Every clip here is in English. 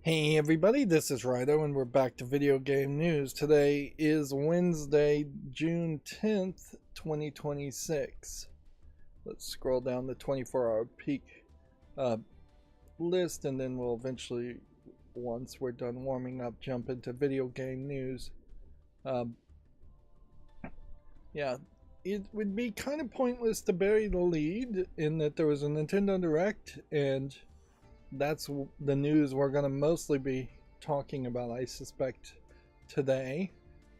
Hey everybody, this is Rydo and we're back to video game news. Today is Wednesday, June 10th, 2026. Let's scroll down the 24-hour peak list and then we'll eventually, once we're done warming up, jump into video game news. Yeah, it would be kind of pointless to bury the lead in that there was a Nintendo Direct, and that's the news we're going to mostly be talking about, I suspect, today.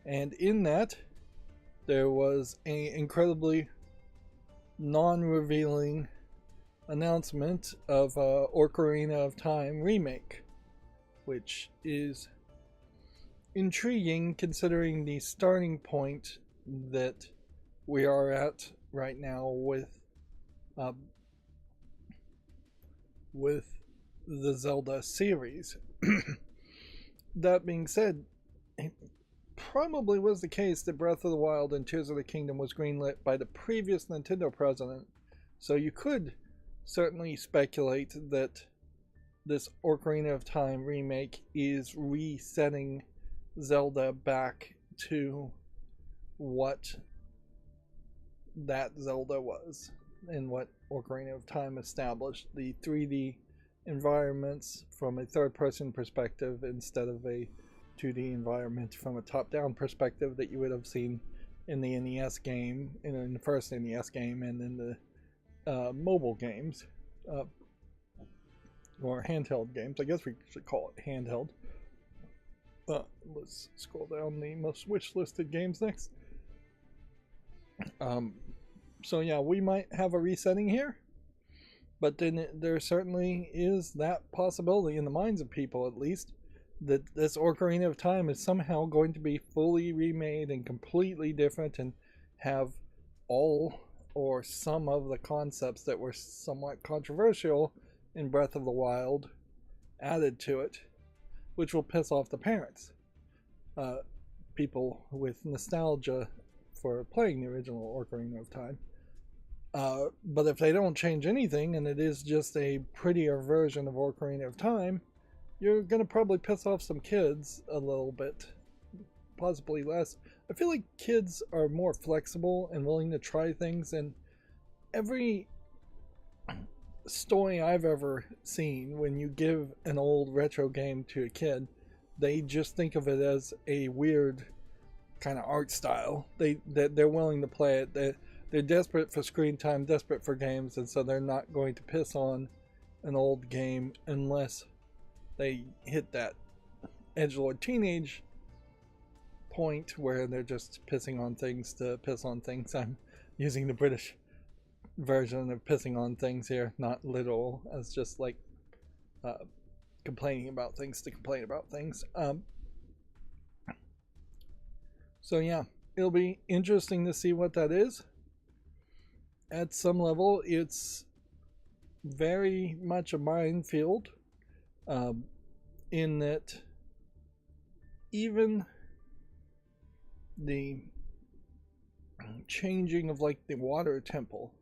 And in that, there was an incredibly non-revealing announcement of Ocarina of Time remake, which is intriguing considering the starting point that we are at right now with the Zelda series. That being said, it probably was the case that Breath of the Wild and Tears of the Kingdom was greenlit by the previous Nintendo president, so you could certainly speculate that this Ocarina of Time remake is resetting Zelda back to what that Zelda was and what Ocarina of Time established, the 3D environments from a third-person perspective instead of a 2D environment from a top-down perspective that you would have seen in the NES game, in the first NES game, and in the mobile games, or handheld games. I guess we should call it handheld. Let's scroll down the most wish-listed games next. So yeah, we might have a resetting here, but then there certainly is that possibility in the minds of people, at least, that this Ocarina of Time is somehow going to be fully remade and completely different and have all or some of the concepts that were somewhat controversial in Breath of the Wild added to it, which will piss off the parents. People with nostalgia for playing the original Ocarina of Time. But if they don't change anything and it is just a prettier version of Ocarina of Time, you're going to probably piss off some kids a little bit, possibly less. I feel like kids are more flexible and willing to try things, and every story I've ever seen, when you give an old retro game to a kid, they just think of it as a weird kind of art style. They're willing to play it. They're desperate for screen time, desperate for games, and so they're not going to piss on an old game unless they hit that edgelord teenage point where they're just pissing on things to piss on things. I'm using the British version of pissing on things here, not literal, as just like complaining about things to complain about things. So yeah, it'll be interesting to see what that is. At some level, it's very much a minefield, in that even the changing of like the water temple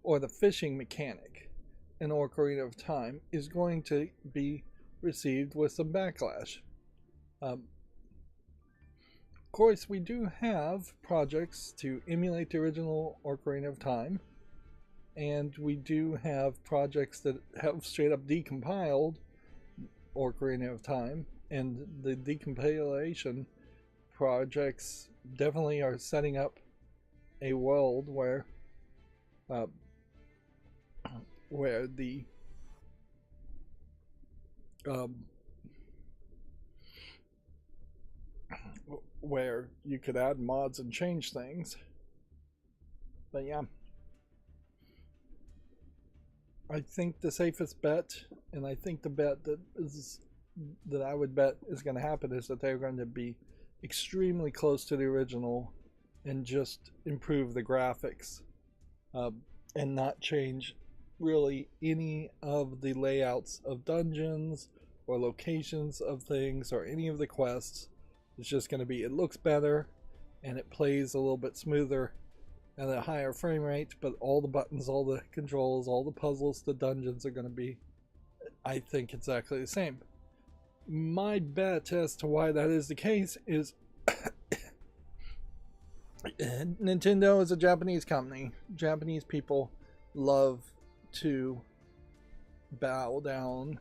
or the fishing mechanic in Ocarina of Time is going to be received with some backlash. Of course, we do have projects to emulate the original Ocarina of Time, and we do have projects that have straight up decompiled Ocarina of Time, and the decompilation projects definitely are setting up a world where the where you could add mods and change things. But yeah, I think the safest bet, and I think the bet that I would bet is going to happen, is that they're going to be extremely close to the original and just improve the graphics, and not change really any of the layouts of dungeons or locations of things or any of the quests. It's just going to be, it looks better and it plays a little bit smoother at a higher frame rate, but all the buttons, all the controls, all the puzzles, the dungeons are going to be, I think, exactly the same. My bet as to why that is the case is Nintendo is a Japanese company. Japanese people love to bow down,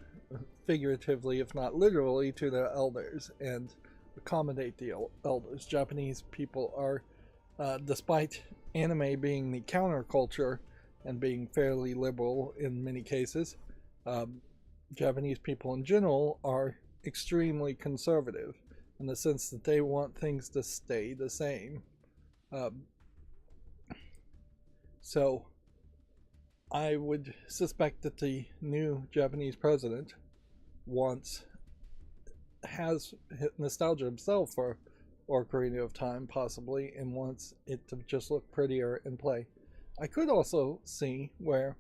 figuratively if not literally, to their elders and accommodate the elders. Japanese people are, despite anime being the counterculture and being fairly liberal in many cases, Japanese people in general are extremely conservative in the sense that they want things to stay the same. So I would suspect that the new Japanese president has nostalgia himself for Ocarina of Time, possibly, and wants it to just look prettier and play. I could also see where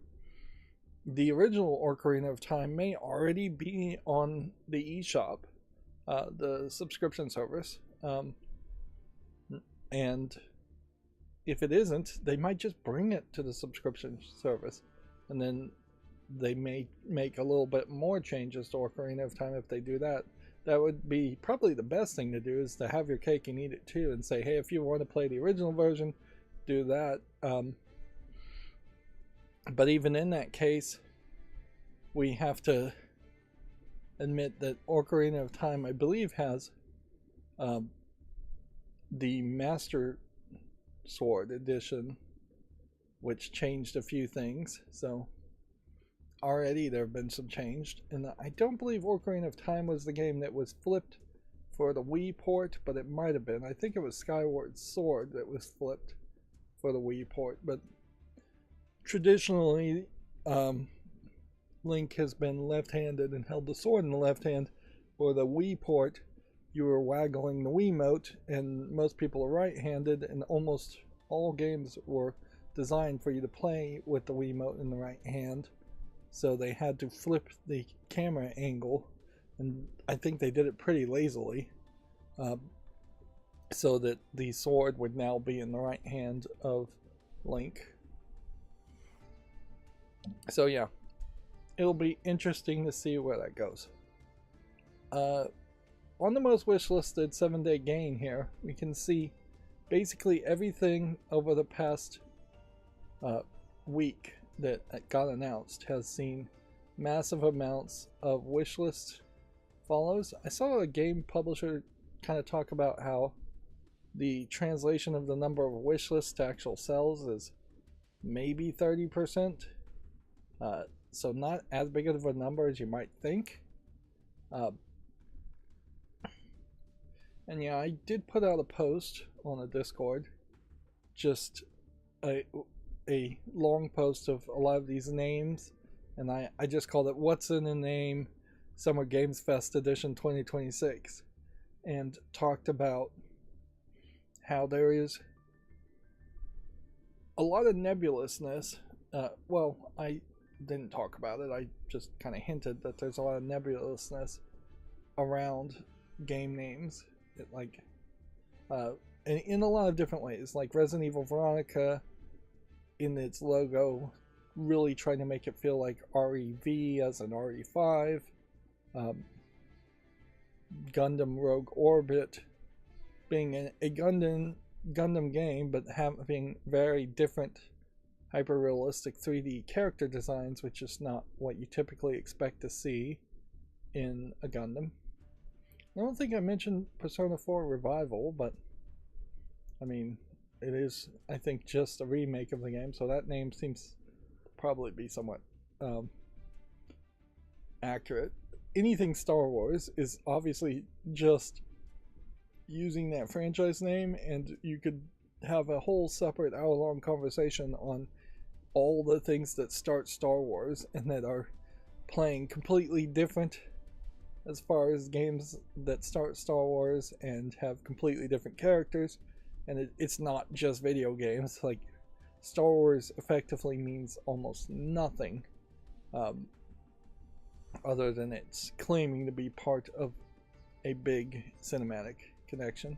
the original Ocarina of Time may already be on the eShop, the subscription service, and if it isn't, they might just bring it to the subscription service, and then they may make a little bit more changes to Ocarina of Time if they do that. That would be probably the best thing to do, is to have your cake and eat it too, and say, hey, if you want to play the original version, do that. But even in that case, we have to admit that Ocarina of Time, I believe, has the Master Sword edition, which changed a few things. So already there have been some changed, and I don't believe Ocarina of Time was the game that was flipped for the Wii port, but it might have been. I think it was Skyward Sword that was flipped for the Wii port, but traditionally Link has been left-handed and held the sword in the left hand. For the Wii port, you were waggling the Wiimote, and most people are right-handed, and almost all games were designed for you to play with the Wiimote in the right hand. So they had to flip the camera angle, and I think they did it pretty lazily, so that the sword would now be in the right hand of Link. So yeah, it'll be interesting to see where that goes. On the most wishlisted 7-day gain here, we can see basically everything over the past week that got announced has seen massive amounts of wishlist follows. I saw a game publisher kind of talk about how the translation of the number of wishlists to actual sales is maybe 30%. So not as big of a number as you might think. And yeah, I did put out a post on the Discord, just a long post of a lot of these names, and I just called it What's in a Name Summer Games Fest Edition 2026, and talked about how there is a lot of nebulousness. Well, I didn't talk about it, I just kind of hinted that there's a lot of nebulousness around game names, like in a lot of different ways, like Resident Evil Veronica in its logo really trying to make it feel like REV as an RE5, Gundam Rogue Orbit being a Gundam game, but having very different hyper-realistic 3D character designs, which is not what you typically expect to see in a Gundam. I don't think I mentioned Persona 4 Revival, but I mean, it is, I think, just a remake of the game, so that name seems to probably be somewhat accurate. Anything Star Wars is obviously just using that franchise name, and you could have a whole separate hour-long conversation on all the things that start Star Wars and that are playing completely different as far as games that start Star Wars and have completely different characters. And it's not just video games. Like, Star Wars effectively means almost nothing other than it's claiming to be part of a big cinematic connection.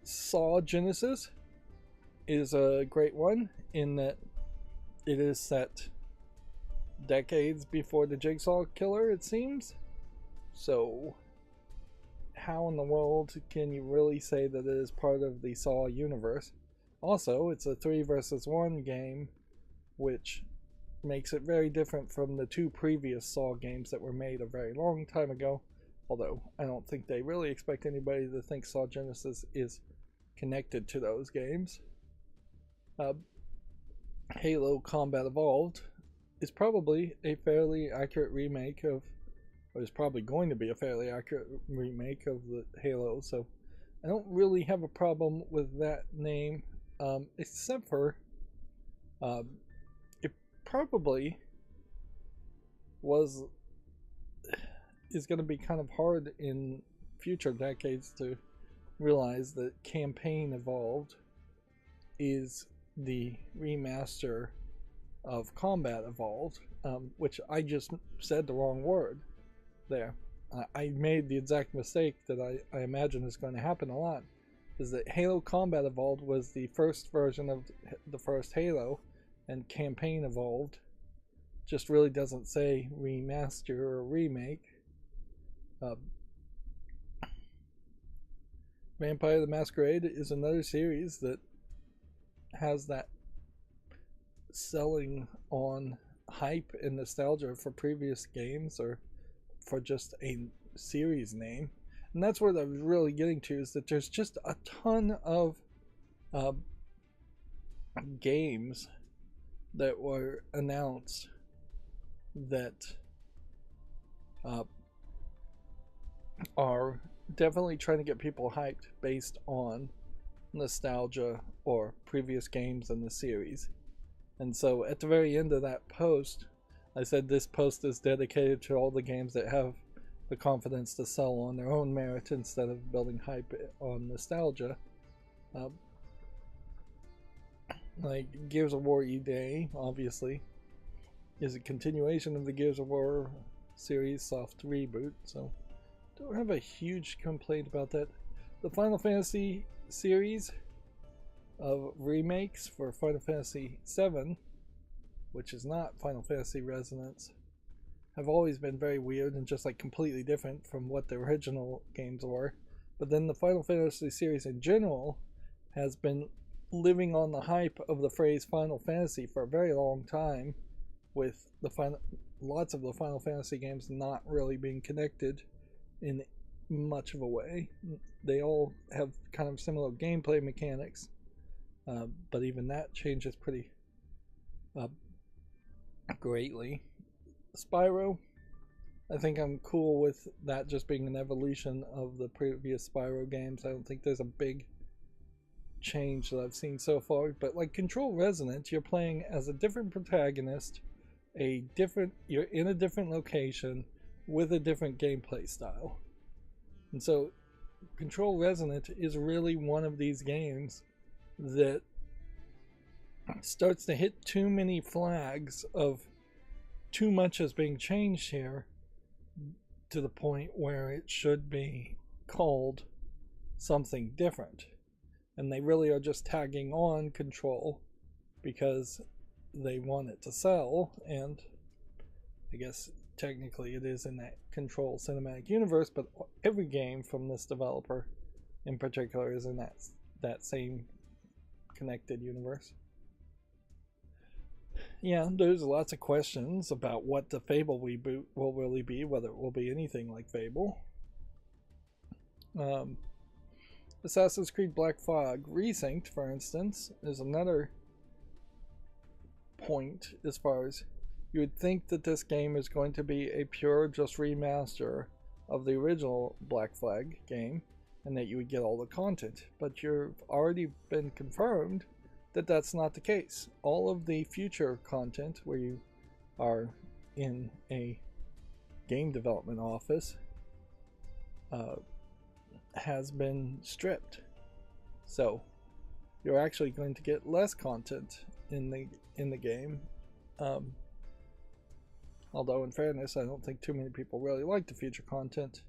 Saw Genesis is a great one in that it is set decades before the Jigsaw Killer, it seems. So how in the world can you really say that it is part of the Saw universe? Also, it's a 3 versus 1 game, which makes it very different from the 2 previous Saw games that were made a very long time ago. Although, I don't think they really expect anybody to think Saw Genesis is connected to those games. Halo Combat Evolved is probably a fairly accurate remake of, or is probably going to be a fairly accurate remake of the Halo, so I don't really have a problem with that name, except for it probably is going to be kind of hard in future decades to realize that Campaign Evolved is the remaster of Combat Evolved, which I just said the wrong word there. I made the exact mistake that I imagine is going to happen a lot, is that Halo Combat Evolved was the first version of the first Halo, and Campaign Evolved just really doesn't say remaster or remake. Vampire the Masquerade is another series that has that selling on hype and nostalgia for previous games or for just a series name. And that's what I was really getting to, is that there's just a ton of games that were announced that are definitely trying to get people hyped based on nostalgia or previous games in the series. And so at the very end of that post, I said this post is dedicated to all the games that have the confidence to sell on their own merit instead of building hype on nostalgia. Like Gears of War E-Day, obviously, is a continuation of the Gears of War series soft reboot, so don't have a huge complaint about that. The Final Fantasy series of remakes for Final Fantasy VII, which is not Final Fantasy Resonance, have always been very weird and just like completely different from what the original games were. But then the Final Fantasy series in general has been living on the hype of the phrase Final Fantasy for a very long time, with lots of the Final Fantasy games not really being connected in much of a way. They all have kind of similar gameplay mechanics, but even that changes pretty greatly. Spyro, I think I'm cool with that just being an evolution of the previous Spyro games. I don't think there's a big change that I've seen so far, but like Control Resonance, you're playing as a different protagonist, you're in a different location with a different gameplay style. And so Control Resonant is really one of these games that starts to hit too many flags of too much is being changed here, to the point where it should be called something different. And they really are just tagging on Control because they want it to sell, and I guess technically it is in that Control cinematic universe, but every game from this developer in particular is in that same connected universe. Yeah, there's lots of questions about what the Fable reboot will really be, whether it will be anything like Fable. Assassin's Creed Black Flag Resynced, for instance, is another point as far as you would think that this game is going to be a pure just remaster of the original Black Flag game and that you would get all the content, but you've already been confirmed that that's not the case. All of the future content where you are in a game development office has been stripped. So you're actually going to get less content in the game. Although in fairness, I don't think too many people really like the future content.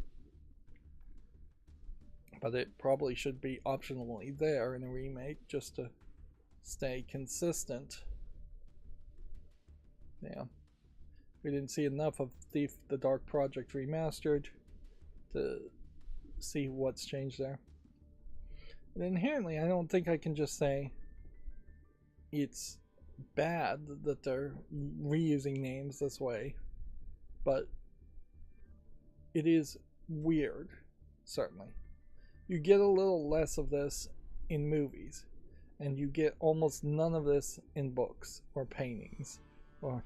But it probably should be optionally there in a remake just to stay consistent. Yeah. We didn't see enough of Thief the Dark Project Remastered. to see what's changed there. And inherently, I don't think I can just say it's bad that they're reusing names this way, but it is weird, certainly. You get a little less of this in movies, and you get almost none of this in books or paintings or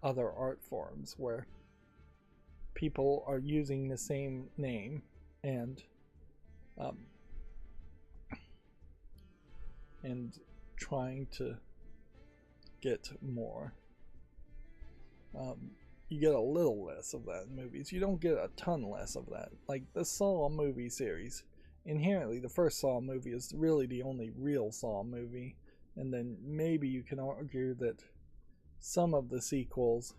other art forms where people are using the same name and trying to get more. You get a little less of that in movies. You don't get a ton less of that. Like the Saw movie series, inherently the first Saw movie is really the only real Saw movie, and then maybe you can argue that some of the sequels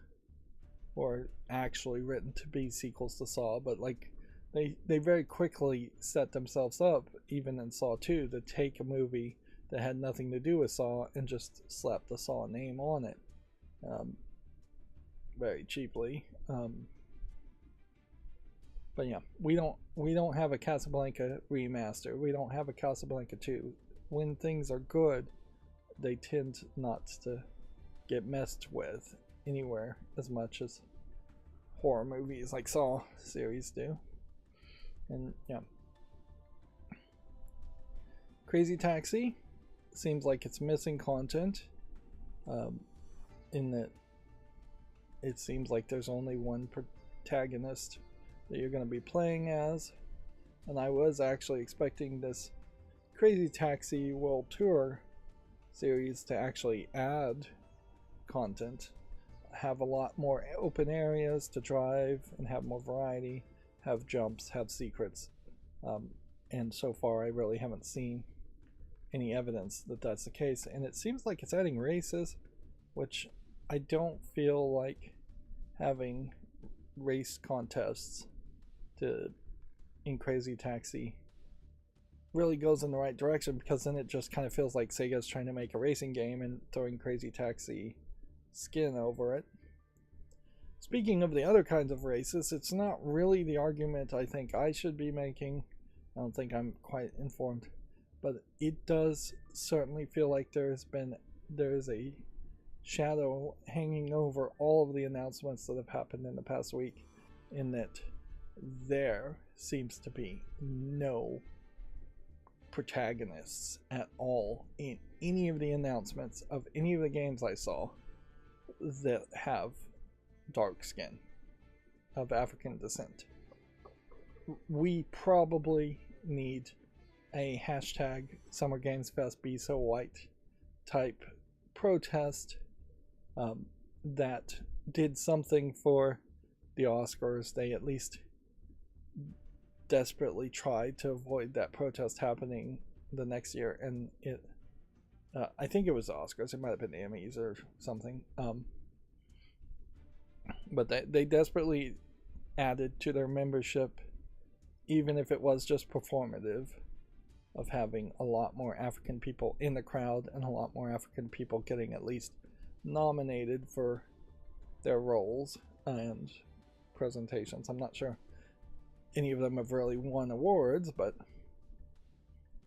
were actually written to be sequels to Saw, but like they very quickly set themselves up, even in Saw 2, to take a movie that had nothing to do with Saw and just slap the Saw name on it, very cheaply. But yeah, we don't have a Casablanca remaster. We don't have a Casablanca 2. When things are good, they tend not to get messed with anywhere as much as horror movies like Saw series do. And yeah, Crazy Taxi seems like it's missing content, in that it seems like there's only one protagonist that you're going to be playing as, and I was actually expecting this Crazy Taxi World Tour series to actually add content, have a lot more open areas to drive and have more variety, have jumps, have secrets, and so far I really haven't seen any evidence that that's the case. And it seems like it's adding races, which I don't feel like having race contests in Crazy Taxi really goes in the right direction, because then it just kind of feels like Sega's trying to make a racing game and throwing Crazy Taxi skin over it. Speaking of the other kinds of races, it's not really the argument I think I should be making. I don't think I'm quite informed, but it does certainly feel like there is a shadow hanging over all of the announcements that have happened in the past week, in that there seems to be no protagonists at all in any of the announcements of any of the games I saw that have dark skin of African descent. We probably need a hashtag Summer Games Fest Be So White type protest that did something for the Oscars. They at least desperately tried to avoid that protest happening the next year, and I think it was the Oscars, it might have been the Emmys or something, but they desperately added to their membership, even if it was just performative, of having a lot more African people in the crowd and a lot more African people getting at least nominated for their roles and presentations. I'm not sure any of them have really won awards, but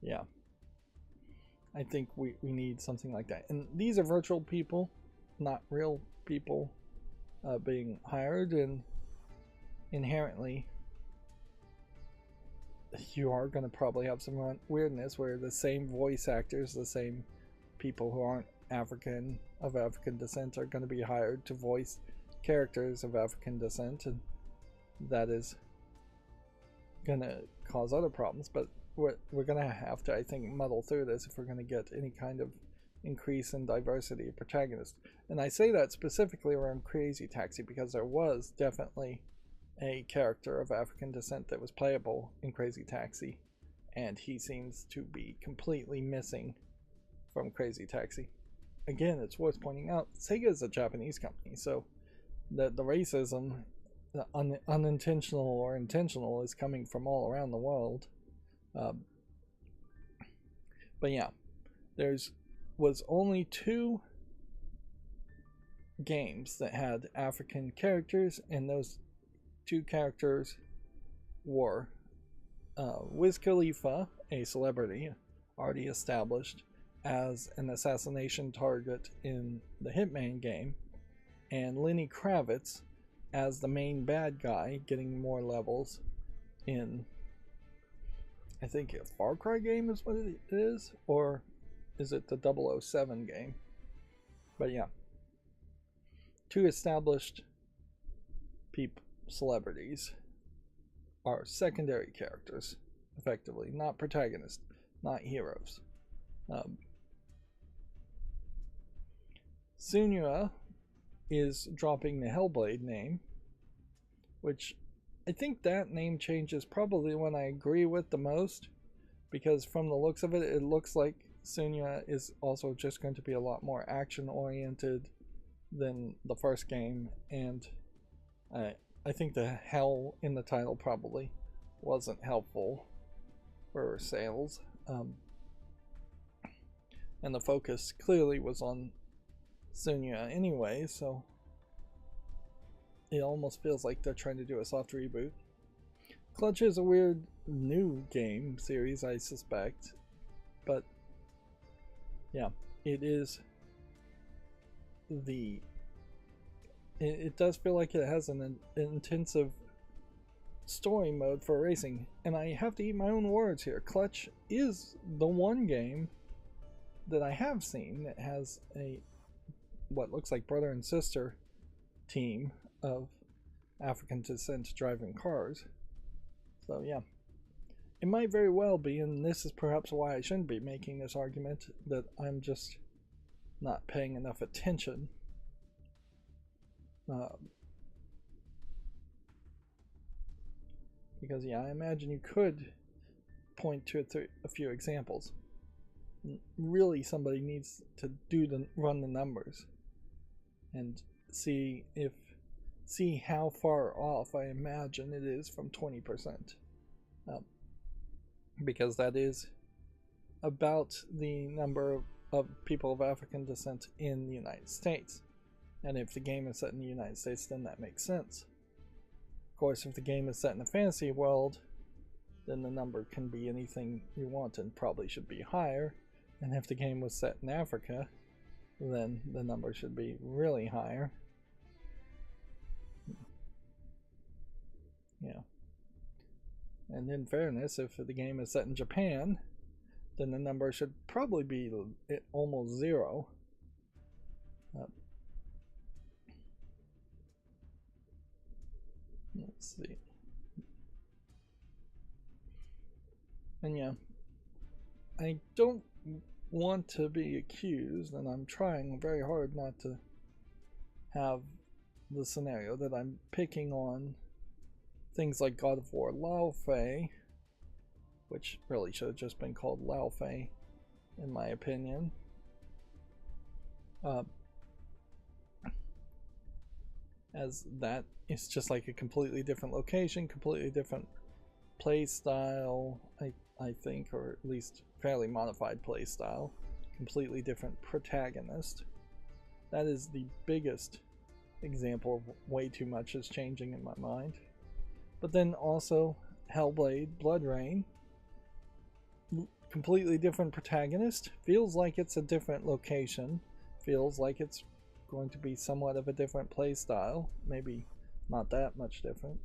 yeah, I think we need something like that. And these are virtual people, not real people being hired, and inherently you are going to probably have some weirdness where the same voice actors, the same people who aren't African, of African descent, are going to be hired to voice characters of African descent, and that is going to cause other problems. But we're going to have to, I think, muddle through this if we're going to get any kind of increase in diversity of protagonists. And I say that specifically around Crazy Taxi because there was definitely a character of African descent that was playable in Crazy Taxi, and he seems to be completely missing from Crazy Taxi. Again, it's worth pointing out, Sega is a Japanese company, so the racism, the unintentional or intentional, is coming from all around the world. But yeah, was only 2 games that had African characters, and those 2 characters were Wiz Khalifa, a celebrity already established as an assassination target in the Hitman game, and Lenny Kravitz as the main bad guy, getting more levels in, I think, a Far Cry game is what it is, or is it the 007 game? But yeah, two established celebrities are secondary characters, effectively, not protagonists, not heroes. Sunya is dropping the Hellblade name, which I think that name change is probably the one I agree with the most, because from the looks of it, it looks like Sunya is also just going to be a lot more action oriented than the first game, and I think the hell in the title probably wasn't helpful for sales, and the focus clearly was on Sunya anyway, so it almost feels like they're trying to do a soft reboot. Clutch is a weird new game series, I suspect, but yeah, it is it does feel like it has an intensive story mode for racing, and I have to eat my own words here. Clutch is the one game that I have seen that has a what looks like brother and sister team of African descent driving cars. So yeah, it might very well be, and this is perhaps why I shouldn't be making this argument, that I'm just not paying enough attention. Because yeah, I imagine you could point to a few examples. Really, somebody needs to run the numbers and see how far off I imagine it is from 20%, because that is about the number of people of African descent in the United States, and if the game is set in the United States, then that makes sense. Of course, if the game is set in a fantasy world, then the number can be anything you want and probably should be higher, and if the game was set in Africa, then the number should be really higher. Yeah. And in fairness, if the game is set in Japan, then the number should probably be almost 0. Let's see. And yeah, I don't want to be accused, and I'm trying very hard not to have the scenario that I'm picking on things like God of War Lao Fei, which really should have just been called Lao Fei, in my opinion. As that is just like a completely different location, completely different play style, I think, or at least fairly modified play style, completely different protagonist. That is the biggest example of way too much is changing in my mind. But then also Hellblade, Blood Rain, completely different protagonist, feels like it's a different location, feels like it's going to be somewhat of a different play style, maybe not that much different.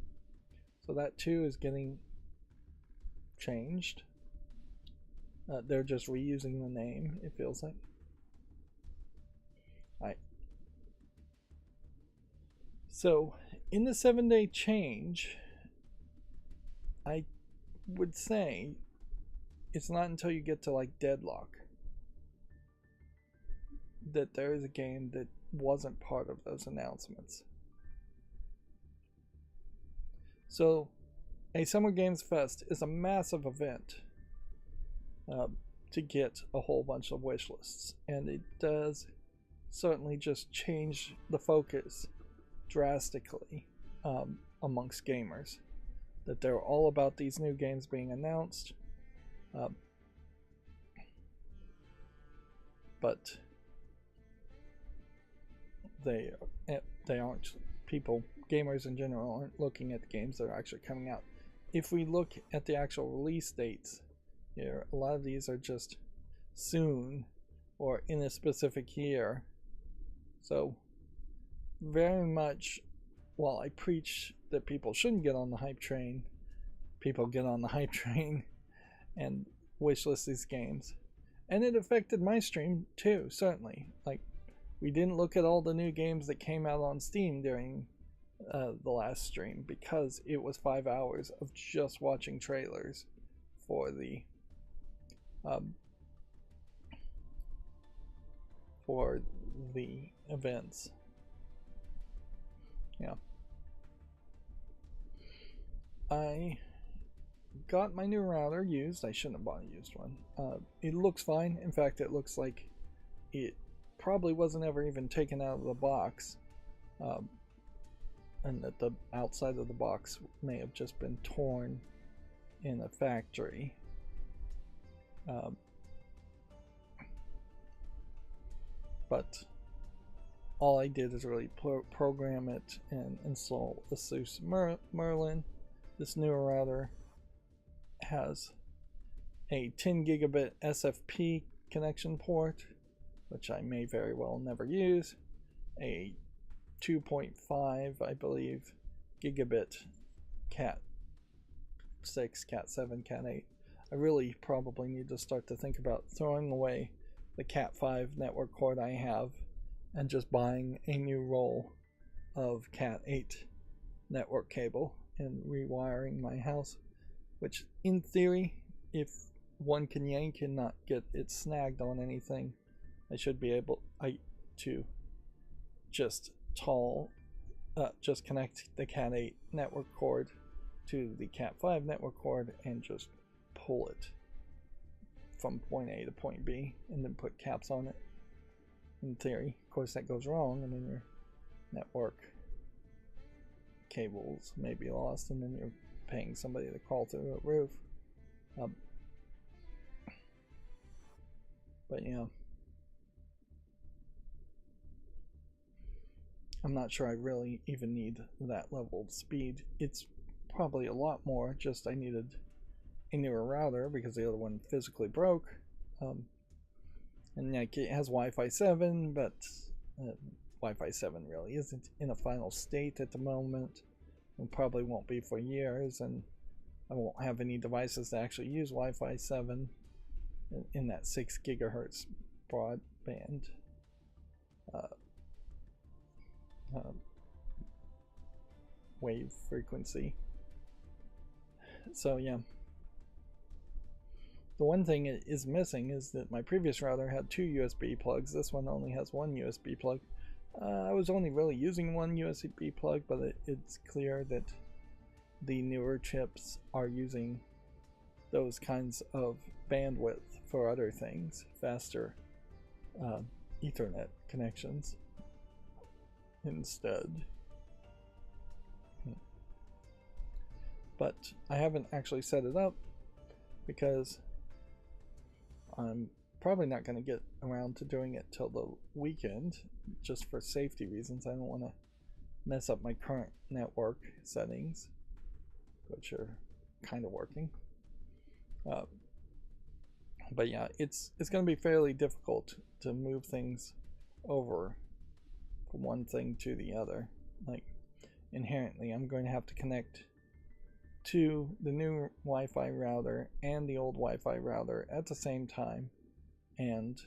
So that too is getting changed. They're just reusing the name, it feels like. Alright. So, in the 7-day change, I would say it's not until you get to like Deadlock that there is a game that wasn't part of those announcements. So, a Summer Games Fest is a massive event to get a whole bunch of wish lists, and it does certainly just change the focus drastically amongst gamers, that they're all about these new games being announced, but they aren't, gamers in general aren't looking at the games that are actually coming out. if we look at the actual release dates here, a lot of these are just soon or in a specific year. So very much, while I preach that people shouldn't get on the hype train, people get on the hype train and wishlist these games. And it affected my stream too, certainly. Like, we didn't look at all the new games that came out on Steam during the last stream because it was 5 hours of just watching trailers for the events. Yeah. I got my new router used. I shouldn't have bought a used one. It looks fine. In fact, it looks like it probably wasn't ever even taken out of the box. And that the outside of the box may have just been torn in a factory. But all I did is really program it and install ASUS Merlin. This newer router has a 10 gigabit SFP connection port, which I may very well never use, a 2.5, I believe, gigabit Cat 6, Cat 7, Cat 8. I really probably need to start to think about throwing away the Cat 5 network cord I have and just buying a new roll of Cat 8 network cable and rewiring my house, which in theory, if one can yank and not get it snagged on anything, I should be able to just just connect the Cat 8 network cord to the Cat 5 network cord and just pull it from point A to point B and then put caps on it. In theory, of course, that goes wrong, and then your network cables may be lost, and then you're paying somebody to crawl through the roof. But yeah, I'm not sure I really even need that level of speed. It's probably a lot more, just I needed a newer router because the other one physically broke. And like, it has Wi-Fi 7, but Wi-Fi 7 really isn't in a final state at the moment, and probably won't be for years, and I won't have any devices that actually use Wi-Fi 7 in that 6 gigahertz broadband wave frequency. So yeah, the one thing it is missing is that my previous router had 2 USB plugs. This one only has 1 USB plug. I was only really using 1 USB plug, but it's clear that the newer chips are using those kinds of bandwidth for other things, faster Ethernet connections instead. But I haven't actually set it up because I'm probably not going to get around to doing it till the weekend, just for safety reasons. I don't want to mess up my current network settings, which are kind of working. But yeah, it's going to be fairly difficult to move things over from one thing to the other. Like, inherently, I'm going to have to connect to the new Wi-Fi router and the old Wi-Fi router at the same time and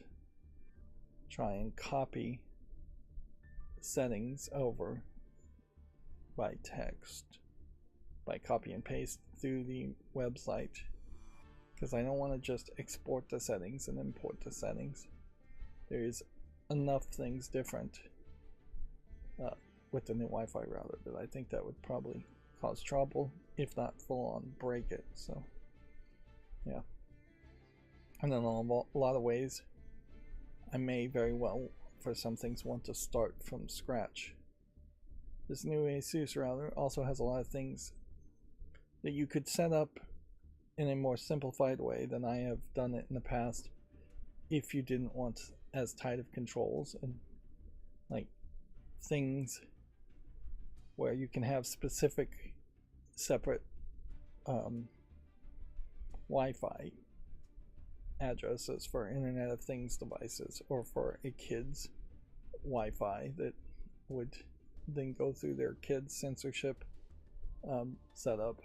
try and copy settings over by text, by copy and paste through the website, because I don't want to just export the settings and import the settings. There's enough things different with the new Wi-Fi router that I think that would probably cause trouble, if not full on break it. So yeah, and then in a lot of ways I may very well for some things want to start from scratch. This new ASUS router also has a lot of things that you could set up in a more simplified way than I have done it in the past, if you didn't want as tight of controls, and like things where you can have specific separate Wi-Fi addresses for Internet of Things devices, or for a kid's Wi-Fi that would then go through their kids' censorship setup.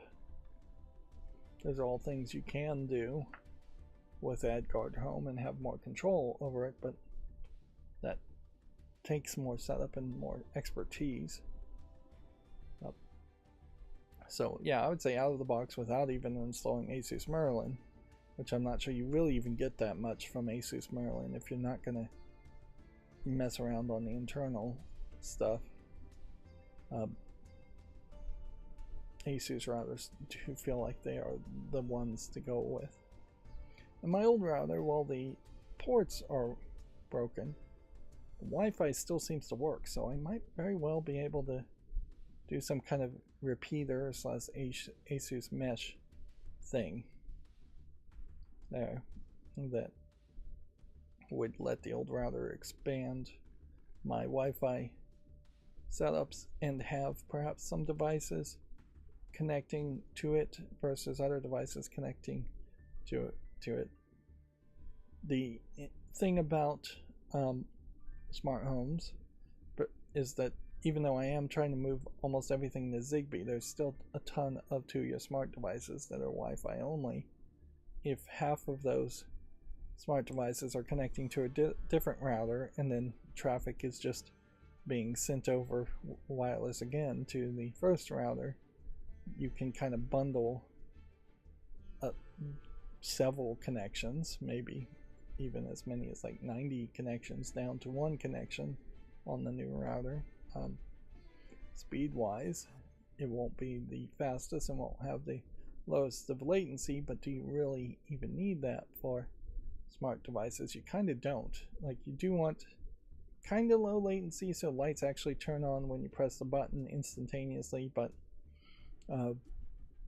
Those are all things you can do with AdGuard Home and have more control over it, but that takes more setup and more expertise. So yeah, I would say out of the box without even installing Asus Merlin, which I'm not sure you really even get that much from Asus Merlin if you're not going to mess around on the internal stuff. Asus routers do feel like they are the ones to go with. In my old router, while the ports are broken, the Wi-Fi still seems to work, so I might very well be able to do some kind of repeater / Asus mesh thing there that would let the old router expand my Wi-Fi setups and have perhaps some devices connecting to it versus other devices connecting to it. The thing about smart homes is that even though I am trying to move almost everything to Zigbee, there's still a ton of Tuya smart devices that are Wi-Fi only. If half of those smart devices are connecting to a different router, and then traffic is just being sent over wireless again to the first router, you can kind of bundle several connections, maybe even as many as like 90 connections down to one connection on the new router. Speed wise, it won't be the fastest and won't have the lowest of latency, but do you really even need that for smart devices? You kind of don't. Like, you do want kind of low latency so lights actually turn on when you press the button instantaneously, but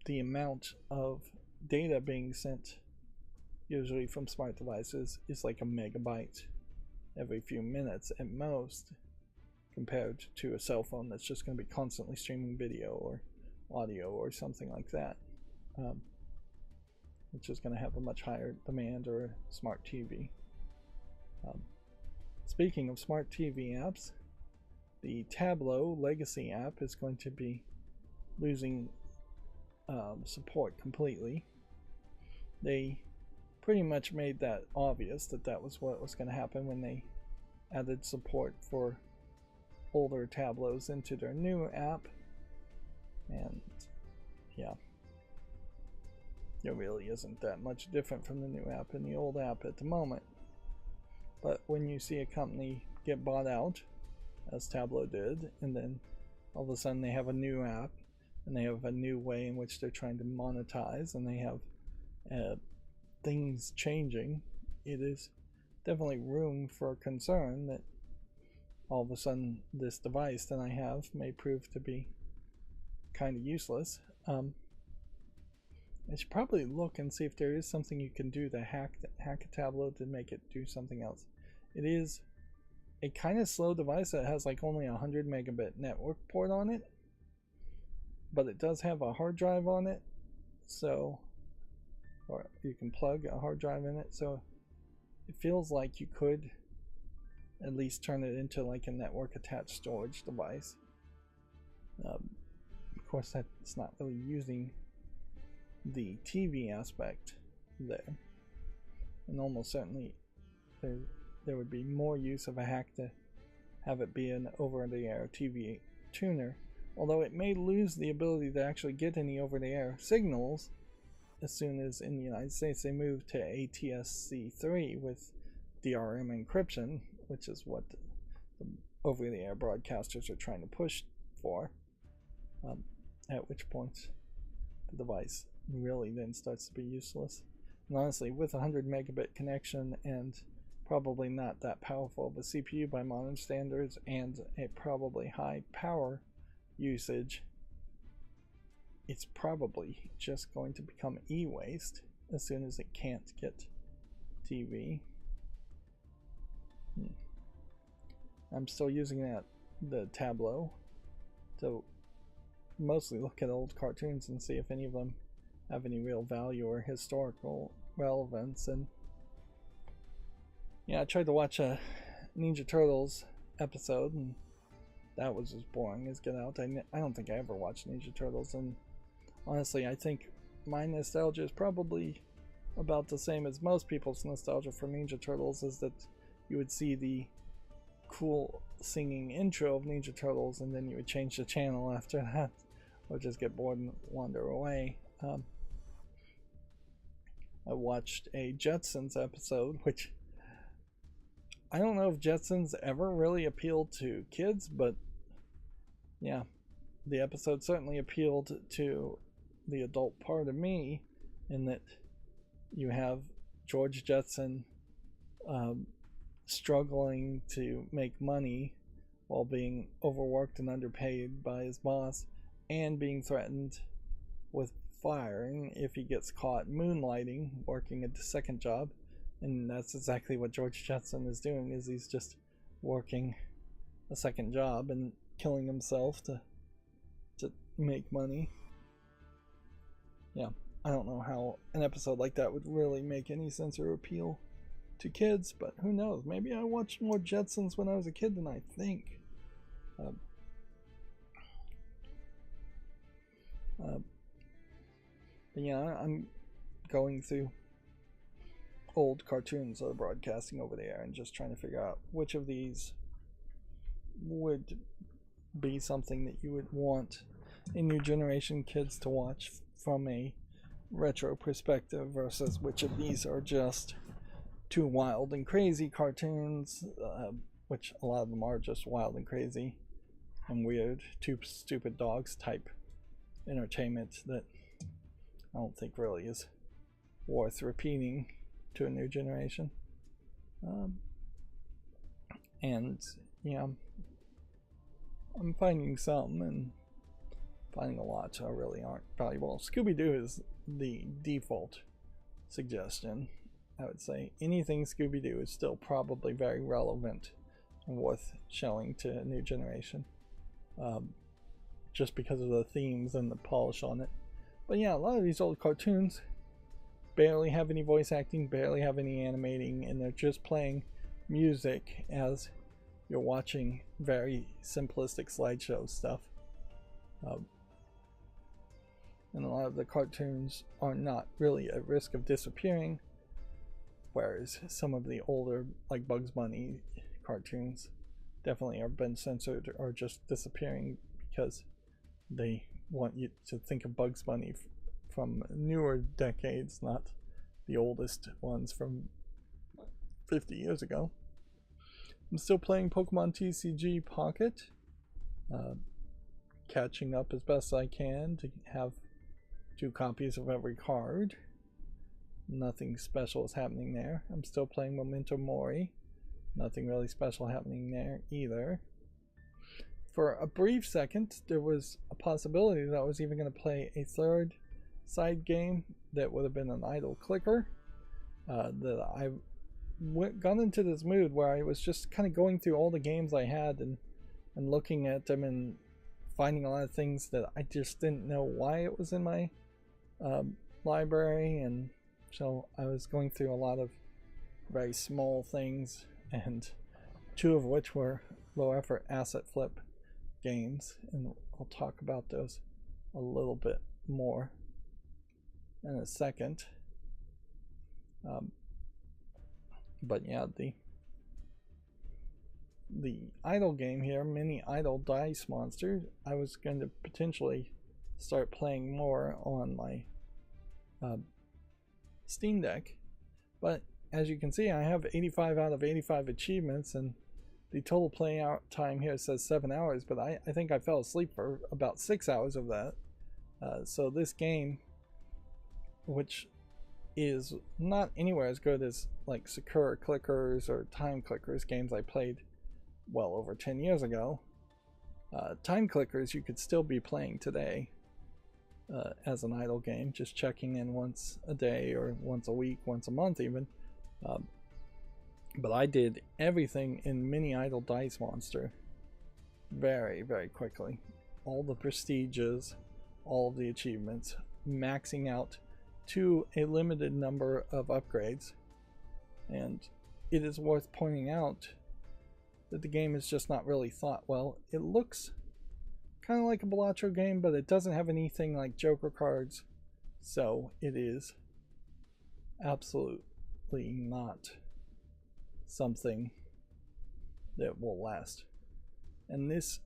the amount of data being sent usually from smart devices is like a megabyte every few minutes at most, compared to a cell phone that's just going to be constantly streaming video or audio or something like that, which is going to have a much higher demand, or a smart TV. Speaking of smart TV apps, the Tableau legacy app is going to be losing support completely. They pretty much made that obvious that that was what was going to happen when they added support for older Tableaus into their new app. And yeah, it really isn't that much different from the new app and the old app at the moment. But when you see a company get bought out, as Tableau did, and then all of a sudden they have a new app and they have a new way in which they're trying to monetize, and they have things changing, it is definitely room for concern that all of a sudden this device that I have may prove to be kind of useless. I should probably look and see if there is something you can do to hack a Tableau to make it do something else. It is a kind of slow device that has like only a 100 megabit network port on it, but it does have a hard drive on it, so, or you can plug a hard drive in it, so it feels like you could at least turn it into like a network attached storage device. Of course, that's not really using the TV aspect there, and almost certainly there would be more use of a hack to have it be an over-the-air TV tuner, although it may lose the ability to actually get any over-the-air signals as soon as in the United States they move to ATSC3 with DRM encryption, which is what the over-the-air broadcasters are trying to push for, at which point the device really then starts to be useless. And honestly, with a 100 megabit connection and probably not that powerful of a CPU by modern standards and a probably high power usage, it's probably just going to become e-waste as soon as it can't get TV. I'm still using the Tableau to mostly look at old cartoons and see if any of them have any real value or historical relevance. And yeah, I tried to watch a Ninja Turtles episode, and that was as boring as get out. I don't think I ever watched Ninja Turtles, and honestly, I think my nostalgia is probably about the same as most people's nostalgia for Ninja Turtles, is that you would see the cool singing intro of Ninja Turtles and then you would change the channel after that, or just get bored and wander away. I watched a Jetsons episode, which I don't know if Jetsons ever really appealed to kids, but yeah, the episode certainly appealed to the adult part of me, in that you have George Jetson struggling to make money while being overworked and underpaid by his boss, and being threatened with firing if he gets caught moonlighting, working a second job. And that's exactly what George Jetson is doing, is he's just working a second job and killing himself to make money. Yeah, I don't know how an episode like that would really make any sense or appeal to kids, but who knows? Maybe I watched more Jetsons when I was a kid than I think. But yeah, I'm going through old cartoons that are broadcasting over the air and just trying to figure out which of these would be something that you would want a new generation kids to watch from a retro perspective, versus which of these are just too wild and crazy cartoons, which a lot of them are just wild and crazy and weird, two stupid dogs type entertainment that I don't think really is worth repeating to a new generation. And yeah, I'm finding some and finding a lot really aren't valuable. Scooby-Doo is the default suggestion. I would say anything Scooby-Doo is still probably very relevant and worth showing to a new generation, just because of the themes and the polish on it. But yeah, a lot of these old cartoons barely have any voice acting, barely have any animating, and they're just playing music as you're watching very simplistic slideshow stuff. And a lot of the cartoons are not really at risk of disappearing, whereas some of the older, like Bugs Bunny cartoons, definitely have been censored or just disappearing because they want you to think of Bugs Bunny from newer decades, not the oldest ones from 50 years ago. I'm still playing Pokemon TCG Pocket, catching up as best I can to have 2 copies of every card. Nothing special is happening there. I'm still playing Memento Mori. Nothing really special happening there either. For a brief second, there was a possibility that I was even going to play a third side game that would have been an idle clicker. That I got into this mood where I was just kind of going through all the games I had and looking at them and finding a lot of things that I just didn't know why it was in my library, and so I was going through a lot of very small things, and 2 of which were low effort asset flip games, and I'll talk about those a little bit more in a second. But yeah, the idle game here, Mini Idle Dice Monster, I was going to potentially start playing more on my Steam Deck, but as you can see, I have 85 out of 85 achievements, and the total play out time here says 7 hours, but I think I fell asleep for about 6 hours of that. So this game, which is not anywhere as good as like Sakura Clickers or Time Clickers, games I played well over 10 years ago. Time Clickers you could still be playing today as an idle game, just checking in once a day or once a week, once a month even. But I did everything in Mini Idle Dice Monster very, very quickly. All the prestiges, all of the achievements, maxing out to a limited number of upgrades. And it is worth pointing out that the game is just not really thought well. It looks kind of like a Balatro game, but it doesn't have anything like Joker cards, so it is absolutely not something that will last. And this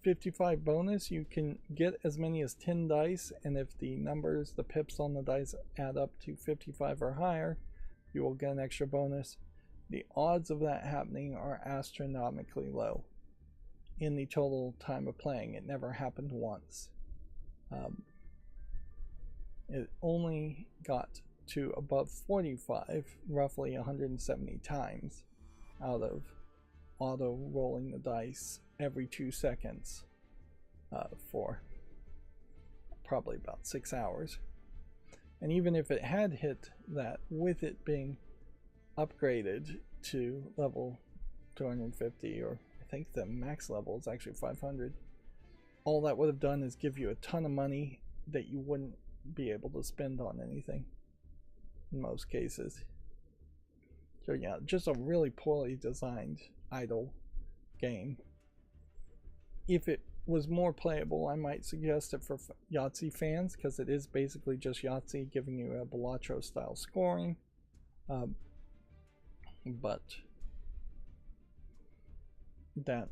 55 bonus, you can get as many as 10 dice, and if the numbers, the pips on the dice add up to 55 or higher, you will get an extra bonus. The odds of that happening are astronomically low. In the total time of playing, it never happened once. It only got to above 45 roughly 170 times out of auto rolling the dice every 2 seconds for probably about 6 hours. And even if it had hit that, with it being upgraded to level 250, or I think the max level is actually 500, all that would have done is give you a ton of money that you wouldn't be able to spend on anything in most cases. So yeah, just a really poorly designed idle game. If it was more playable, I might suggest it for Yahtzee fans, because it is basically just Yahtzee giving you a Balatro style scoring. But that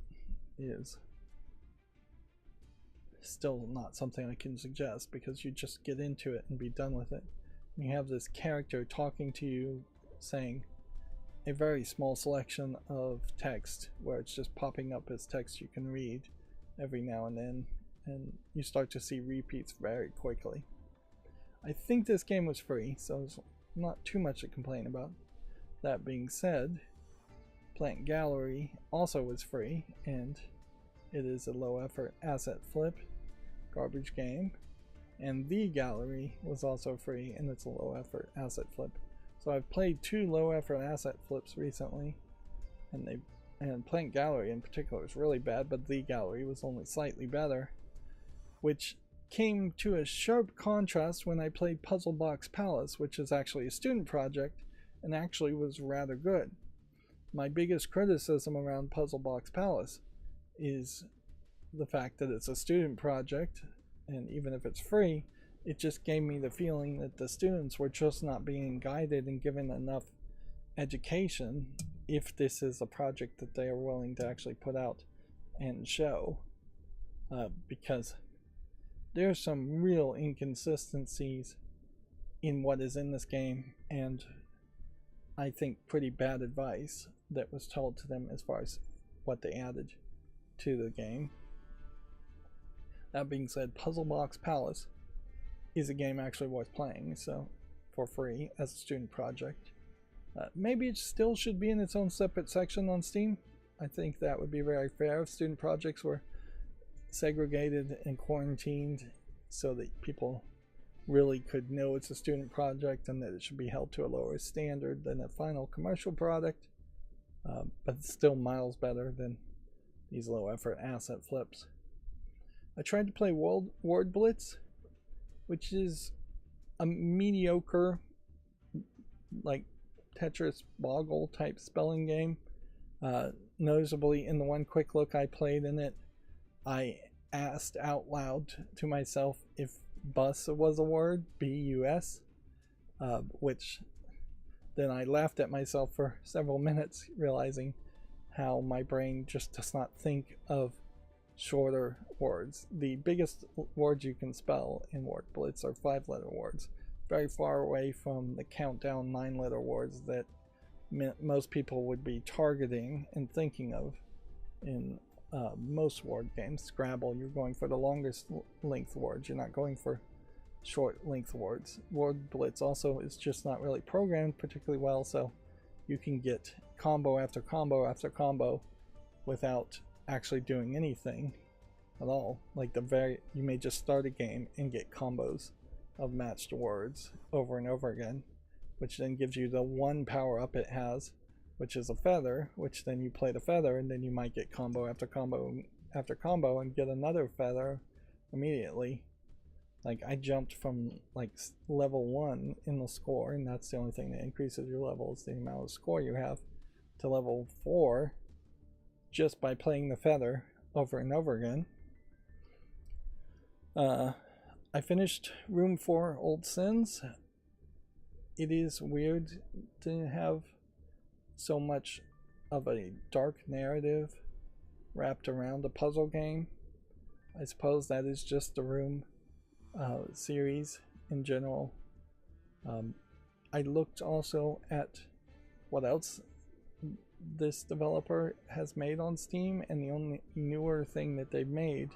is still not something I can suggest, because you just get into it and be done with it. You have this character talking to you, saying a very small selection of text where it's just popping up as text you can read every now and then, and you start to see repeats very quickly. I think this game was free, so there's not too much to complain about. That being said, Plant Gallery also was free, and it is a low effort asset flip garbage game, and The Gallery was also free, and it's a low effort asset flip. So I've played 2 low effort asset flips recently, and Plant Gallery in particular was really bad, but The Gallery was only slightly better, which came to a sharp contrast when I played Puzzle Box Palace, which is actually a student project and actually was rather good. My biggest criticism around Puzzle Box Palace is the fact that it's a student project, and even if it's free, it just gave me the feeling that the students were just not being guided and given enough education if this is a project that they are willing to actually put out and show, because there's some real inconsistencies in what is in this game, and I think pretty bad advice that was told to them as far as what they added to the game. That being said, Puzzle Box Palace is a game actually worth playing, so for free as a student project. Maybe it still should be in its own separate section on Steam. I think that would be very fair if student projects were segregated and quarantined so that people really could know it's a student project and that it should be held to a lower standard than a final commercial product. But it's still miles better than these low effort asset flips. I tried to play Word Blitz, which is a mediocre, like Tetris Boggle type spelling game. Noticeably, in the one quick look I played in it, I asked out loud to myself if bus was a word, B-U-S, which then I laughed at myself for several minutes, realizing how my brain just does not think of shorter words. The biggest words you can spell in Word Blitz are 5-letter words, very far away from the countdown 9-letter words that most people would be targeting and thinking of in most word games. Scrabble, you're going for the longest length words, you're not going for short length words. Word Blitz also is just not really programmed particularly well, so you can get combo after combo after combo without actually doing anything at all. Like you may just start a game and get combos of matched words over and over again, which then gives you the one power up it has, which is a feather, which then you play the feather, and then you might get combo after combo after combo and get another feather immediately. Like, I jumped from like level 1 in the score, and that's the only thing that increases your level is the amount of score you have, to level 4 just by playing the feather over and over again. I finished Room 4 Old Sins. It is weird to have so much of a dark narrative wrapped around a puzzle game. I suppose that is just the Room series in general. I looked also at what else this developer has made on Steam, and the only newer thing that they've made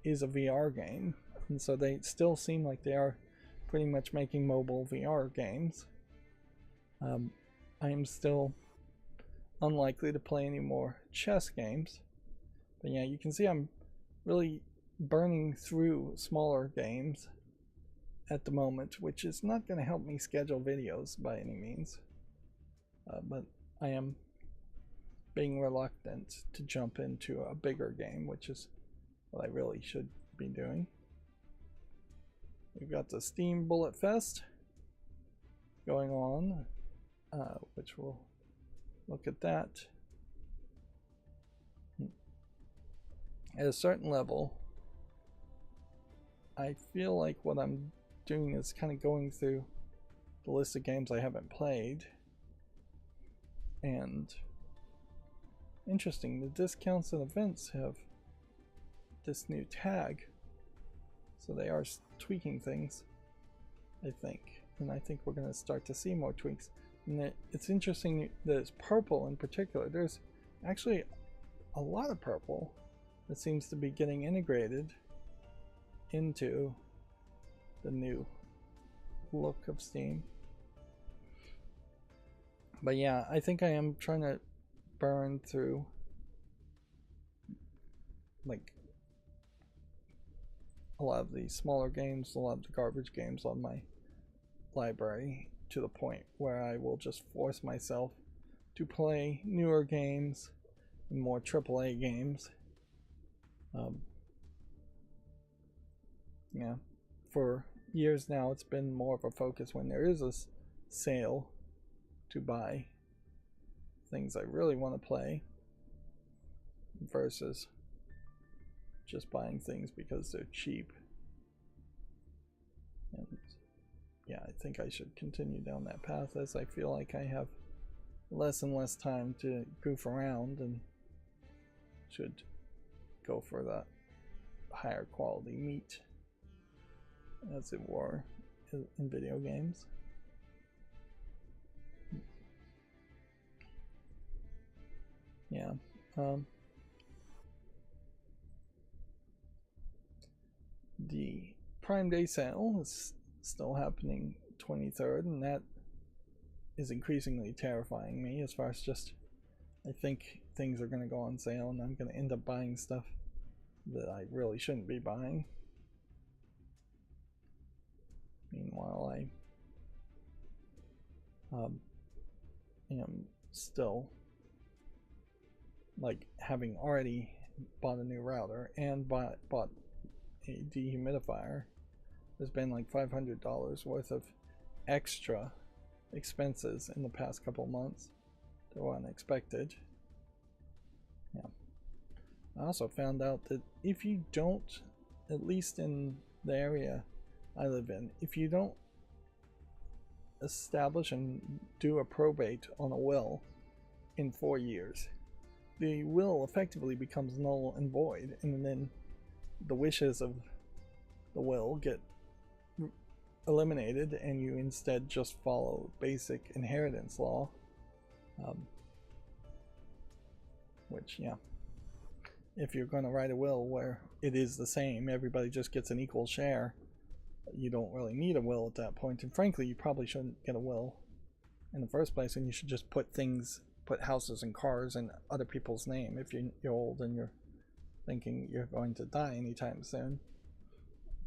is a VR game, and so they still seem like they are pretty much making mobile VR games. I am still unlikely to play any more chess games, but yeah, you can see I'm really burning through smaller games at the moment, which is not going to help me schedule videos by any means, but I am being reluctant to jump into a bigger game, which is what I really should be doing. We've got the Steam Bullet Fest going on, which we'll look at that. At a certain level, I feel like what I'm doing is kind of going through the list of games I haven't played, and interesting, the discounts and events have this new tag, so they are tweaking things, I think, and I think we're going to start to see more tweaks. And it's interesting that it's purple in particular. There's actually a lot of purple that seems to be getting integrated into the new look of Steam. But yeah, I think I am trying to burn through like a lot of the smaller games, a lot of the garbage games on my library, to the point where I will just force myself to play newer games and more AAA games. Yeah, for years now it's been more of a focus when there is a sale to buy things I really want to play versus just buying things because they're cheap. And yeah, I think I should continue down that path, as I feel like I have less and less time to goof around and should go for that higher quality meat, as it were, in video games. Yeah. The Prime Day sale is still happening 23rd, and that is increasingly terrifying me, as far as just, I think things are going to go on sale and I'm going to end up buying stuff that I really shouldn't be buying. Meanwhile, I am still, like, having already bought a new router and bought a dehumidifier. There's been like $500 worth of extra expenses in the past couple months that were unexpected. Yeah. I also found out that if you don't, at least in the area I live in, if you don't establish and do a probate on a will in 4 years, the will effectively becomes null and void, and then the wishes of the will get eliminated and you instead just follow basic inheritance law, which, yeah, if you're going to write a will where it is the same, everybody just gets an equal share, you don't really need a will at that point. And frankly, you probably shouldn't get a will in the first place, and you should just put houses and cars in other people's name if you're old and you're thinking you're going to die anytime soon,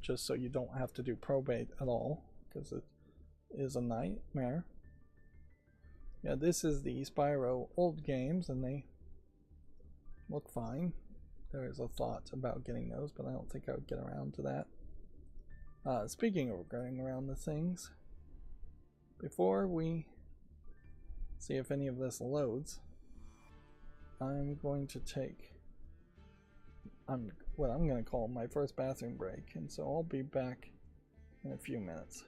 just so you don't have to do probate at all, because it is a nightmare. Yeah, this is the Spyro old games, and they look fine. There is a thought about getting those, but I don't think I would get around to that. Speaking of going around the things, before we see if any of this loads, I'm going to take what I'm going to call my first bathroom break, and so I'll be back in a few minutes.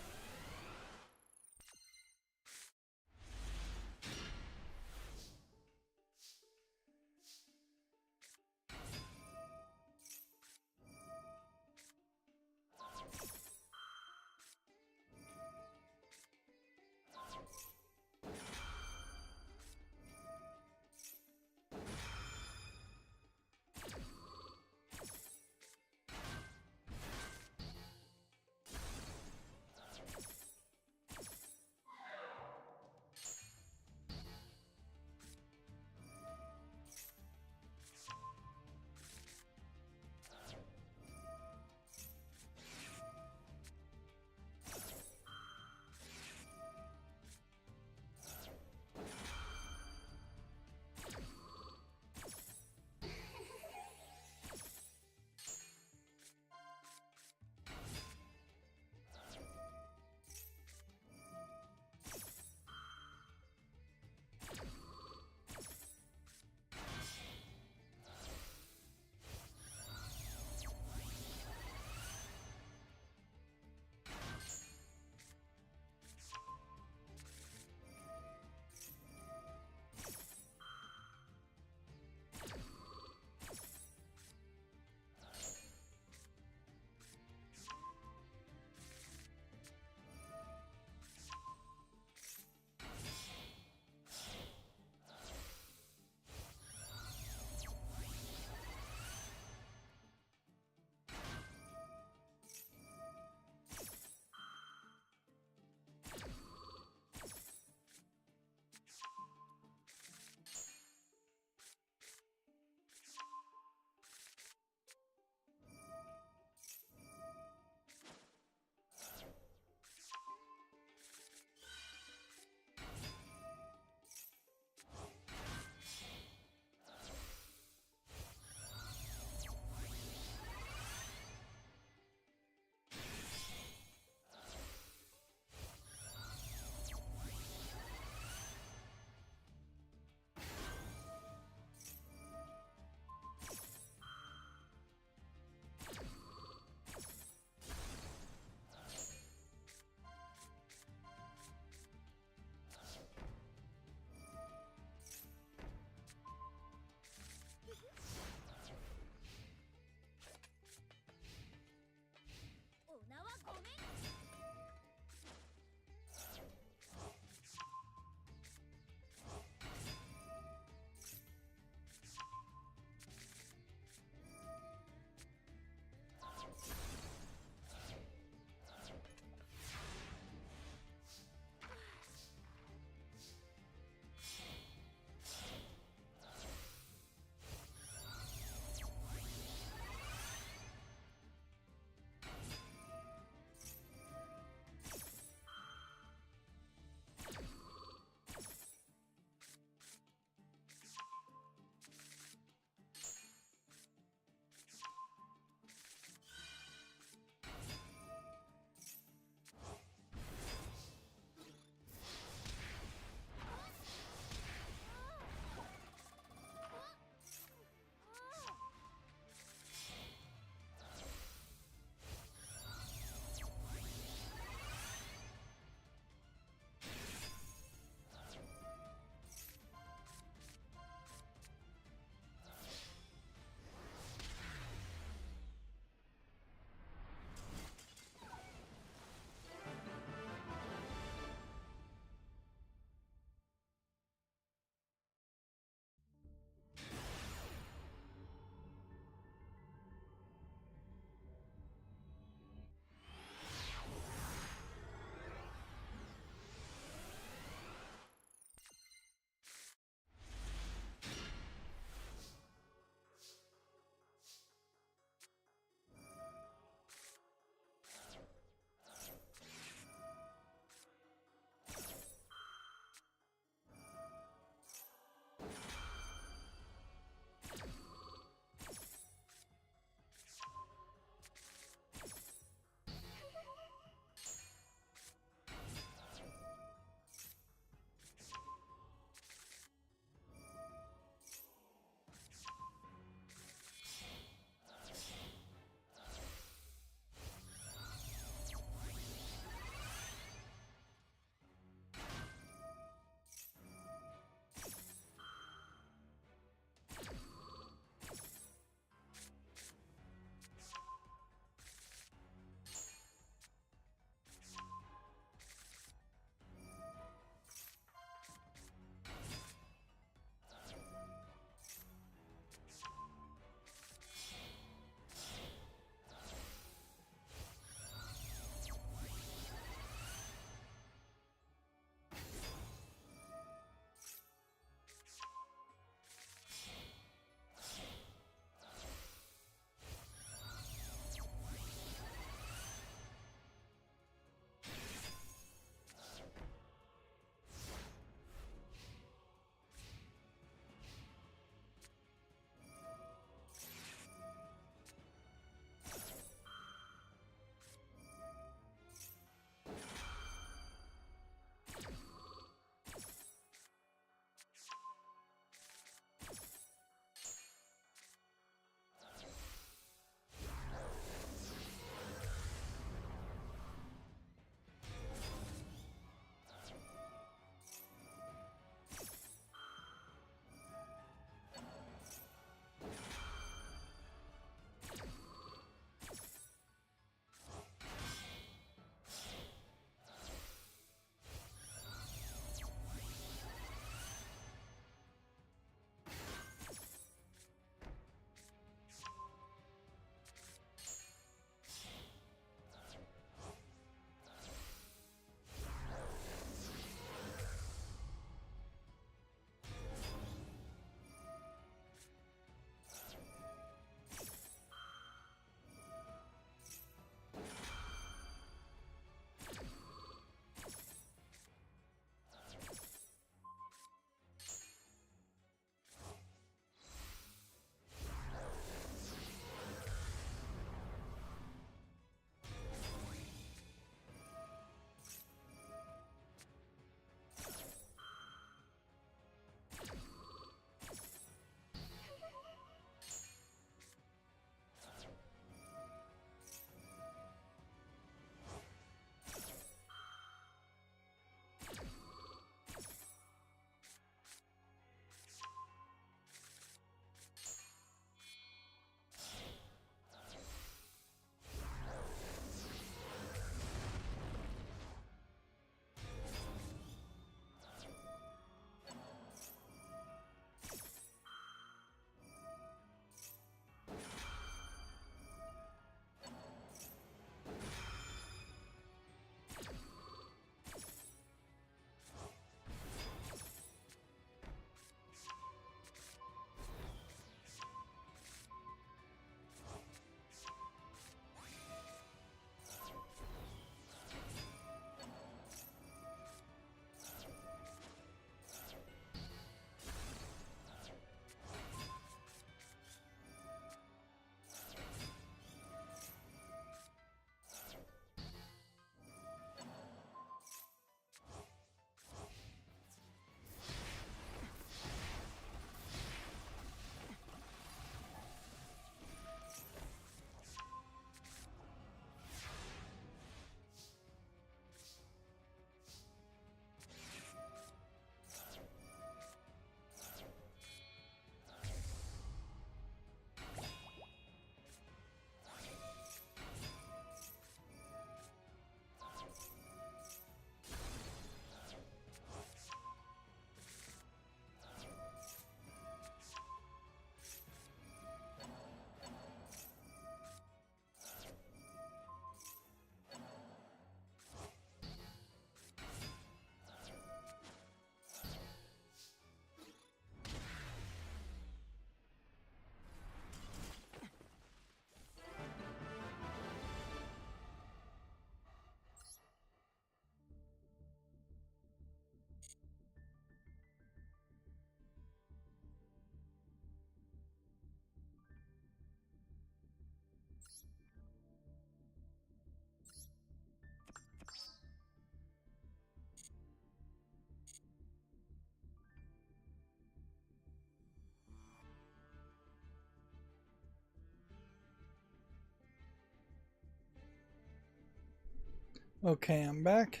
Okay, I'm back.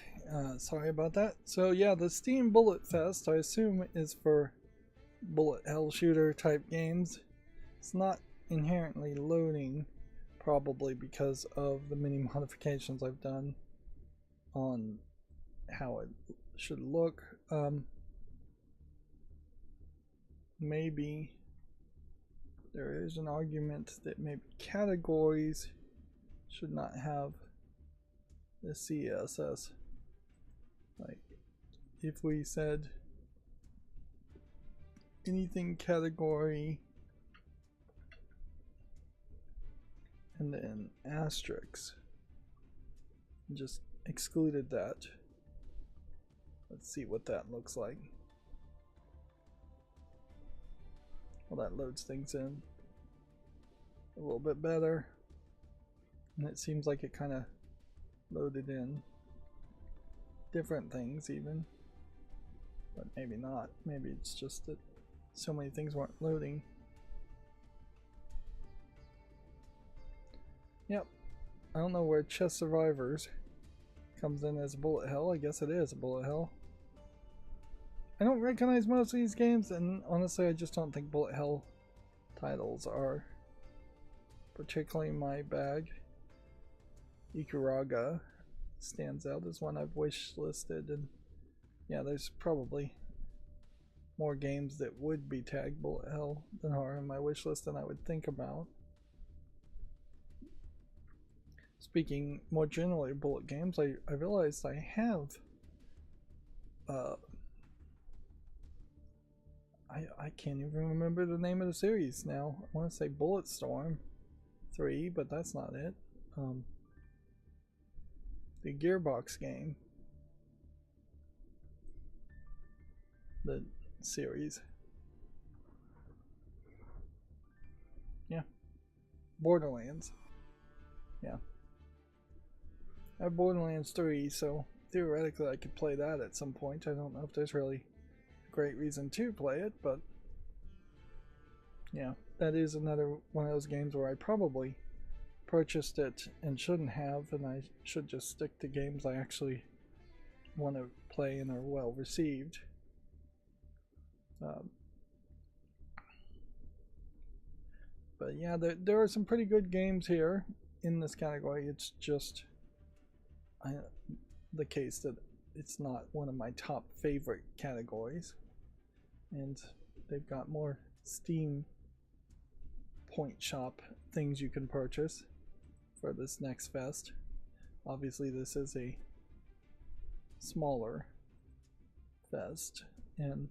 Sorry about that. So yeah, the Steam Bullet Fest, I assume, is for bullet hell shooter type games. It's not inherently loading, probably because of the many modifications I've done on how it should look. Maybe there is an argument that maybe categories should not have the CSS. Like, if we said anything category and then asterisk, and just excluded that. Let's see what that looks like. Well, that loads things in a little bit better, and it seems like it kind of loaded in different things even, but maybe not. Maybe it's just that so many things weren't loading. Yep, I don't know where Chess Survivors comes in as a bullet hell. I guess it is a bullet hell. I don't recognize most of these games, and honestly I just don't think bullet hell titles are particularly my bag. Ikaraga stands out as one I've wish listed, and yeah, there's probably more games that would be tagged bullet hell than are in my wish list than I would think about. Speaking more generally of bullet games, I realized I have I can't even remember the name of the series now. I want to say Bulletstorm 3, but that's not it. The Gearbox game, the series. Yeah, Borderlands. Yeah, I have Borderlands 3, so theoretically I could play that at some point. I don't know if there's really a great reason to play it, but yeah, that is another one of those games where I probably purchased it and shouldn't have, and I should just stick to games I actually want to play and are well received. But yeah, there are some pretty good games here in this category. It's just the case that it's not one of my top favorite categories, and they've got more Steam point shop things you can purchase for this next fest. Obviously this is a smaller fest and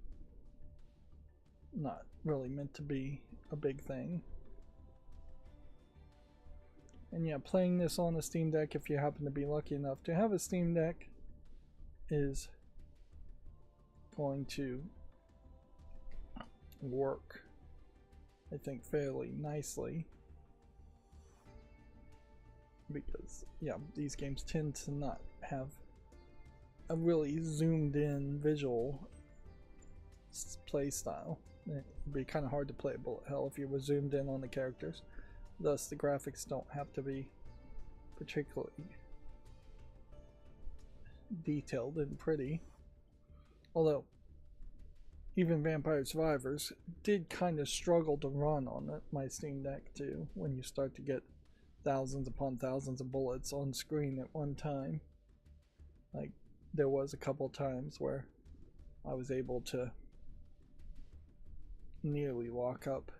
not really meant to be a big thing. And yeah, playing this on a Steam Deck, if you happen to be lucky enough to have a Steam Deck, is going to work, I think, fairly nicely. Because, yeah, these games tend to not have a really zoomed in visual play style. It would be kind of hard to play a bullet hell if you were zoomed in on the characters. Thus, the graphics don't have to be particularly detailed and pretty. Although, even Vampire Survivors did kind of struggle to run on my Steam Deck too, when you start to get thousands upon thousands of bullets on screen at one time. Like, there was a couple times where I was able to nearly lock up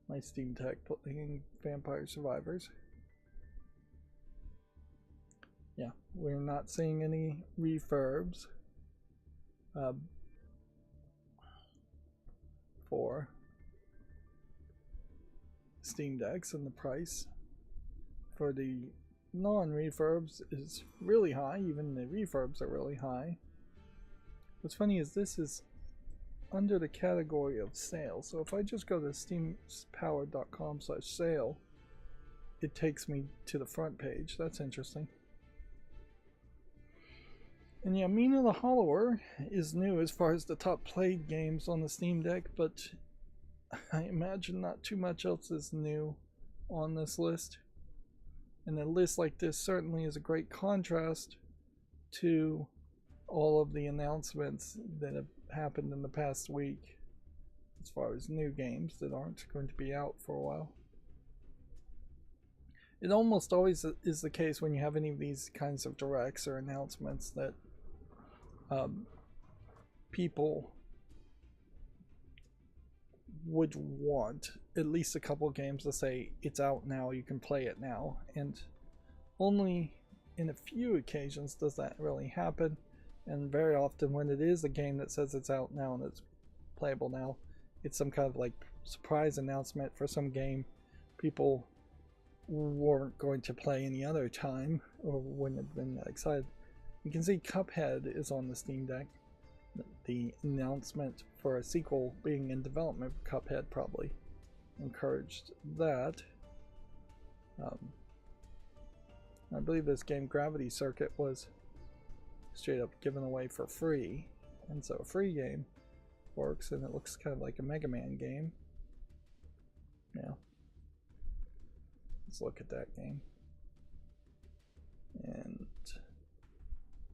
my Steam Deck playing Vampire Survivors. Yeah, we're not seeing any refurbs for Steam Decks, and the price for the non-refurbs is really high. Even the refurbs are really high. What's funny is this is under the category of sale, so if I just go to steampowered.com/sale, it takes me to the front page. That's interesting. And yeah, Mina the Hollower is new as far as the top played games on the Steam Deck, but I imagine not too much else is new on this list. And a list like this certainly is a great contrast to all of the announcements that have happened in the past week as far as new games that aren't going to be out for a while. It almost always is the case when you have any of these kinds of directs or announcements that people would want at least a couple of games to say it's out now, you can play it now, and only in a few occasions does that really happen. And very often when it is a game that says it's out now and it's playable now, it's some kind of like surprise announcement for some game people weren't going to play any other time or wouldn't have been that excited. You can see Cuphead is on the Steam Deck. The announcement for a sequel being in development for Cuphead probably encouraged that. I believe this game Gravity Circuit was straight up given away for free, and so a free game works, and it looks kind of like a Mega Man game. Yeah, let's look at that game. And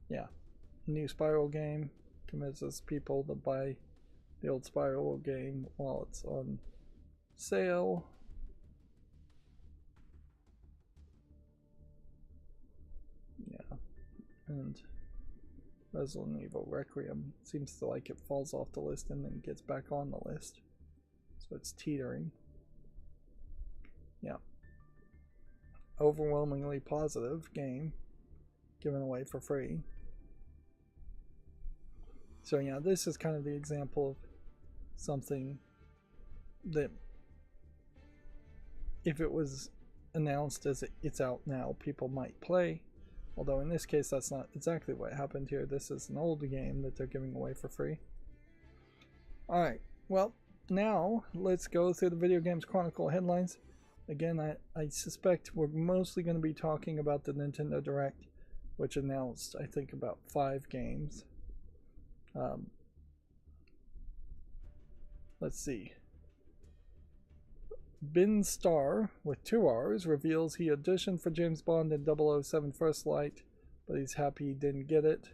yeah, new Spiral game convinces people to buy the old Spiral game while it's on sale. Yeah, and Resident Evil Requiem seems to like it falls off the list and then gets back on the list, so it's teetering. Yeah, overwhelmingly positive game given away for free. So yeah, this is kind of the example of something that if it was announced as it's out now, people might play. Although in this case, that's not exactly what happened here. This is an old game that they're giving away for free. Alright, well, now let's go through the Video Games Chronicle headlines. Again, I suspect we're mostly going to be talking about the Nintendo Direct, which announced, I think, about 5 games. Let's see. Bin Starr, with 2 R's, reveals he auditioned for James Bond in 007 First Light, but he's happy he didn't get it.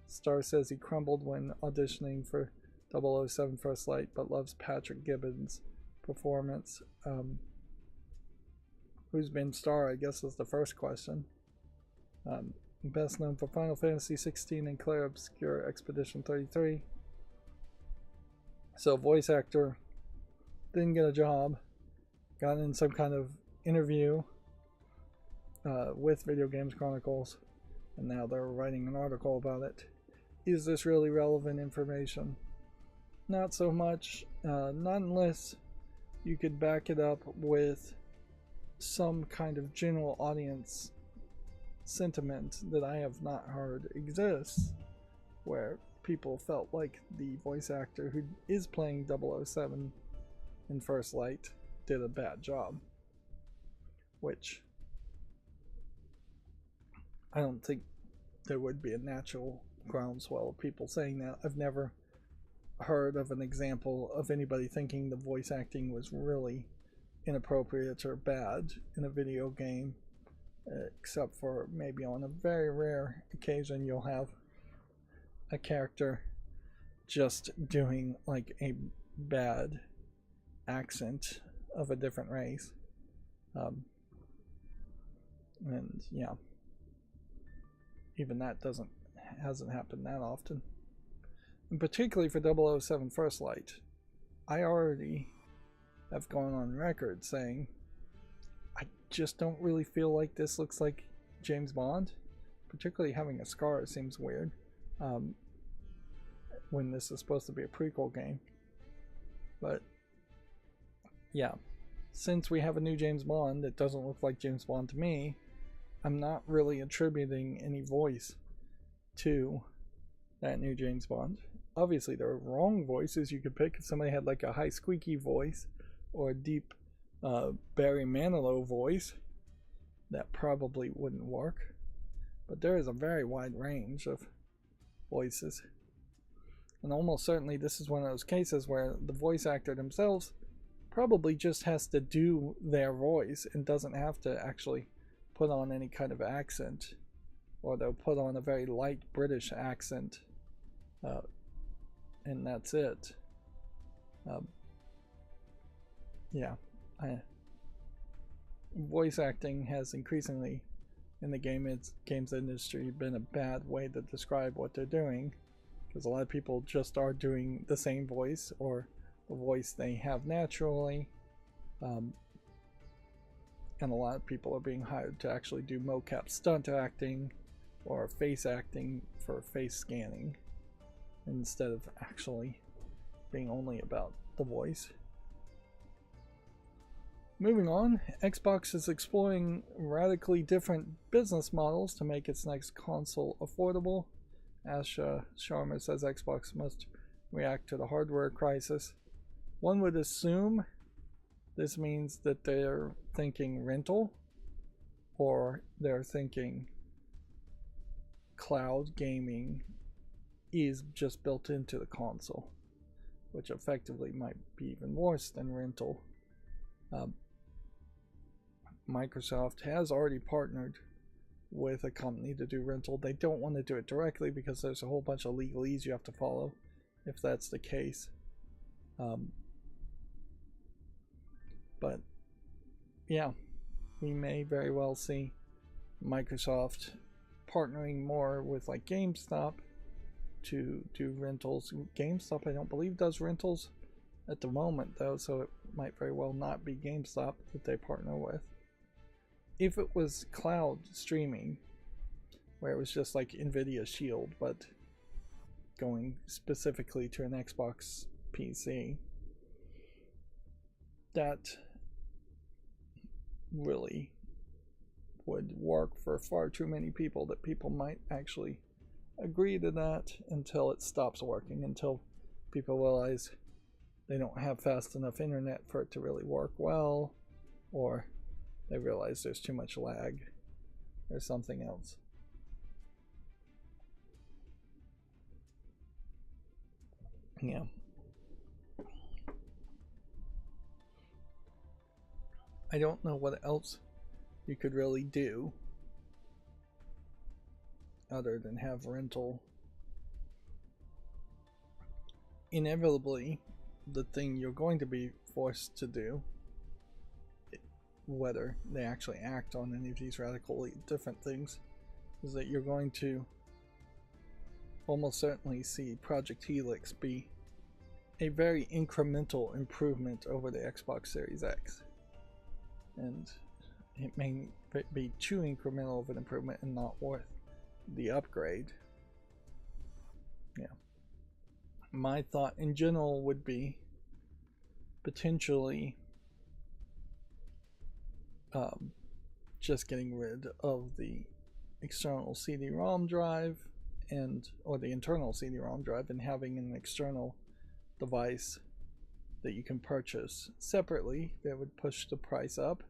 Starr says he crumbled when auditioning for 007 First Light, but loves Patrick Gibbons' performance. Who's Bin Starr, I guess, is the first question. Best known for Final Fantasy 16 and Clair Obscur Expedition 33. So, voice actor, didn't get a job. Got in some kind of interview with Video Games Chronicles, and now they're writing an article about it. Is this really relevant information? Not so much, not unless you could back it up with some kind of general audience sentiment that I have not heard exists, where people felt like the voice actor who is playing 007 in First Light did a bad job, which I don't think there would be a natural groundswell of people saying that. I've never heard of an example of anybody thinking the voice acting was really inappropriate or bad in a video game, except for maybe on a very rare occasion you'll have a character just doing like a bad accent of a different race. And yeah, even that hasn't happened that often. And particularly for 007 First Light, I already have gone on record saying I just don't really feel like this looks like James Bond. Particularly having a scar seems weird when this is supposed to be a prequel game. But yeah, since we have a new James Bond that doesn't look like James Bond to me, I'm not really attributing any voice to that new James Bond. Obviously, there are wrong voices you could pick. If somebody had like a high squeaky voice or a deep Barry Manilow voice, that probably wouldn't work. But there is a very wide range of voices. And almost certainly this is one of those cases where the voice actor themselves probably just has to do their voice and doesn't have to actually put on any kind of accent, or they'll put on a very light British accent, and that's it. Yeah, voice acting has increasingly in the games industry been a bad way to describe what they're doing, because a lot of people just are doing the same voice or the voice they have naturally, and a lot of people are being hired to actually do mocap stunt acting or face acting for face scanning instead of actually being only about the voice. Moving on, Xbox is exploring radically different business models to make its next console affordable. Asha Sharma says Xbox must react to the hardware crisis. One would assume this means that they're thinking rental, or they're thinking cloud gaming is just built into the console, which effectively might be even worse than rental. Microsoft has already partnered with a company to do rental. They don't want to do it directly because there's a whole bunch of legalese you have to follow if that's the case. But yeah, we may very well see Microsoft partnering more with like GameStop to do rentals. GameStop, I don't believe, does rentals at the moment though, so it might very well not be GameStop that they partner with. If it was cloud streaming, where it was just like NVIDIA Shield but going specifically to an Xbox PC, that really would work for far too many people, that people might actually agree to that until it stops working, until people realize they don't have fast enough internet for it to really work well, or they realize there's too much lag or something else. Yeah. I don't know what else you could really do other than have rental. Inevitably, the thing you're going to be forced to do, whether they actually act on any of these radically different things, is that you're going to almost certainly see Project Helix be a very incremental improvement over the Xbox Series X. And it may be too incremental of an improvement and not worth the upgrade. Yeah. My thought in general would be potentially just getting rid of the external CD-ROM drive or the internal CD-ROM drive, and having an external device that you can purchase separately that would push the price up.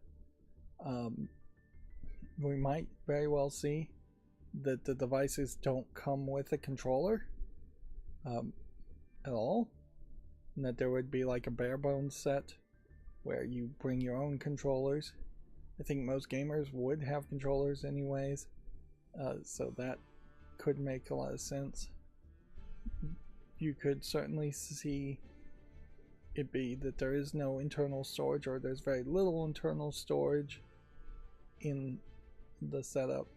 We might very well see that the devices don't come with a controller at all, and that there would be like a bare bones set where you bring your own controllers. I think most gamers would have controllers anyways, so that could make a lot of sense. You could certainly see it be that there is no internal storage, or there's very little internal storage in the setup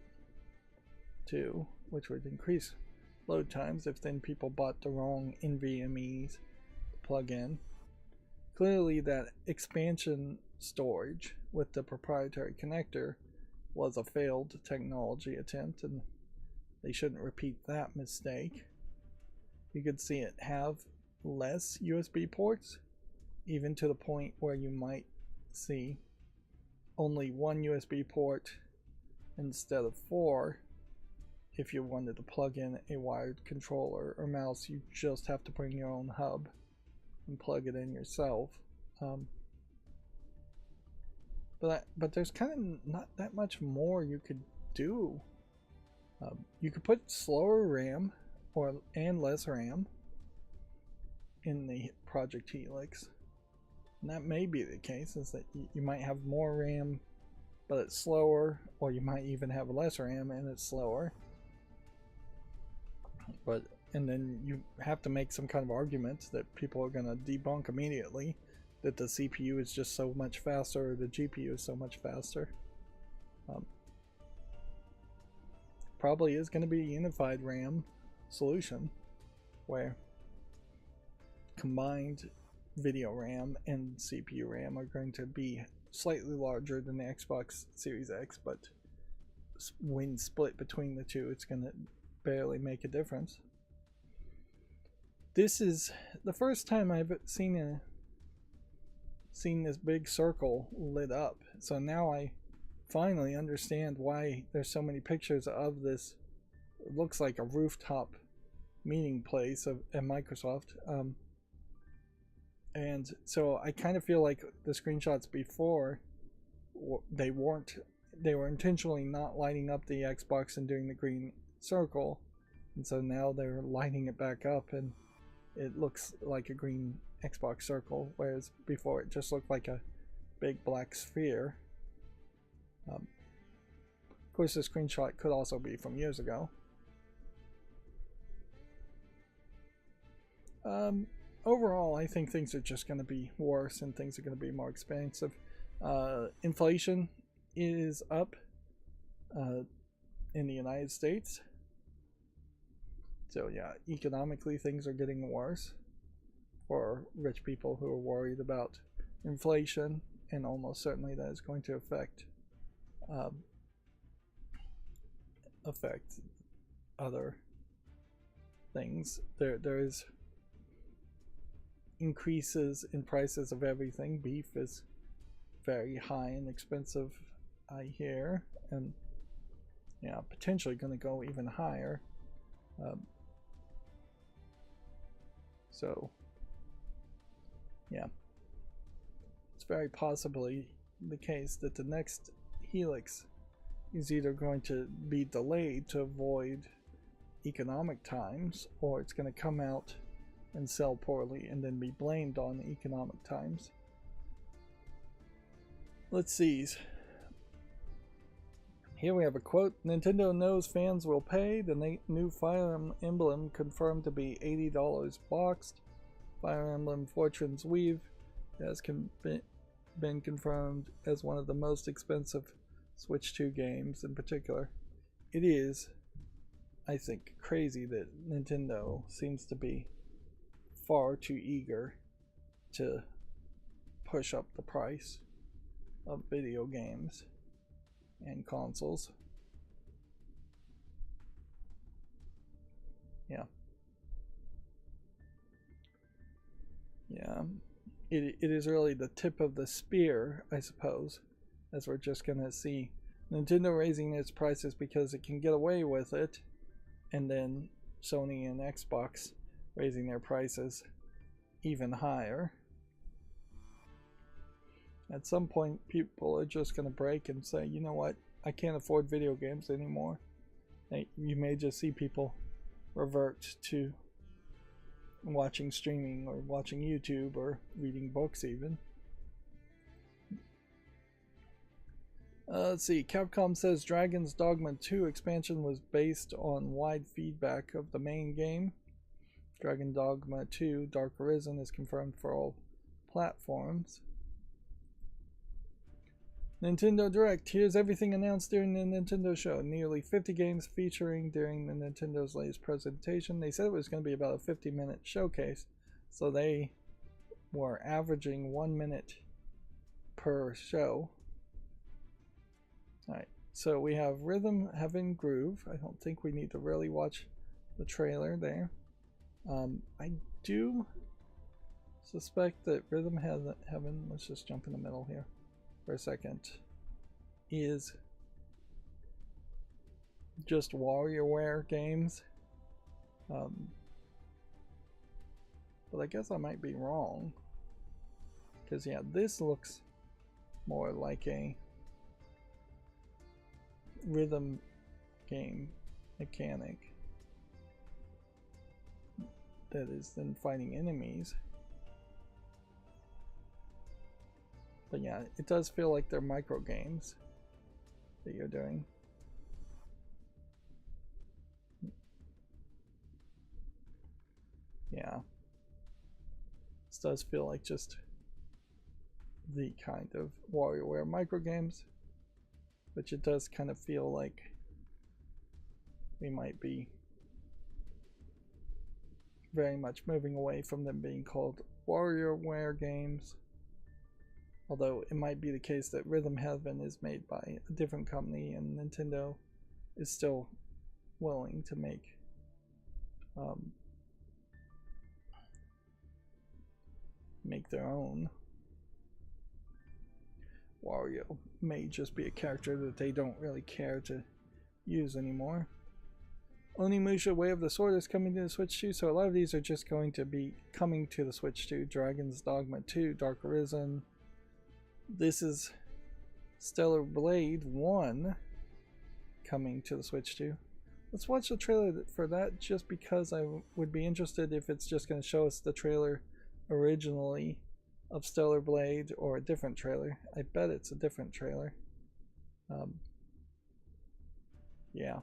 too, which would increase load times if then people bought the wrong NVMEs to plug in. Clearly that expansion storage with the proprietary connector was a failed technology attempt, and they shouldn't repeat that mistake. You could see it have less USB ports, even to the point where you might see only one USB port instead of 4. If you wanted to plug in a wired controller or mouse, you just have to bring your own hub and plug it in yourself. But there's kind of not that much more you could do. You could put slower RAM and less RAM in the Project Helix. And that may be the case, is that you might have more RAM but it's slower, or you might even have less RAM and it's slower. But and then you have to make some kind of argument that people are going to debunk immediately, that the CPU is just so much faster or the GPU is so much faster. Probably is going to be a unified RAM solution where combined video RAM and CPU RAM are going to be slightly larger than the Xbox Series X, but when split between the two, it's going to barely make a difference. This is the first time I've seen this big circle lit up, so now I finally understand why there's so many pictures of this. It looks like a rooftop meeting place at Microsoft, and so I kind of feel like the screenshots before, they were intentionally not lighting up the Xbox and doing the green circle, and so now they're lighting it back up and it looks like a green Xbox circle, whereas before it just looked like a big black sphere. Of course, the screenshot could also be from years ago. Overall, I think things are just going to be worse and things are going to be more expensive. Inflation is up in the United States. So yeah, economically things are getting worse for rich people who are worried about inflation, and almost certainly that is going to affect other things. There is increases in prices of everything. Beef is very high and expensive, I hear, and yeah, potentially going to go even higher. So yeah, it's very possibly the case that the next Helix is either going to be delayed to avoid economic times, or it's going to come out and sell poorly and then be blamed on economic times. Let's see. Here we have a quote. Nintendo knows fans will pay. The new Fire Emblem confirmed to be $80 boxed. Fire Emblem Fortune's Weave has been confirmed as one of the most expensive Switch 2 games in particular. It is, I think, crazy that Nintendo seems to be far too eager to push up the price of video games and consoles. Yeah. It is really the tip of the spear, I suppose, as we're just gonna see Nintendo raising its prices because it can get away with it, and then Sony and Xbox raising their prices even higher. At some point, people are just going to break and say, you know what, I can't afford video games anymore. You may just see people revert to watching streaming or watching YouTube or reading books even. Let's see, Capcom says Dragon's Dogma 2 expansion was based on wide feedback of the main game. Dragon Dogma 2 Dark Arisen is confirmed for all platforms. Nintendo Direct. Here's everything announced during the Nintendo show. Nearly 50 games featuring during the Nintendo's latest presentation. They said it was going to be about a 50-minute showcase, so they were averaging 1 minute per show. Alright, so we have Rhythm, Heaven, Groove. I don't think we need to really watch the trailer there. I do suspect that Rhythm Heaven, let's just jump in the middle here for a second, is just WarioWare games. But I guess I might be wrong. Because yeah, this looks more like a rhythm game mechanic that is then fighting enemies. But yeah, it does feel like they're micro games. that you're doing. Yeah. This does feel like just the kind of WarioWare micro games, which it does kind of feel like we might be very much moving away from them being called WarioWare games. Although it might be the case that Rhythm Heaven is made by a different company and Nintendo is still willing to make their own. Wario may just be a character that they don't really care to use anymore. Onimusha Way of the Sword is coming to the Switch 2, so a lot of these are just going to be coming to the Switch 2. Dragon's Dogma 2, Dark Arisen. This is Stellar Blade 1 coming to the Switch 2. Let's watch the trailer for that, just because I would be interested if it's just going to show us the trailer originally of Stellar Blade or a different trailer. I bet it's a different trailer. Yeah.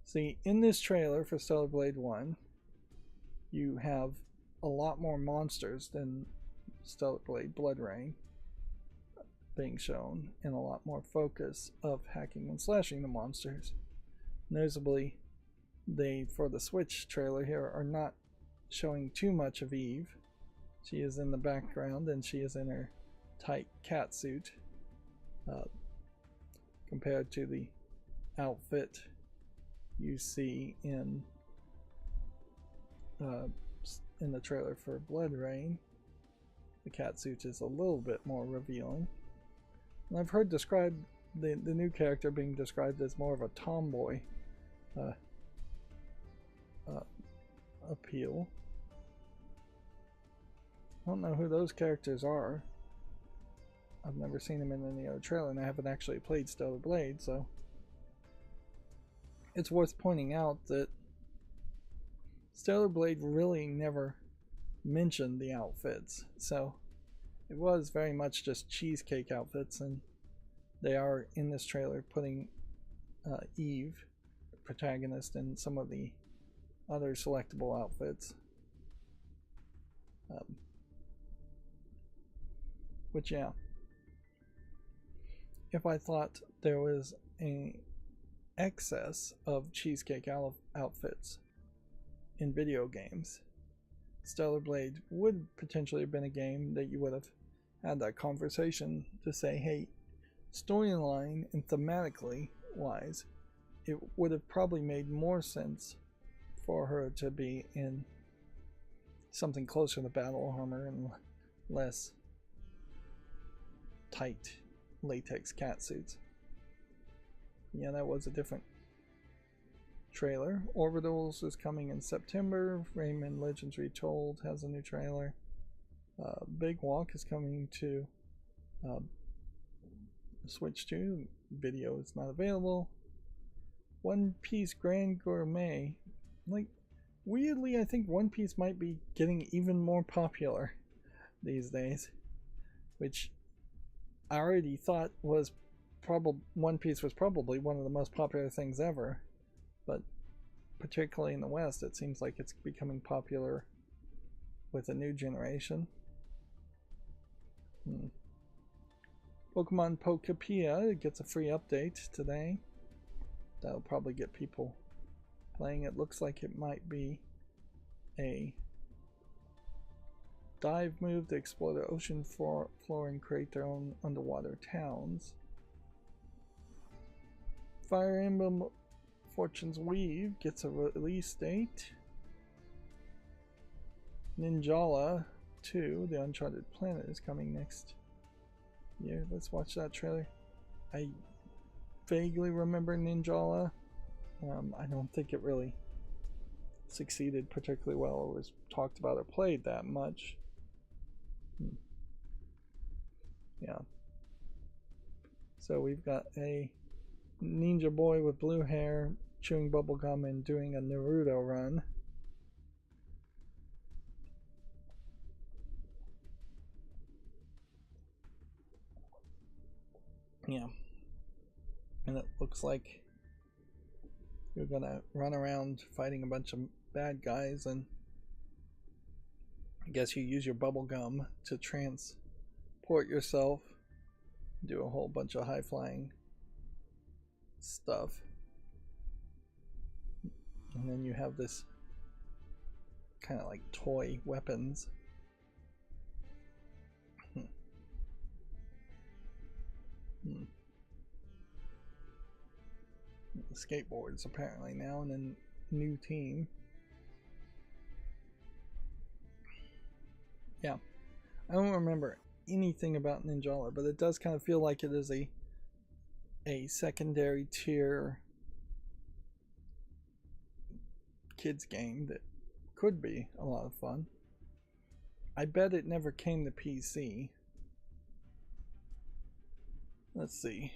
See, in this trailer for Stellar Blade 1, you have a lot more monsters than Stellar Blade Blood Rain being shown, and a lot more focus of hacking and slashing the monsters. Noticeably, they, for the Switch trailer here, are not showing too much of Eve. She is in the background and she is in her tight cat suit, compared to the outfit you see in the trailer for Blood Rain. The cat suit is a little bit more revealing. And I've heard described the new character being described as more of a tomboy appeal. I don't know who those characters are. I've never seen them in any other trailer, and I haven't actually played Stellar Blade, so it's worth pointing out that Stellar Blade really never mentioned the outfits, so it was very much just cheesecake outfits, and they are in this trailer putting Eve, the protagonist, in some of the other selectable outfits. Which, yeah, if I thought there was an excess of cheesecake outfits in video games, Stellar Blade would potentially have been a game that you would have had that conversation to say, hey, storyline and thematically wise, it would have probably made more sense for her to be in something closer to battle armor and less tight latex cat suits. Yeah, that was a different trailer. Orbitals is coming in September. Rayman Legends Retold has a new trailer. Big Walk is coming to Switch 2. Video is not available. One Piece Grand Gourmet. Like, weirdly, I think One Piece might be getting even more popular these days, which I already thought was One Piece was probably one of the most popular things ever, but particularly in the West, it seems like it's becoming popular with a new generation. Pokemon Pokepia gets a free update today. That'll probably get people playing. It looks like it might be a dive move to explore the ocean floor and create their own underwater towns. Fire Emblem Fortune's Weave gets a release date. Ninjala 2, The Uncharted Planet, is coming next year. Let's watch that trailer. I vaguely remember Ninjala. I don't think it really succeeded particularly well or was talked about or played that much. Yeah. So we've got a ninja boy with blue hair chewing bubblegum and doing a Naruto run. Yeah. And it looks like you're gonna run around fighting a bunch of bad guys, and I guess you use your bubble gum to transport yourself, do a whole bunch of high flying stuff. And then you have this kind of like toy weapons. Skateboards apparently now, and then new team. Yeah, I don't remember anything about Ninjala, but it does kind of feel like it is a secondary tier kids game that could be a lot of fun. I bet it never came to PC. Let's see.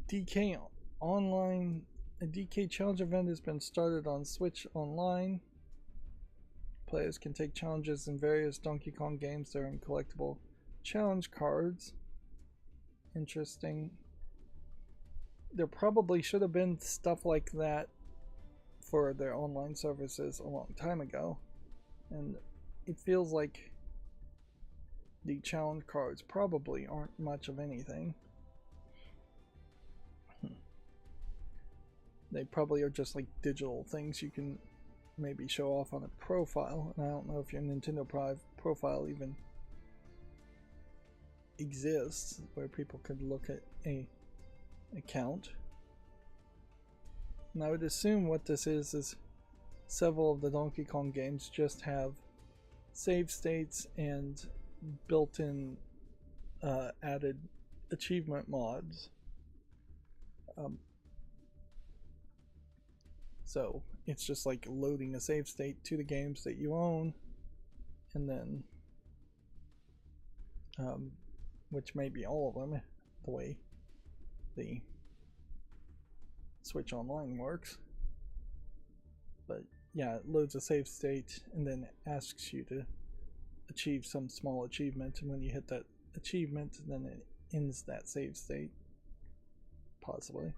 DK Online, a DK challenge event has been started on Switch Online. Players can take challenges in various Donkey Kong games. They're in collectible challenge cards. Interesting. There probably should have been stuff like that for their online services a long time ago. And it feels like the challenge cards probably aren't much of anything. They probably are just like digital things you can maybe show off on a profile. And I don't know if your Nintendo profile even exists where people could look at a account. And I would assume what this is several of the Donkey Kong games just have save states and built-in added achievement mods. So it's just like loading a save state to the games that you own, and then which may be all of them the way the Switch Online works. But yeah, it loads a save state and then asks you to achieve some small achievement, and when you hit that achievement, then it ends that save state, possibly.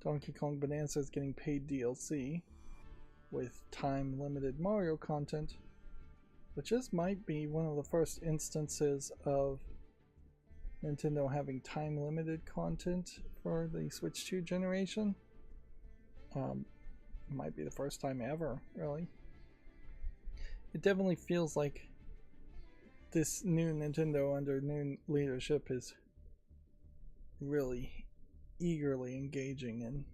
Donkey Kong Bonanza is getting paid DLC with time-limited Mario content, which this might be one of the first instances of Nintendo having time-limited content for the Switch 2 generation. It might be the first time ever, really. It definitely feels like this new Nintendo under new leadership is really eagerly engaging in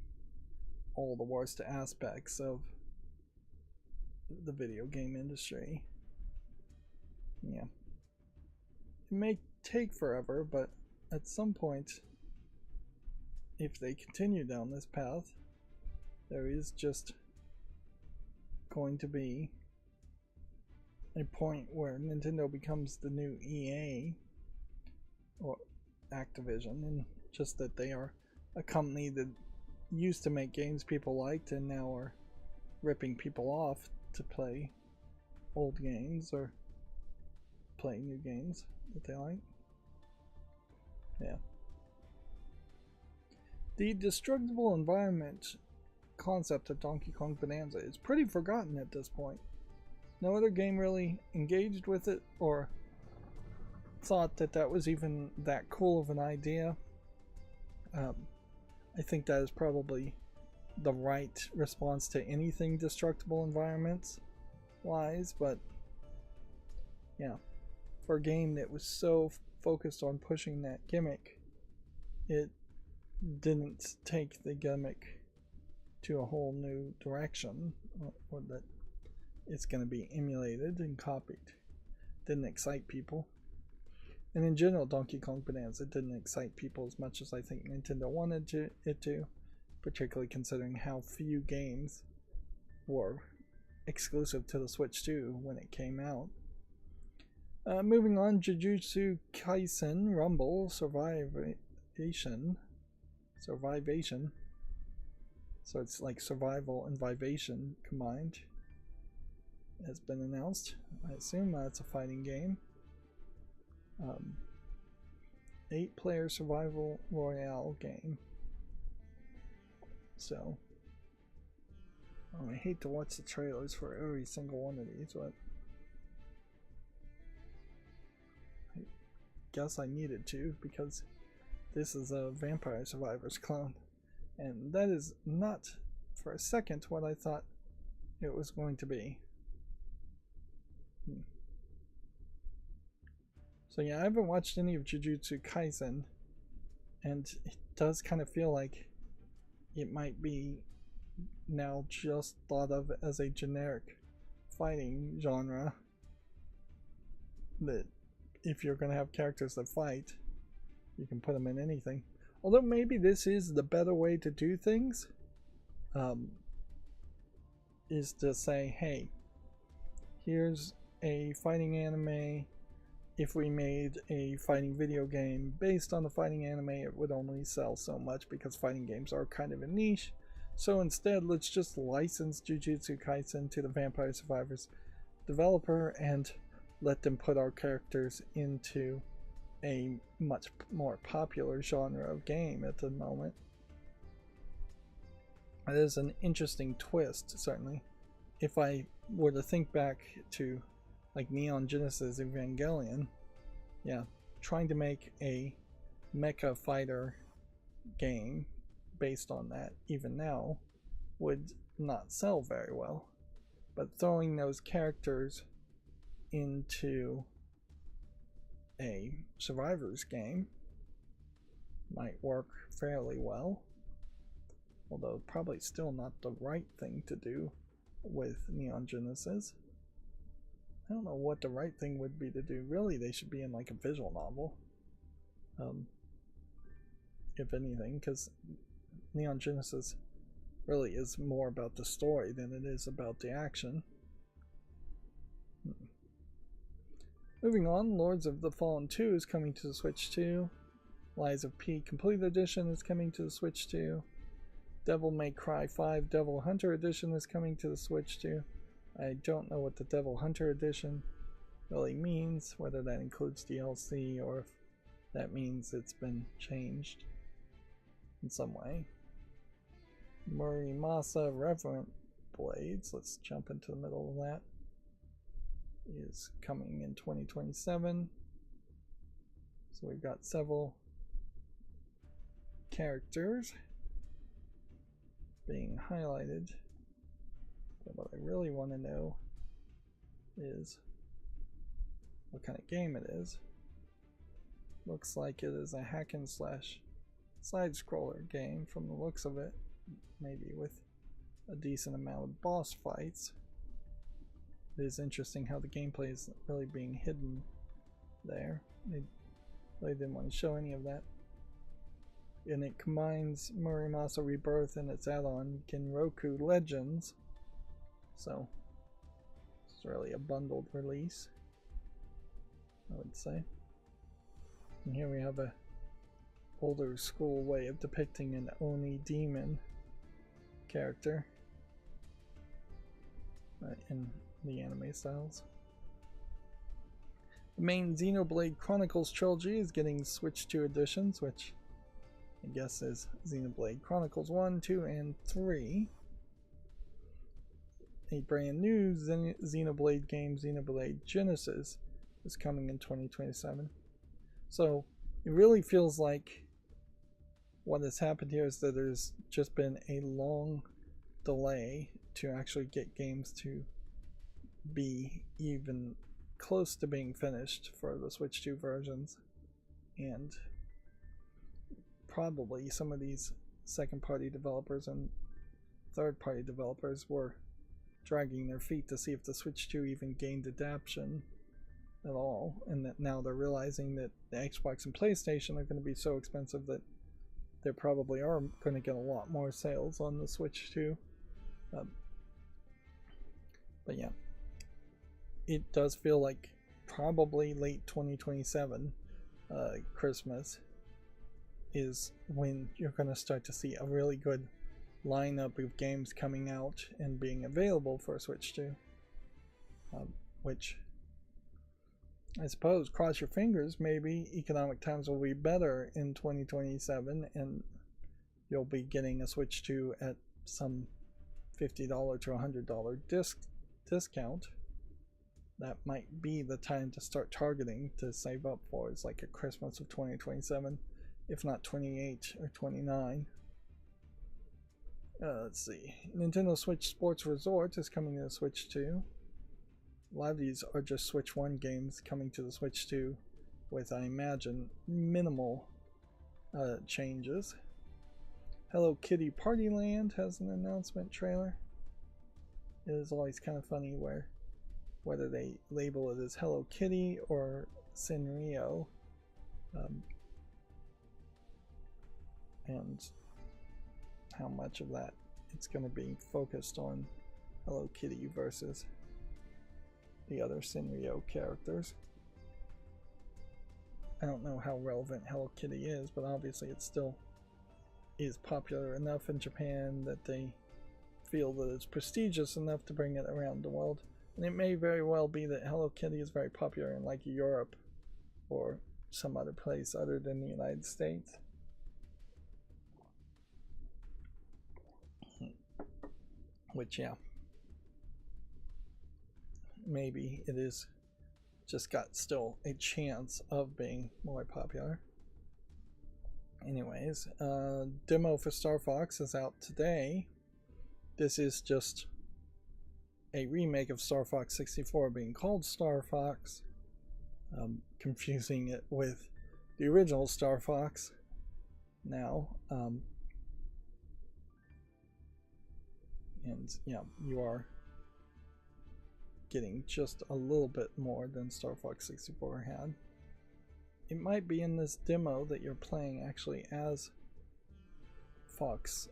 all the worst aspects of the video game industry. Yeah. It may take forever, but at some point, if they continue down this path, there is just going to be a point where Nintendo becomes the new EA or Activision, and just that they are a company that used to make games people liked and now are ripping people off to play old games or play new games that they like. Yeah. The destructible environment concept of Donkey Kong Bonanza is pretty forgotten at this point. No other game really engaged with it or thought that that was even that cool of an idea. I think that is probably the right response to anything destructible environments wise, but yeah, for a game that was so focused on pushing that gimmick, it didn't take the gimmick to a whole new direction, or that it's going to be emulated and copied. Didn't excite people. And in general, Donkey Kong Bonanza didn't excite people as much as I think Nintendo wanted it to, particularly considering how few games were exclusive to the Switch 2 when it came out. Moving on, Jujutsu Kaisen Rumble Survivation. So it's like survival and vivation combined. Has been announced. I assume that's a fighting game. Um, 8-player survival royale game. So, I hate to watch the trailers for every single one of these, but I guess I needed to because this is a Vampire Survivors clone. And that is not for a second what I thought it was going to be. So yeah, I haven't watched any of Jujutsu Kaisen, and it does kind of feel like it might be now just thought of as a generic fighting genre. That if you're going to have characters that fight, you can put them in anything. Although maybe this is the better way to do things, is to say, hey, here's a fighting anime. If we made a fighting video game based on the fighting anime, it would only sell so much because fighting games are kind of a niche. So instead, let's just license Jujutsu Kaisen to the Vampire Survivors developer and let them put our characters into a much more popular genre of game at the moment. It is an interesting twist, certainly. If I were to think back to like Neon Genesis Evangelion, yeah, trying to make a mecha fighter game based on that even now would not sell very well. But throwing those characters into a Survivors game might work fairly well, although probably still not the right thing to do with Neon Genesis. I don't know what the right thing would be to do. Really, they should be in like a visual novel, if anything, because Neon Genesis really is more about the story than it is about the action. Moving on, Lords of the Fallen 2 is coming to the Switch 2. Lies of P Complete Edition is coming to the Switch 2. Devil May Cry 5 Devil Hunter Edition is coming to the Switch 2. I don't know what the Devil Hunter Edition really means, whether that includes DLC or if that means it's been changed in some way. Murimasa Reverent Blades, let's jump into the middle of that, is coming in 2027. So we've got several characters being highlighted. But what I really want to know is what kind of game it is. Looks like it is a hack and slash side scroller game from the looks of it, maybe with a decent amount of boss fights. It is interesting how the gameplay is really being hidden there. They really didn't want to show any of that. And it combines Murimasa Rebirth and its add-on Genroku Legends. So it's really a bundled release, I would say. And here we have a older school way of depicting an Oni demon character in the anime styles. The main Xenoblade Chronicles trilogy is getting Switch 2 editions, which I guess is Xenoblade Chronicles 1, 2, and 3. A brand new Xenoblade game, Xenoblade Genesis, is coming in 2027. So it really feels like what has happened here is that there's just been a long delay to actually get games to be even close to being finished for the Switch 2 versions. And probably some of these second-party developers and third-party developers were dragging their feet to see if the Switch 2 even gained adoption at all, and that now they're realizing that the Xbox and PlayStation are going to be so expensive that they probably are going to get a lot more sales on the Switch 2. But yeah, it does feel like probably late 2027 Christmas is when you're going to start to see a really good lineup of games coming out and being available for Switch 2, which I suppose, cross your fingers, maybe economic times will be better in 2027 and you'll be getting a Switch 2 at some $50 to $100 discount. That might be the time to start targeting to save up for. It's like a Christmas of 2027, if not 28 or 29. Let's see. Nintendo Switch Sports Resort is coming to the Switch 2. A lot of these are just Switch 1 games coming to the Switch 2 with, I imagine, minimal changes. Hello Kitty Party Land has an announcement trailer. It is always kind of funny whether they label it as Hello Kitty or Sanrio. And how much of that it's going to be focused on Hello Kitty versus the other Sanrio characters. I don't know how relevant Hello Kitty is, but obviously it still is popular enough in Japan that they feel that it's prestigious enough to bring it around the world. And it may very well be that Hello Kitty is very popular in like Europe or some other place other than the United States. Which, yeah, maybe it is just got still a chance of being more popular. Anyways, demo for Star Fox is out today. This is just a remake of Star Fox 64 being called Star Fox, confusing it with the original Star Fox now. And yeah, you are getting just a little bit more than Star Fox 64 had. It might be in this demo that you're playing actually as Fox,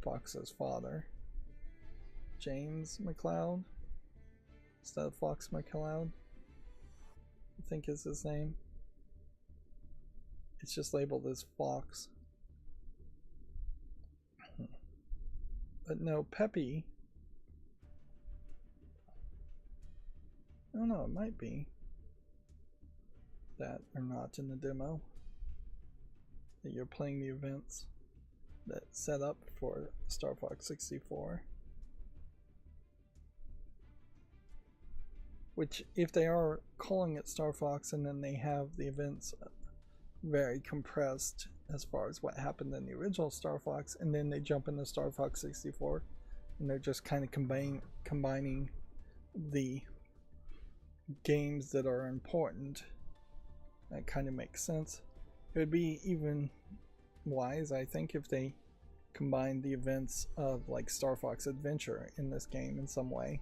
Fox's father, James McCloud, instead of Fox McCloud, I think is his name. It's just labeled as Fox. But no, Peppy. I don't know, it might be that or not in the demo. That you're playing the events that set up for Star Fox 64. Which, if they are calling it Star Fox and then they have the events very compressed as far as what happened in the original Star Fox, and then they jump into Star Fox 64 and they're just kind of combining the games that are important, that kind of makes sense. It would be even wise, I think, if they combined the events of like Star Fox Adventure in this game in some way,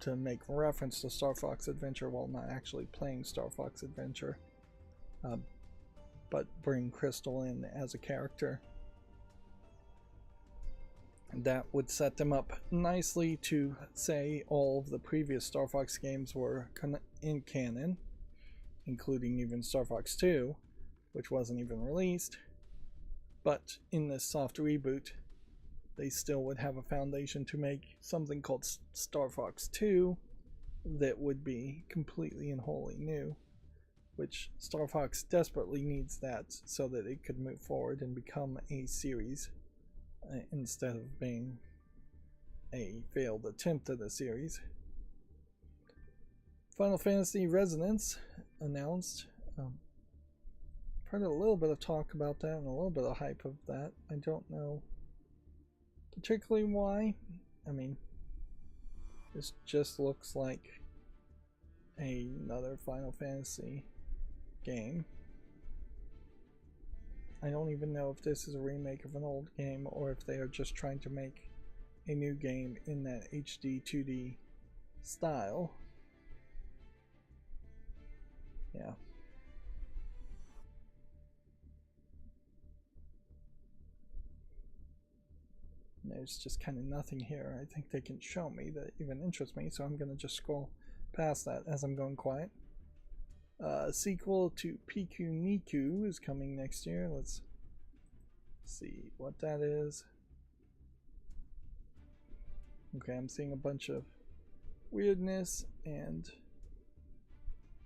to make reference to Star Fox Adventure while not actually playing Star Fox Adventure, but bring Crystal in as a character. That would set them up nicely to say all of the previous Star Fox games were in canon, including even Star Fox 2, which wasn't even released. But in this soft reboot, they still would have a foundation to make something called Star Fox 2 that would be completely and wholly new, which Star Fox desperately needs that so that it could move forward and become a series instead of being a failed attempt at a series. Final Fantasy Resonance announced. Heard a little bit of talk about that and a little bit of hype of that. I don't know particularly why. I mean, this just looks like another Final Fantasy game. I don't even know if this is a remake of an old game or if they are just trying to make a new game in that HD 2D style. Yeah. There's just kind of nothing here I think they can show me that even interests me, so I'm going to just scroll past that as I'm going quiet. Sequel to Piku Niku is coming next year. Let's see what that is. Okay, I'm seeing a bunch of weirdness and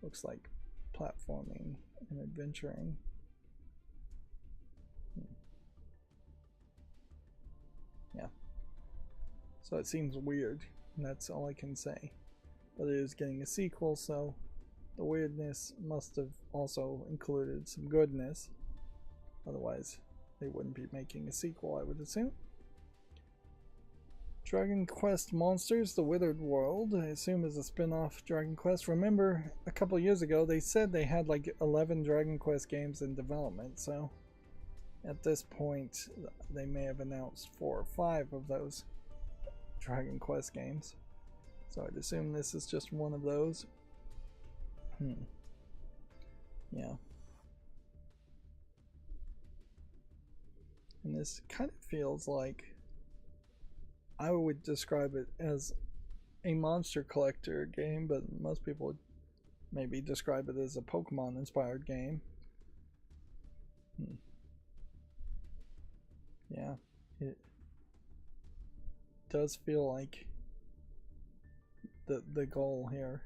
looks like platforming and adventuring. Yeah. So it seems weird, and that's all I can say. But it is getting a sequel, so the weirdness must have also included some goodness. Otherwise, they wouldn't be making a sequel, I would assume. Dragon Quest Monsters, The Withered World, I assume is a spin-off Dragon Quest. Remember, a couple years ago, they said they had like 11 Dragon Quest games in development, so at this point, they may have announced 4 or 5 of those Dragon Quest games. So I'd assume this is just one of those. Yeah. And this kind of feels like, I would describe it as a monster collector game, but most people would maybe describe it as a Pokemon inspired game. Yeah, it does feel like the goal here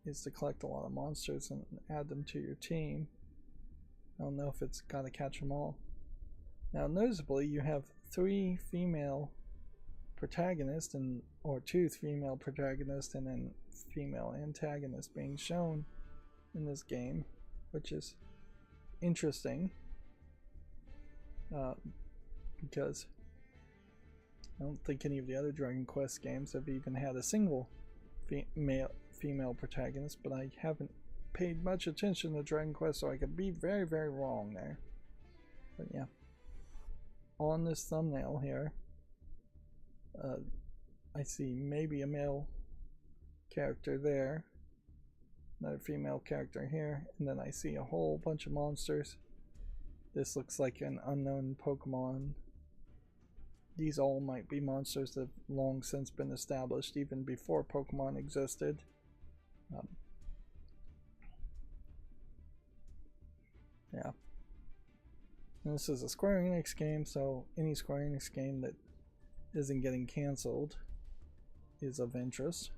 is to collect a lot of monsters and add them to your team. I don't know if it's got to catch them all. Now, noticeably, you have 3 female protagonists or 2 female protagonists and then female antagonists being shown in this game, which is interesting because I don't think any of the other Dragon Quest games have even had a single female protagonist, but I haven't paid much attention to Dragon Quest, so I could be very, very wrong there. But yeah, on this thumbnail here, I see maybe a male character there, another female character here, and then I see a whole bunch of monsters. This looks like an unknown Pokemon. These all might be monsters that have long since been established, even before Pokemon existed. Yeah. And this is a Square Enix game, so any Square Enix game that isn't getting cancelled is of interest.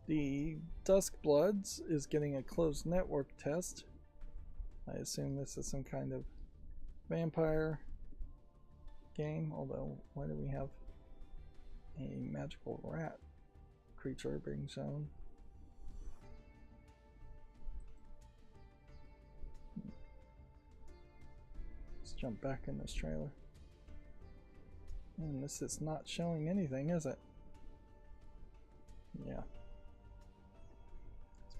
The Duskbloods is getting a closed network test. I assume this is some kind of vampire game, although why do we have a magical rat creature being shown? Let's jump back in this trailer. And this is not showing anything, is it? Yeah.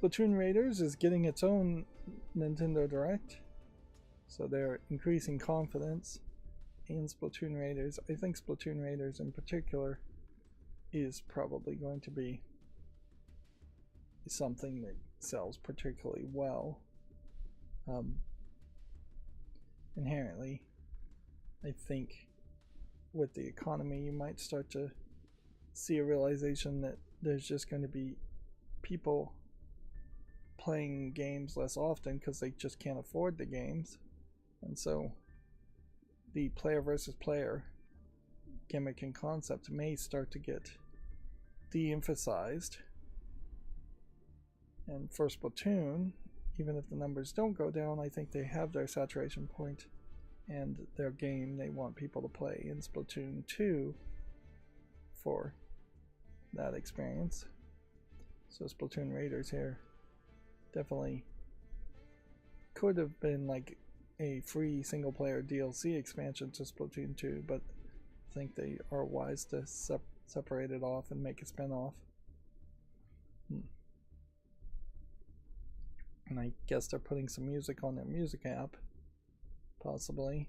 Splatoon Raiders is getting its own Nintendo Direct, so they're increasing confidence in Splatoon Raiders. I think Splatoon Raiders in particular is probably going to be something that sells particularly well. Inherently, I think with the economy you might start to see a realization that there's just going to be people playing games less often because they just can't afford the games, and so the player versus player gimmick and concept may start to get de-emphasized. And for Splatoon, even if the numbers don't go down, I think they have their saturation point and their game they want people to play in Splatoon 2 for that experience. So Splatoon Raiders here definitely could have been like a free single player DLC expansion to Splatoon 2, but I think they are wise to separate it off and make a spin-off. And I guess they're putting some music on their music app, possibly,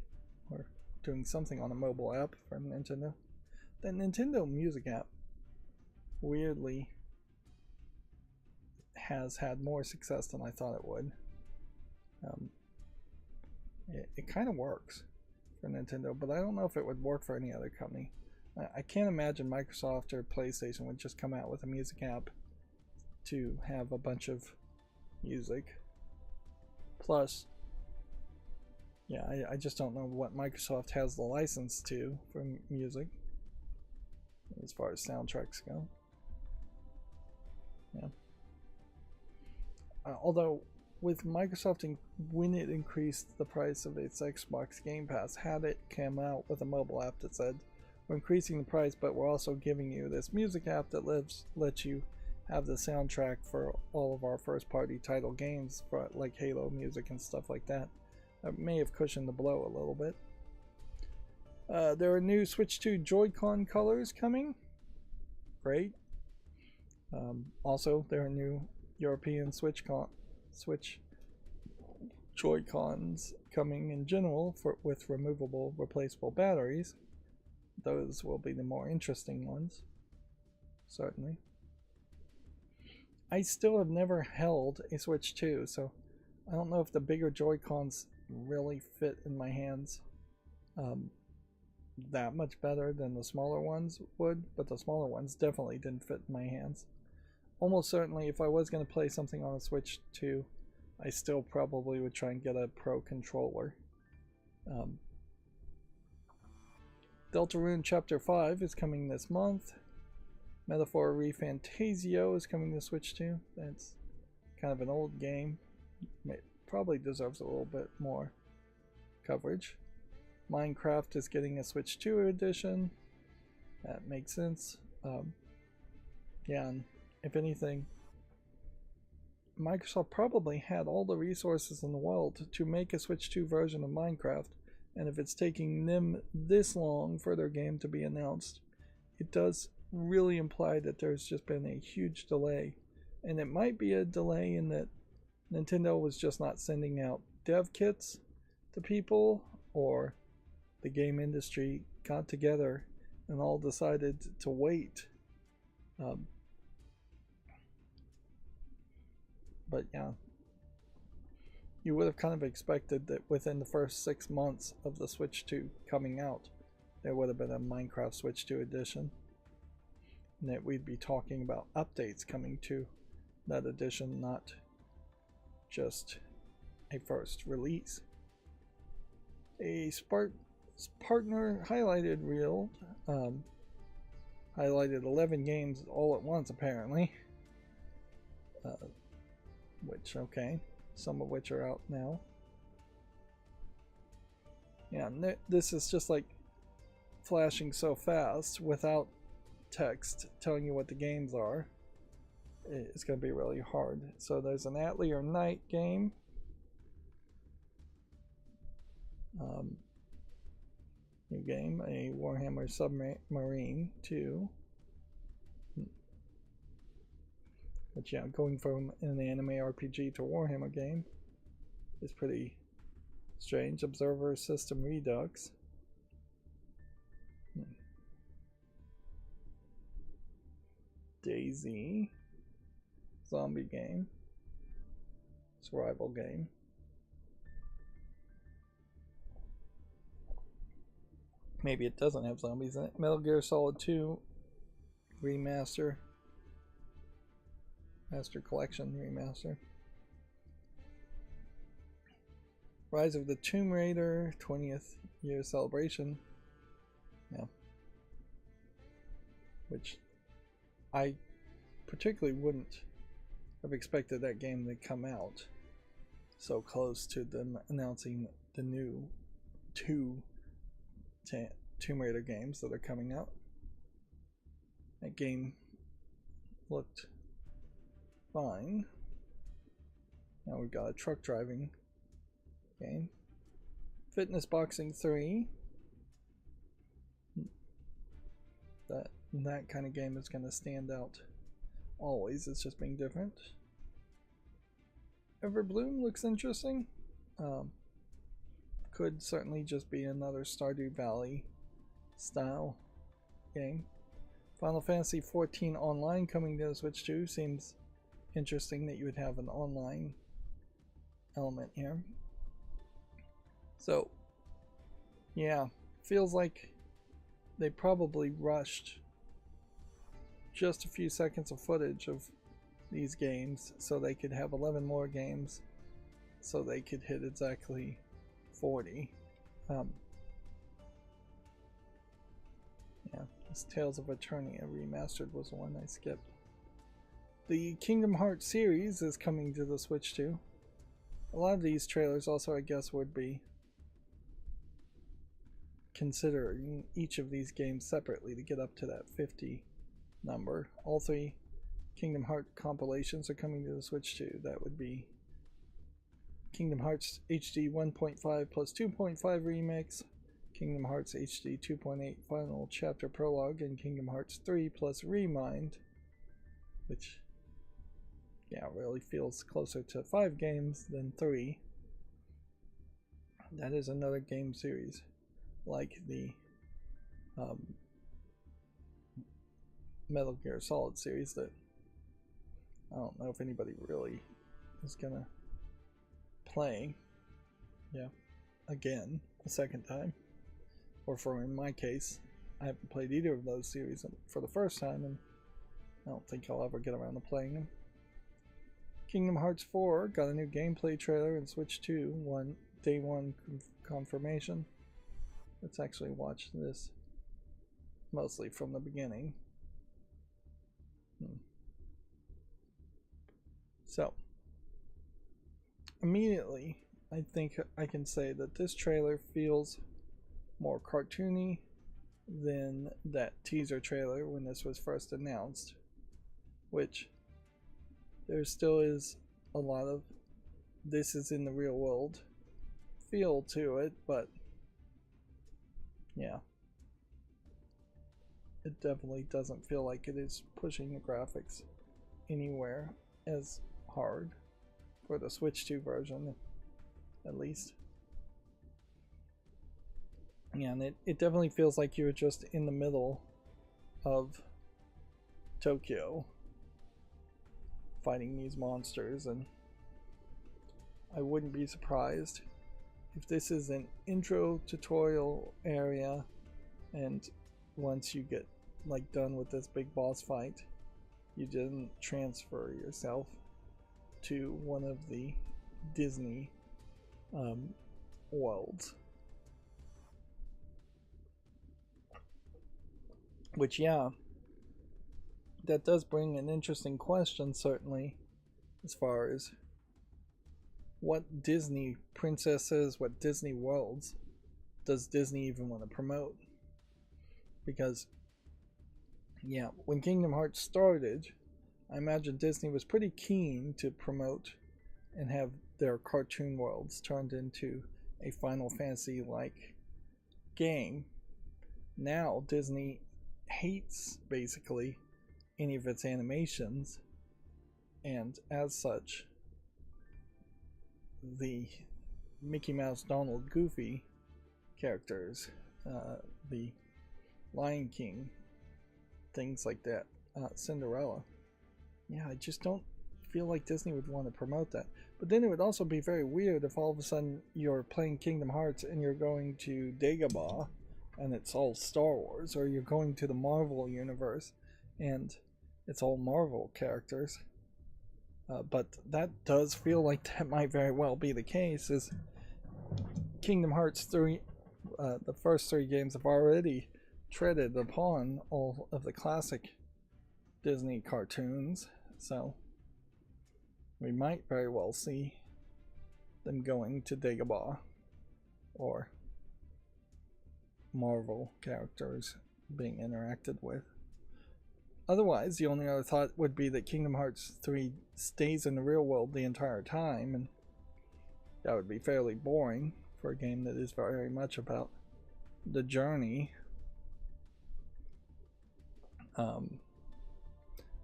or doing something on a mobile app for Nintendo. The Nintendo Music app weirdly has had more success than I thought it would. It kind of works for Nintendo, but I don't know if it would work for any other company. I can't imagine Microsoft or PlayStation would just come out with a music app to have a bunch of music. Plus, yeah, I just don't know what Microsoft has the license to for music as far as soundtracks go. Yeah. Although with Microsoft, when it increased the price of its Xbox Game Pass, had it come out with a mobile app that said, we're increasing the price, but we're also giving you this music app that lets you have the soundtrack for all of our first-party title games, for like Halo music and stuff like that. That may have cushioned the blow a little bit. There are new Switch 2 Joy-Con colors coming. Great. Also, there are new European Switch Joy-Cons coming in general with removable, replaceable batteries. Those will be the more interesting ones, certainly. I still have never held a Switch 2, so I don't know if the bigger Joy-Cons really fit in my hands that much better than the smaller ones would, but the smaller ones definitely didn't fit in my hands. Almost certainly, if I was going to play something on a Switch 2, I still probably would try and get a Pro controller. Deltarune Chapter 5 is coming this month. Metaphor ReFantasio is coming to Switch 2. That's kind of an old game. It probably deserves a little bit more coverage. Minecraft is getting a Switch 2 edition. That makes sense. Yeah, and if anything, Microsoft probably had all the resources in the world to make a Switch 2 version of Minecraft, and if it's taking them this long for their game to be announced, it does really imply that there's just been a huge delay. And it might be a delay in that Nintendo was just not sending out dev kits to people, or the game industry got together and all decided to wait. But yeah, you would have kind of expected that within the first 6 months of the Switch 2 coming out, there would have been a Minecraft Switch 2 edition, and that we'd be talking about updates coming to that edition, not just a first release. A partner highlighted reel highlighted 11 games all at once, apparently. Which, okay, some of which are out now. Yeah, this is just like flashing so fast without text telling you what the games are. It's going to be really hard. So there's an Atelier Night game. New game, a Warhammer Submarine 2. But yeah, going from an anime RPG to a Warhammer game is pretty strange. Observer System Redux. Daisy. Zombie game. Survival game. Maybe it doesn't have zombies in it. Metal Gear Solid 2 Remaster. Master Collection Remaster. Rise of the Tomb Raider 20th year celebration. Yeah. Which I particularly wouldn't have expected that game to come out so close to them announcing the new two Tomb Raider games that are coming out. That game looked fine. Now we've got a truck driving game. Fitness Boxing 3. That kind of game is going to stand out always. It's just being different. Everbloom looks interesting. Could certainly just be another Stardew Valley style game. Final Fantasy XIV Online coming to Switch 2 seems interesting that you would have an online element here. So, yeah, feels like they probably rushed just a few seconds of footage of these games so they could have 11 more games so they could hit exactly 40. Yeah, this Tales of Eternia Remastered was the one I skipped. The Kingdom Hearts series is coming to the Switch too. A lot of these trailers also, I guess, would be considering each of these games separately to get up to that 50 number. All 3 Kingdom Hearts compilations are coming to the Switch too. That would be Kingdom Hearts HD 1.5 plus 2.5 Remix, Kingdom Hearts HD 2.8 Final Chapter Prologue, and Kingdom Hearts 3 plus Remind, which, yeah, really feels closer to 5 games than 3. That is another game series like the Metal Gear Solid series that I don't know if anybody really is gonna play, yeah, again a second time, or for in my case, I haven't played either of those series for the first time, and I don't think I'll ever get around to playing them. Kingdom Hearts 4 got a new gameplay trailer and Switch 2 day one confirmation. Let's actually watch this mostly from the beginning. So, immediately, I think I can say that this trailer feels more cartoony than that teaser trailer when this was first announced, which there still is a lot of this is in the real world feel to it, but yeah, it definitely doesn't feel like it is pushing the graphics anywhere as hard for the Switch 2 version, at least. Yeah, and it definitely feels like you're just in the middle of Tokyo fighting these monsters, and I wouldn't be surprised if this is an intro tutorial area, and once you get like done with this big boss fight, you didn't transfer yourself to one of the Disney worlds. Which, yeah, that does bring an interesting question, certainly, as far as what Disney princesses, what Disney worlds does Disney even want to promote? Because, yeah, when Kingdom Hearts started, I imagine Disney was pretty keen to promote and have their cartoon worlds turned into a Final Fantasy-like game. Now, Disney hates, basically, any of its animations, and as such, the Mickey Mouse, Donald, Goofy characters, the Lion King, things like that, Cinderella. Yeah, I just don't feel like Disney would want to promote that. But then it would also be very weird if all of a sudden you're playing Kingdom Hearts and you're going to Dagobah and it's all Star Wars, or you're going to the Marvel universe and it's all Marvel characters. But that does feel like that might very well be the case, is Kingdom Hearts 3, the first 3 games have already treaded upon all of the classic Disney cartoons, so we might very well see them going to Dagobah or Marvel characters being interacted with. Otherwise, the only other thought would be that Kingdom Hearts 3 stays in the real world the entire time, and that would be fairly boring for a game that is very much about the journey.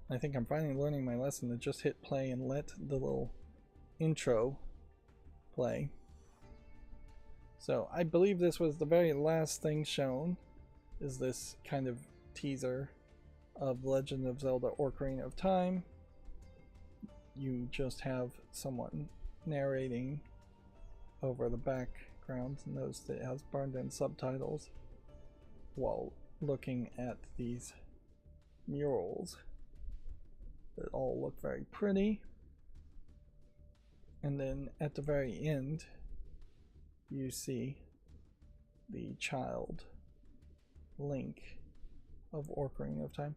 I think I'm finally learning my lesson to just hit play and let the little intro play. So I believe this was the very last thing shown, is this kind of teaser of Legend of Zelda Ocarina of Time. You just have someone narrating over the background. Notice that it has burned in subtitles while looking at these murals that all look very pretty. And then at the very end, you see the child Link of Ocarina of Time.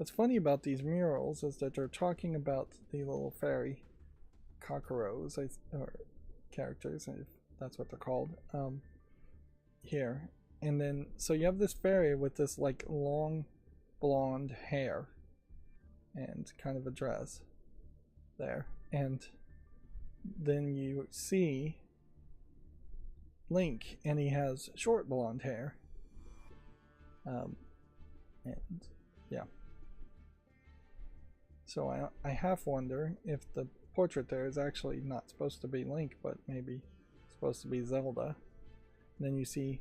what's funny about these murals is that they're talking about the little fairy Kakaros, or characters, if that's what they're called, here. And then, so you have this fairy with this like long blonde hair and kind of a dress there. And then you see Link, and he has short blonde hair. And yeah. So I half wonder if the portrait there is actually not supposed to be Link, but maybe supposed to be Zelda. And then you see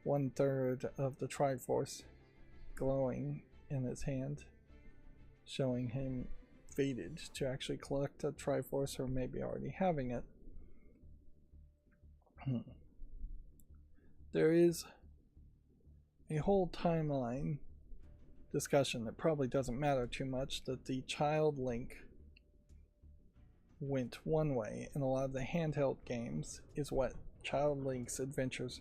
1/3 of the Triforce glowing in his hand, showing him fated to actually collect a Triforce, or maybe already having it. There is a whole timeline discussion that probably doesn't matter too much, that the child Link went one way, and a lot of the handheld games is what child Link's adventures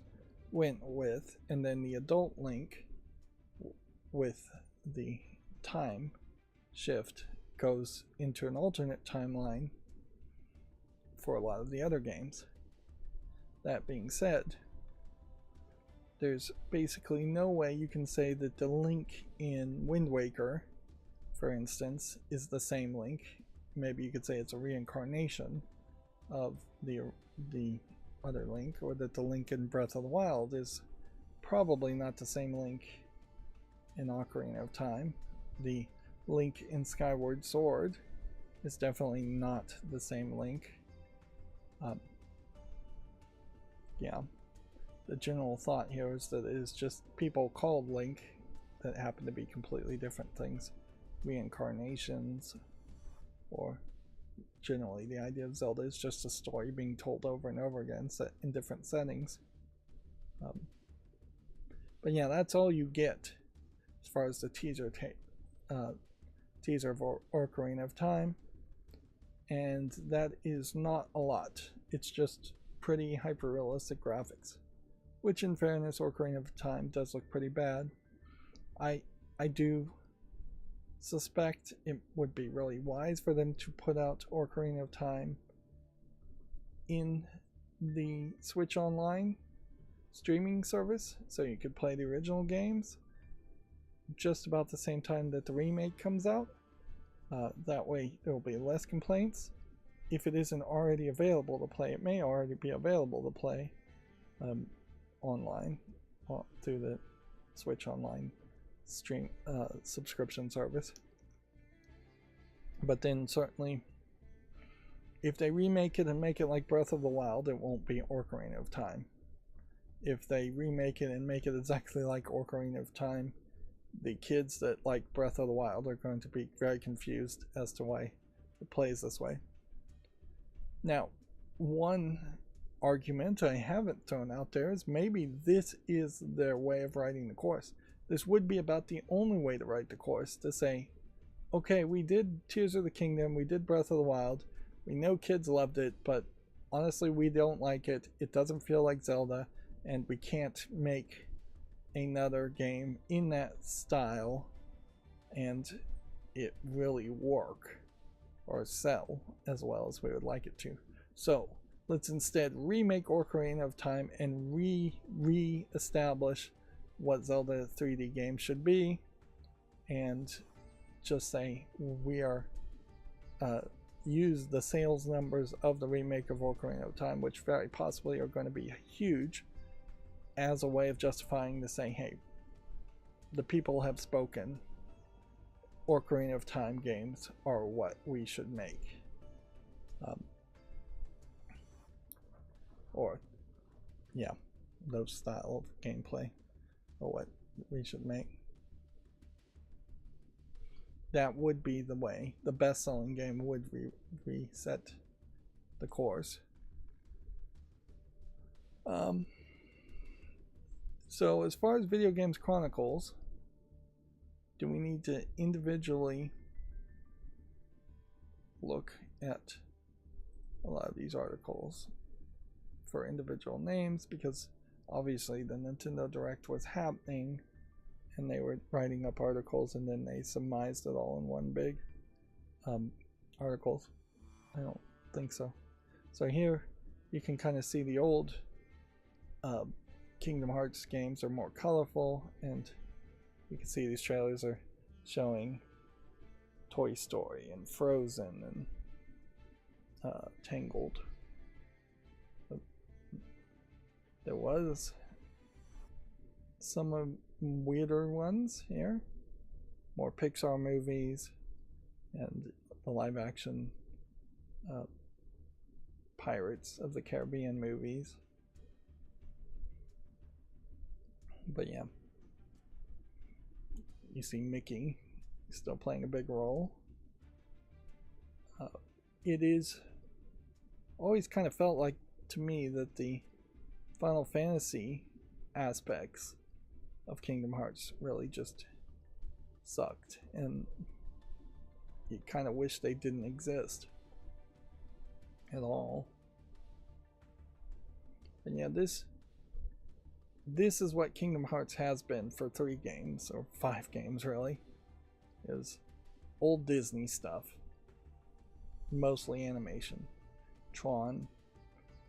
went with, and then the adult Link with the time shift goes into an alternate timeline for a lot of the other games. That being said, there's basically no way you can say that the Link in Wind Waker, for instance, is the same Link. Maybe you could say it's a reincarnation of the other Link, or that the Link in Breath of the Wild is probably not the same Link in Ocarina of Time. The Link in Skyward Sword is definitely not the same Link. Yeah, the general thought here is that it is just people called Link that happen to be completely different things, reincarnations, or generally the idea of Zelda is just a story being told over and over again, set in different settings. But yeah, that's all you get as far as the teaser of Ocarina of Time, and that is not a lot. It's just pretty hyper-realistic graphics, which in fairness, Ocarina of Time does look pretty bad. I do suspect it would be really wise for them to put out Ocarina of Time in the Switch Online streaming service, so you could play the original games just about the same time that the remake comes out. That way there will be less complaints. If it isn't already available to play, it may already be available to play online through the Switch Online stream subscription service. But then certainly, if they remake it and make it like Breath of the Wild, it won't be Ocarina of Time. If they remake it and make it exactly like Ocarina of Time, the kids that like Breath of the Wild are going to be very confused as to why it plays this way. Now, one argument I haven't thrown out there is maybe this is their way of writing the course. This would be about the only way to write the course, to say, okay, we did Tears of the Kingdom, we did Breath of the Wild, we know kids loved it, but honestly we don't like it, it doesn't feel like Zelda, and we can't make another game in that style and it really work or sell as well as we would like it to. So let's instead remake Ocarina of Time and re-establish what Zelda 3D games should be, and just say we are use the sales numbers of the remake of Ocarina of Time, which very possibly are going to be huge, as a way of justifying to say, hey, the people have spoken, Ocarina of Time games are what we should make. Or yeah, those style of gameplay or what we should make. That would be the way. The best-selling game would reset the course. So as far as Video Games Chronicles, do we need to individually look at a lot of these articles for individual names? Because obviously the Nintendo Direct was happening and they were writing up articles, and then they summarized it all in one big articles. I don't think so. So here you can kind of see the old Kingdom Hearts games are more colorful, and you can see these trailers are showing Toy Story and Frozen and Tangled. There was some weirder ones here, more Pixar movies, and the live action Pirates of the Caribbean movies. But yeah, you see Mickey still playing a big role. It is always kind of felt like to me that the Final Fantasy aspects of Kingdom Hearts really just sucked, and you kind of wish they didn't exist at all. And yeah, this is what Kingdom Hearts has been for 3 games, or 5 games really, is old Disney stuff, mostly animation. Tron,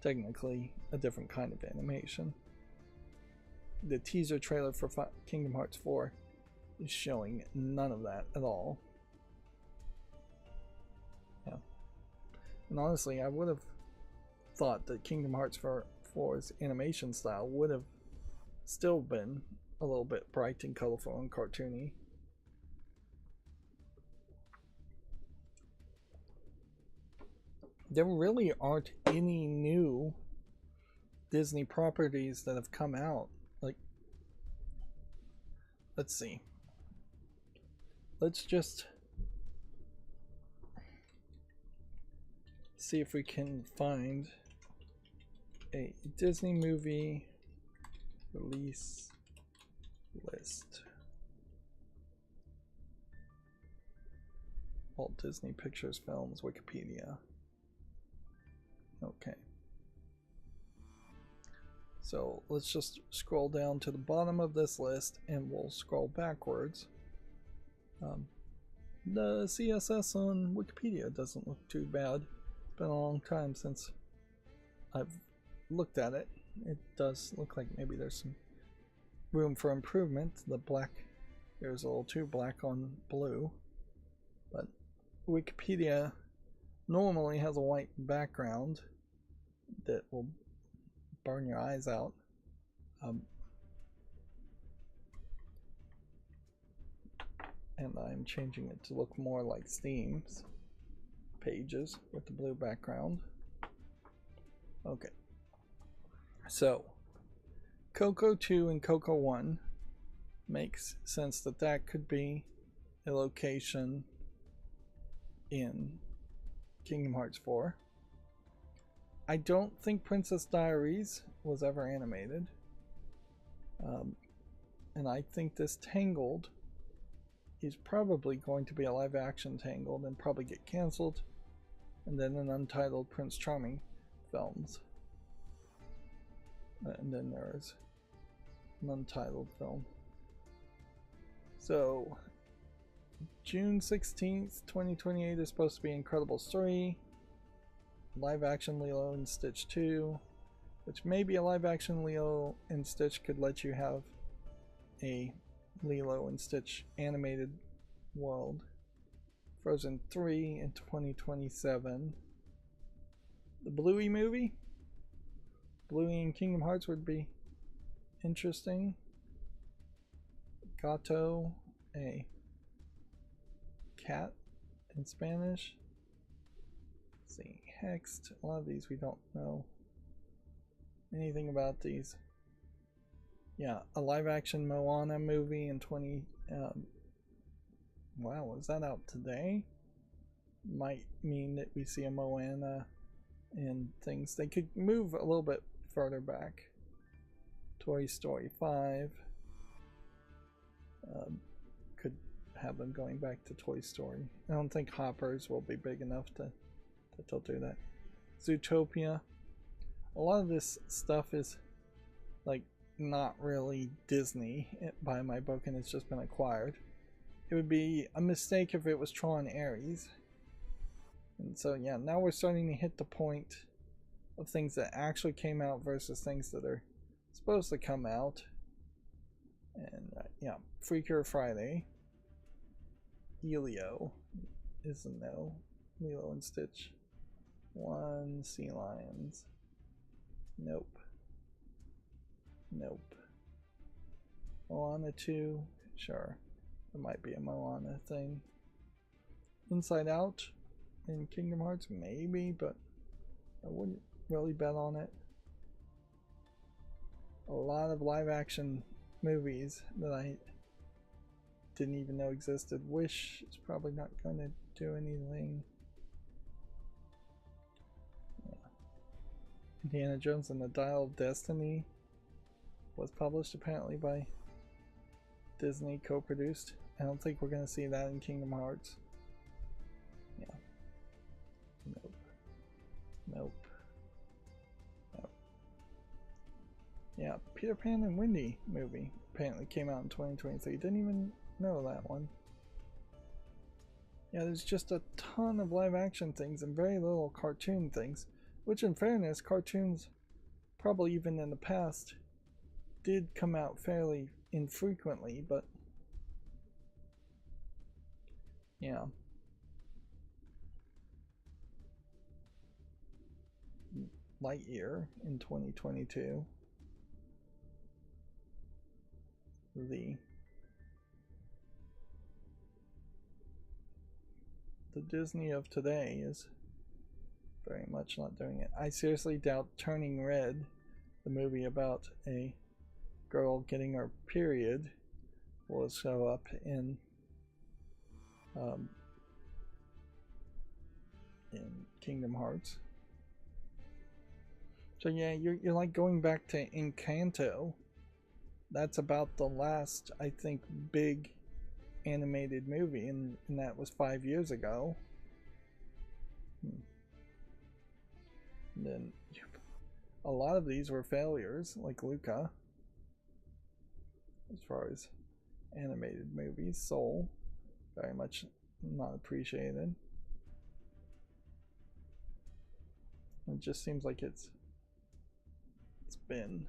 technically a different kind of animation. The teaser trailer for Kingdom Hearts 4 is showing none of that at all. Yeah. And honestly, I would have thought that Kingdom Hearts 4's animation style would have still been a little bit bright and colorful and cartoony. There really aren't any new Disney properties that have come out. Like, let's see. Let's just see if we can find a Disney movie release list. Walt Disney Pictures Films, Wikipedia. Okay. So let's just scroll down to the bottom of this list, and we'll scroll backwards. The CSS on Wikipedia doesn't look too bad. It's been a long time since I've looked at it. It does look like maybe there's some room for improvement. The black, there's a little too black on blue, but Wikipedia normally has a white background that will burn your eyes out. And I'm changing it to look more like Steam's pages with the blue background. Okay. So, Coco 2 and Coco 1 makes sense that that could be a location in Kingdom Hearts 4. I don't think Princess Diaries was ever animated. And I think this Tangled is probably going to be a live action Tangled and probably get cancelled, and then an untitled Prince Charming films. And then there's an untitled film. So, June 16th, 2028 is supposed to be Incredibles 3, live action Lilo and Stitch 2, which maybe a live action Lilo and Stitch could let you have a Lilo and Stitch animated world. Frozen 3 in 2027. The Bluey movie? Bluey and Kingdom Hearts would be interesting. Gato, a cat in Spanish. Let's see, Hexed. A lot of these we don't know anything about these. Yeah, a live action Moana movie in 20. Wow, is that out today? Might mean that we see a Moana and things. They could move a little bit further back. Toy Story 5. Could have them going back to Toy Story. I don't think Hoppers will be big enough that they'll do that. Zootopia. A lot of this stuff is like not really Disney by my book and it's just been acquired. It would be a mistake if it was Tron Ares. And so yeah, now we're starting to hit the point of things that actually came out versus things that are supposed to come out. And yeah, Freaker Friday. Elio is a no. Lilo and Stitch. 1 Sea Lions. Nope. Nope. Moana 2. Sure. There might be a Moana thing. Inside Out in Kingdom Hearts, maybe, but I wouldn't really bet on it. A lot of live action movies that I didn't even know existed. Wish is probably not going to do anything. Yeah. Indiana Jones and the Dial of Destiny was published apparently by Disney, co-produced. I don't think we're going to see that in Kingdom Hearts. Yeah. Nope. Nope. Nope. Yeah, Peter Pan and Wendy movie apparently came out in 2023. Didn't even know that one. Yeah, there's just a ton of live action things and very little cartoon things, which in fairness, cartoons probably even in the past did come out fairly infrequently, but yeah. Lightyear in 2022. The Disney of today is very much not doing it. I seriously doubt Turning Red, the movie about a girl getting her period, will show up in Kingdom Hearts. So yeah, you're like going back to Encanto. That's about the last, I think, big animated movie, and that was 5 years ago. And then a lot of these were failures, like Luca, as far as animated movies. Soul, very much not appreciated. It just seems like it's been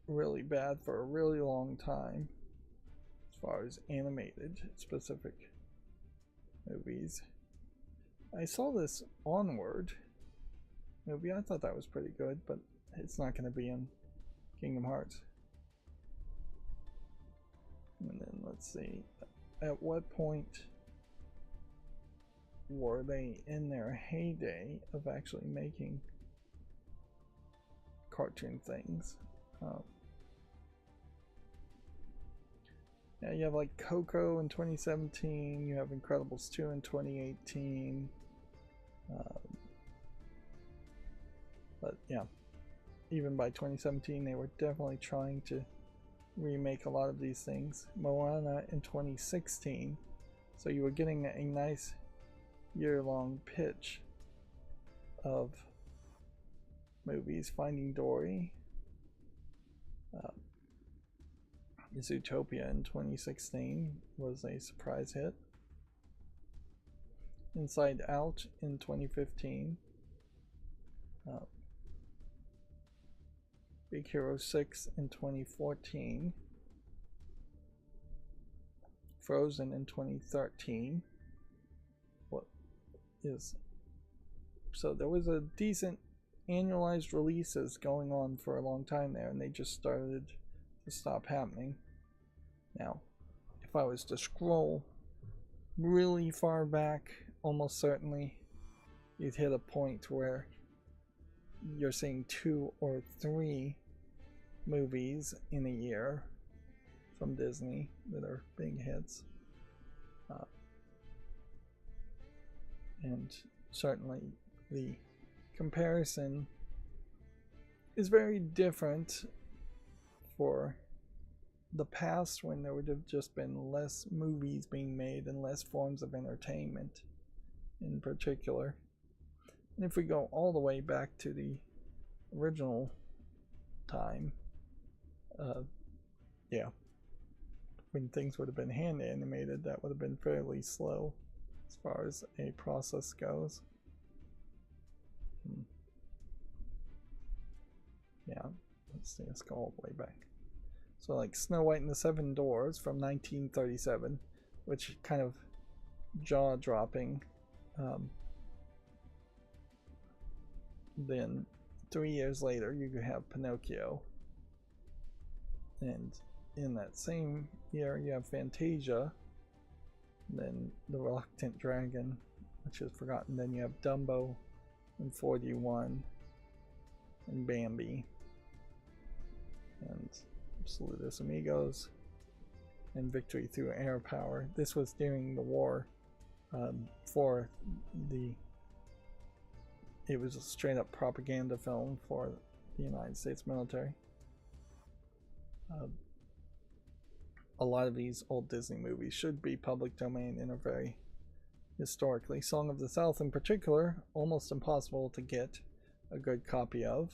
really bad for a really long time as far as animated specific movies. I saw this Onward movie. I thought that was pretty good, but it's not going to be in Kingdom Hearts. And then let's see, at what point were they in their heyday of actually making cartoon things? Yeah, you have like Coco in 2017, you have Incredibles 2 in 2018. But yeah, even by 2017 they were definitely trying to remake a lot of these things. Moana in 2016, so you were getting a nice year-long pitch of movies. Finding Dory, Zootopia in 2016 was a surprise hit. Inside Out in 2015. Big Hero 6 in 2014. Frozen in 2013. What is... So there was a decent annualized releases going on for a long time there, and they just started to stop happening. Now, if I was to scroll really far back, almost certainly you'd hit a point where you're seeing 2 or 3 movies in a year from Disney that are big hits. And certainly the comparison is very different for the past, when there would have just been less movies being made and less forms of entertainment in particular. And if we go all the way back to the original time, Yeah, when things would have been hand animated, that would have been fairly slow as far as a process goes. Yeah, let's see, let's go all the way back. So like Snow White and the Seven Dwarfs from 1937, which kind of jaw-dropping. Then 3 years later, you could have Pinocchio. And in that same year, you have Fantasia. Then The Reluctant Dragon, which is forgotten. Then you have Dumbo and 41 and Bambi. And Saludos Amigos and Victory Through Air Power. This was during the war for the... It was a straight up propaganda film for the United States military. A lot of these old Disney movies should be public domain and are very historically. Song of the South in particular, almost impossible to get a good copy of.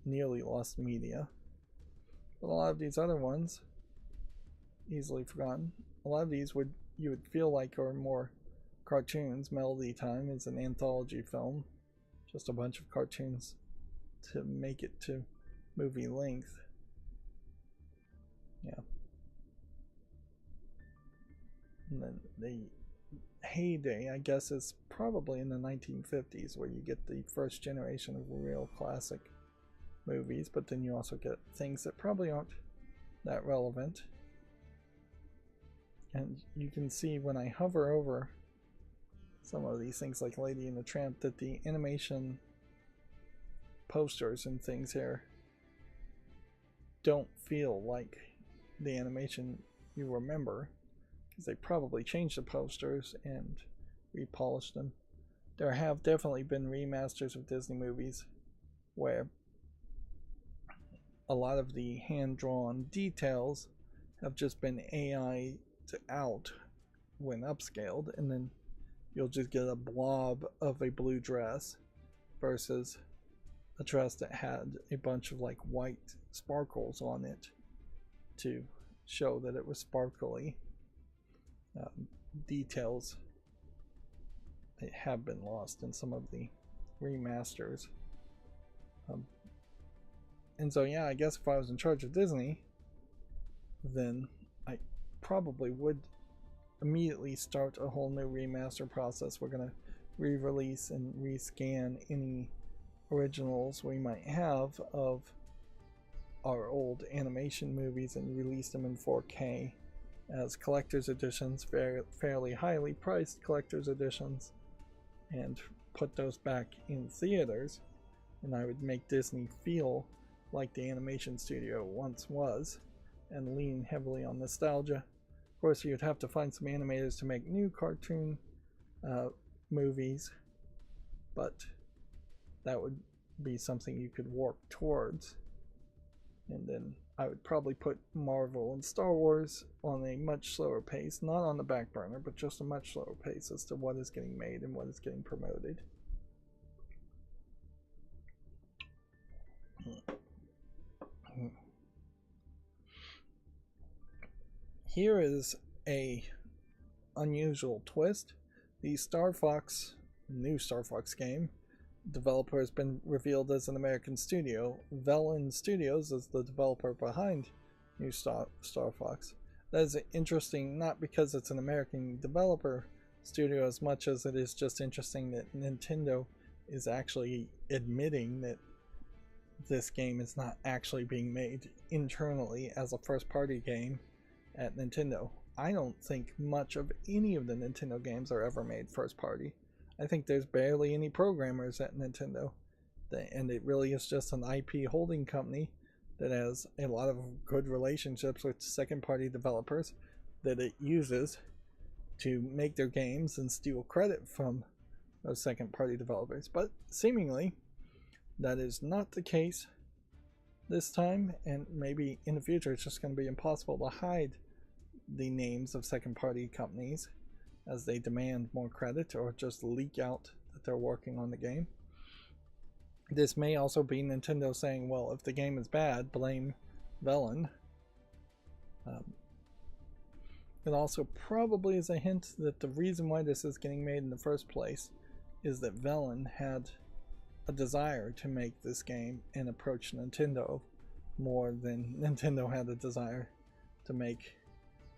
Nearly lost media. But a lot of these other ones, easily forgotten. A lot of these you would feel like are more cartoons. Melody Time is an anthology film, just a bunch of cartoons to make it to movie length. Yeah. And then the heyday, I guess, is probably in the 1950s, where you get the first generation of real classic movies, but then you also get things that probably aren't that relevant. And you can see when I hover over some of these things like Lady and the Tramp that the animation posters and things here don't feel like the animation you remember, because they probably changed the posters and repolished them. There have definitely been remasters of Disney movies where a lot of the hand-drawn details have just been AI'd out when upscaled, and then you'll just get a blob of a blue dress versus a dress that had a bunch of like white sparkles on it to show that it was sparkly. Details that have been lost in some of the remasters. And so yeah, I guess if I was in charge of Disney, then I probably would immediately start a whole new remaster process. We're going to re-release and rescan any originals we might have of our old animation movies and release them in 4K as collector's editions, fairly highly priced collector's editions, and put those back in theaters. And I would make Disney feel like the animation studio once was and lean heavily on nostalgia. Of course, you'd have to find some animators to make new cartoon movies, but that would be something you could work towards. And then I would probably put Marvel and Star Wars on a much slower pace, not on the back burner, but just a much slower pace as to what is getting made and what is getting promoted. Here is a unusual twist. The new Star Fox game developer has been revealed as an American studio. Velen Studios is the developer behind new Star Fox. That is interesting, not because it's an American developer studio as much as it is just interesting that Nintendo is actually admitting that this game is not actually being made internally as a first-party game at Nintendo. I don't think much of any of the Nintendo games are ever made first-party. I think there's barely any programmers at Nintendo, and it really is just an IP holding company that has a lot of good relationships with second-party developers that it uses to make their games and steal credit from those second-party developers. But seemingly, that is not the case this time, and maybe in the future it's just going to be impossible to hide the names of second-party companies as they demand more credit or just leak out that they're working on the game. This may also be Nintendo saying, well, if the game is bad, blame Velen. It also probably is a hint that the reason why this is getting made in the first place is that Velen had a desire to make this game and approach Nintendo more than Nintendo had a desire to make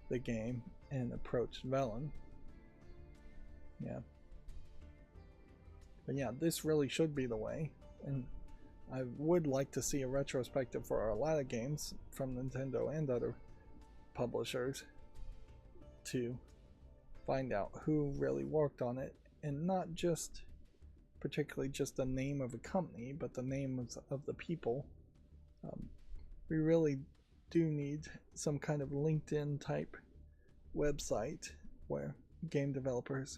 the game and approach Velen. Yeah. But yeah, this really should be the way, and I would like to see a retrospective for a lot of games from Nintendo and other publishers to find out who really worked on it, and not just particularly just the name of a company, but the names of the people. We really do need some kind of LinkedIn type website where game developers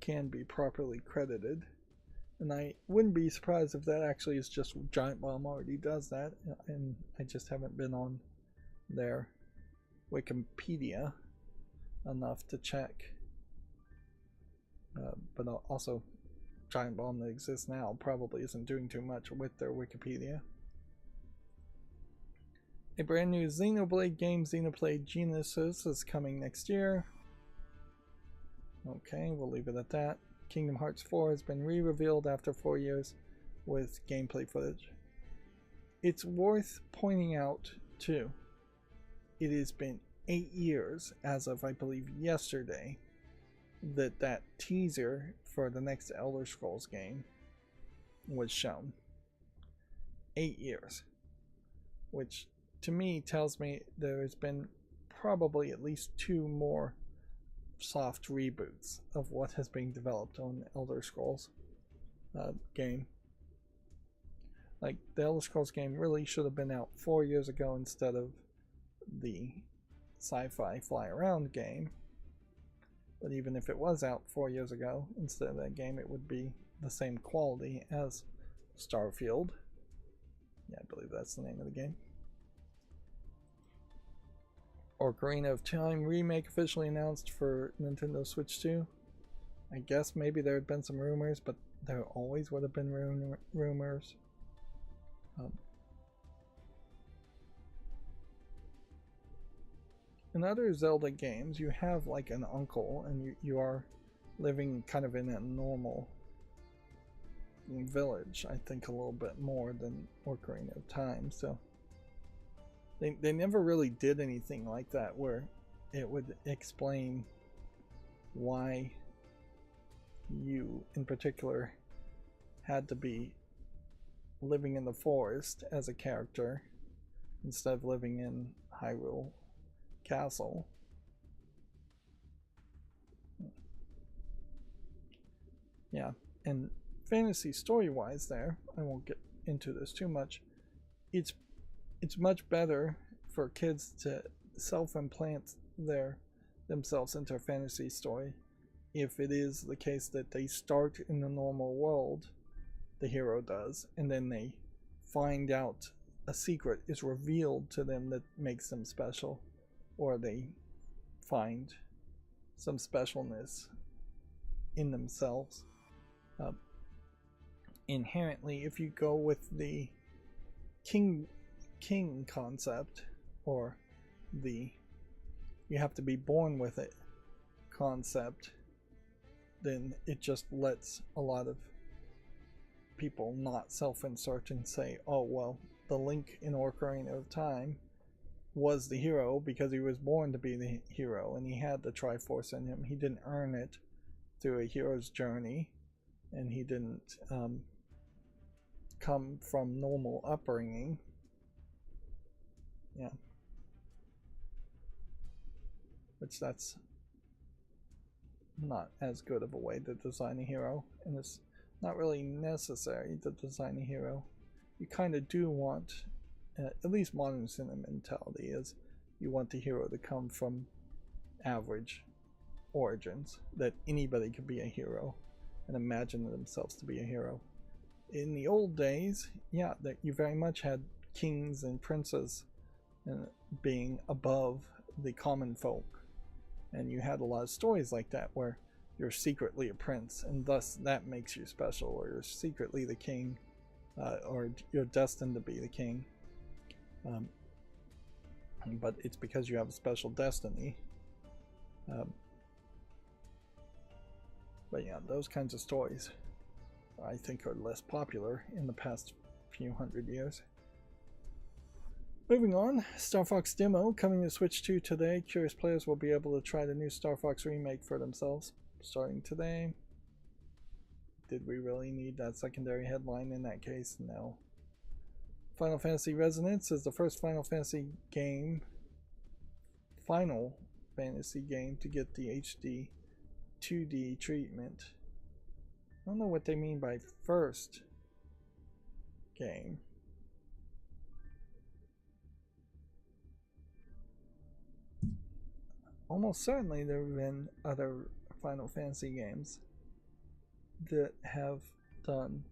can be properly credited. And I wouldn't be surprised if that actually is just Giant Bomb already does that, and I just haven't been on their Wikipedia enough to check. But also, Giant Bomb that exists now probably isn't doing too much with their Wikipedia. A brand new Xenoblade game, Xenoblade Genesis, is coming next year. Okay, we'll leave it at that. Kingdom Hearts 4 has been re-revealed after 4 years with gameplay footage. It's worth pointing out, too, it has been 8 years, as of, I believe, yesterday, that teaser for the next Elder Scrolls game was shown. 8 years. Which, to me, tells me there has been probably at least 2 more soft reboots of what has been developed on Elder Scrolls game. Like, the Elder Scrolls game really should have been out 4 years ago instead of the sci-fi fly around game. But even if it was out 4 years ago instead of that game, it would be the same quality as Starfield. Yeah, I believe that's the name of the game. Ocarina of Time remake officially announced for Nintendo Switch 2. I guess maybe there had been some rumors, but there always would have been rumors. In other Zelda games, you have like an uncle, and you are living kind of in a normal village, I think a little bit more than Ocarina of Time, so they never really did anything like that where it would explain why you in particular had to be living in the forest as a character instead of living in Hyrule Castle. Yeah, and fantasy story wise there, I won't get into this too much, it's much better for kids to self-implant themselves into a fantasy story if it is the case that they start in the normal world, the hero does, and then they find out a secret is revealed to them that makes them special, or they find some specialness in themselves. Inherently, if you go with the king concept, or the you have to be born with it concept, then it just lets a lot of people not self-insert and say, oh well, the Link in Ocarina of Time was the hero because he was born to be the hero and he had the Triforce in him. He didn't earn it through a hero's journey, and he didn't come from normal upbringing. Yeah. Which that's not as good of a way to design a hero, and it's not really necessary to design a hero. You kind of do want, at least modern sentimentality is, you want the hero to come from average origins, that anybody could be a hero and imagine themselves to be a hero. In the old days, yeah, that you very much had kings and princes being above the common folk, and you had a lot of stories like that where you're secretly a prince and thus that makes you special, or you're secretly the king or you're destined to be the king. But it's because you have a special destiny. But yeah, those kinds of stories I think are less popular in the past few hundred years. Moving on, Star Fox demo coming to Switch 2 today. Curious players will be able to try the new Star Fox remake for themselves starting today. Did we really need that secondary headline in that case? No. Final Fantasy Resonance is the first Final Fantasy game to get the HD 2D treatment. I don't know what they mean by first game. Almost certainly there have been other Final Fantasy games that have done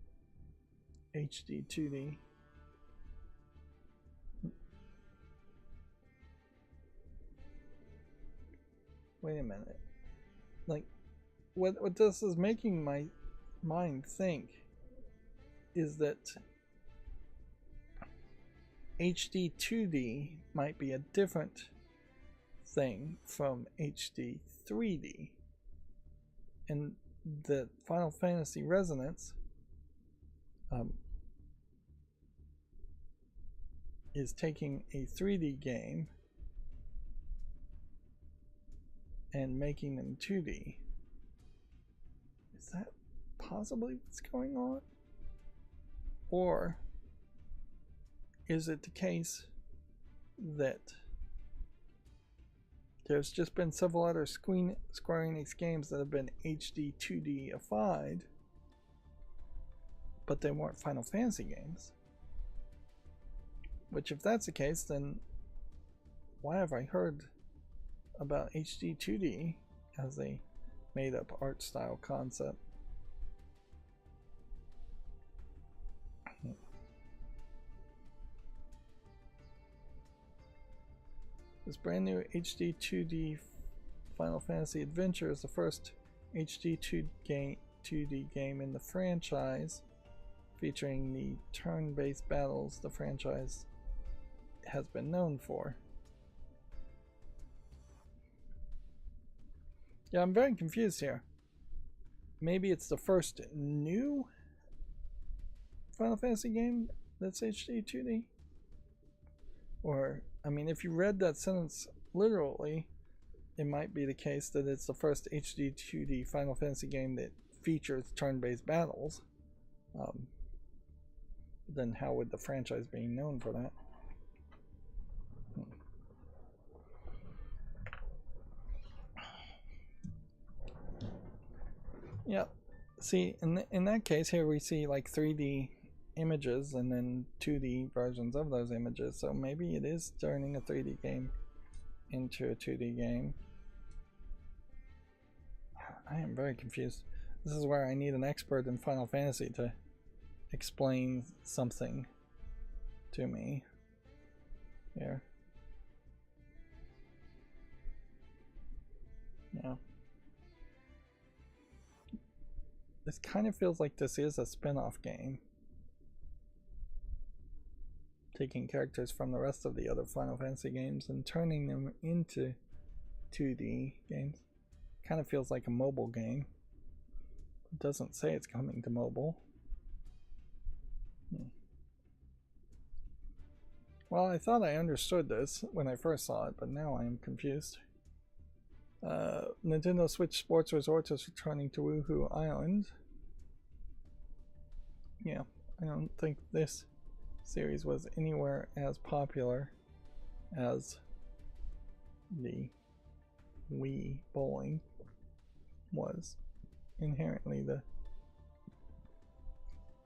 HD 2D. Wait a minute. Like, what this is making my mind think is that HD 2D might be a different thing from HD 3D, and that Final Fantasy Resonance is taking a 3D game and making them 2D. Is that possibly what's going on? Or is it the case that there's just been several other Square Enix games that have been HD 2D-ified, but they weren't Final Fantasy games? Which, if that's the case, then why have I heard about HD 2D as a made-up art style concept? This brand new HD 2D Final Fantasy Adventure is the first HD 2D game in the franchise, featuring the turn-based battles the franchise has been known for. Yeah, I'm very confused here. Maybe it's the first new Final Fantasy game that's HD 2D? Or, I mean, if you read that sentence literally, it might be the case that it's the first HD 2D Final Fantasy game that features turn-based battles. Then how would the franchise be known for that? Yeah, see, in that case here we see like 3D images and then 2D versions of those images, so maybe it is turning a 3D game into a 2D game. I am very confused. This is where I need an expert in Final Fantasy to explain something to me here. Yeah. This kind of feels like this is a spin-off game, taking characters from the rest of the other Final Fantasy games and turning them into 2D games. Kind of feels like a mobile game. It doesn't say it's coming to mobile. Well, I thought I understood this when I first saw it, but now I am confused. Nintendo Switch Sports Resort is returning to Woohoo Island. Yeah, I don't think this series was anywhere as popular as the Wii bowling was. Inherently, the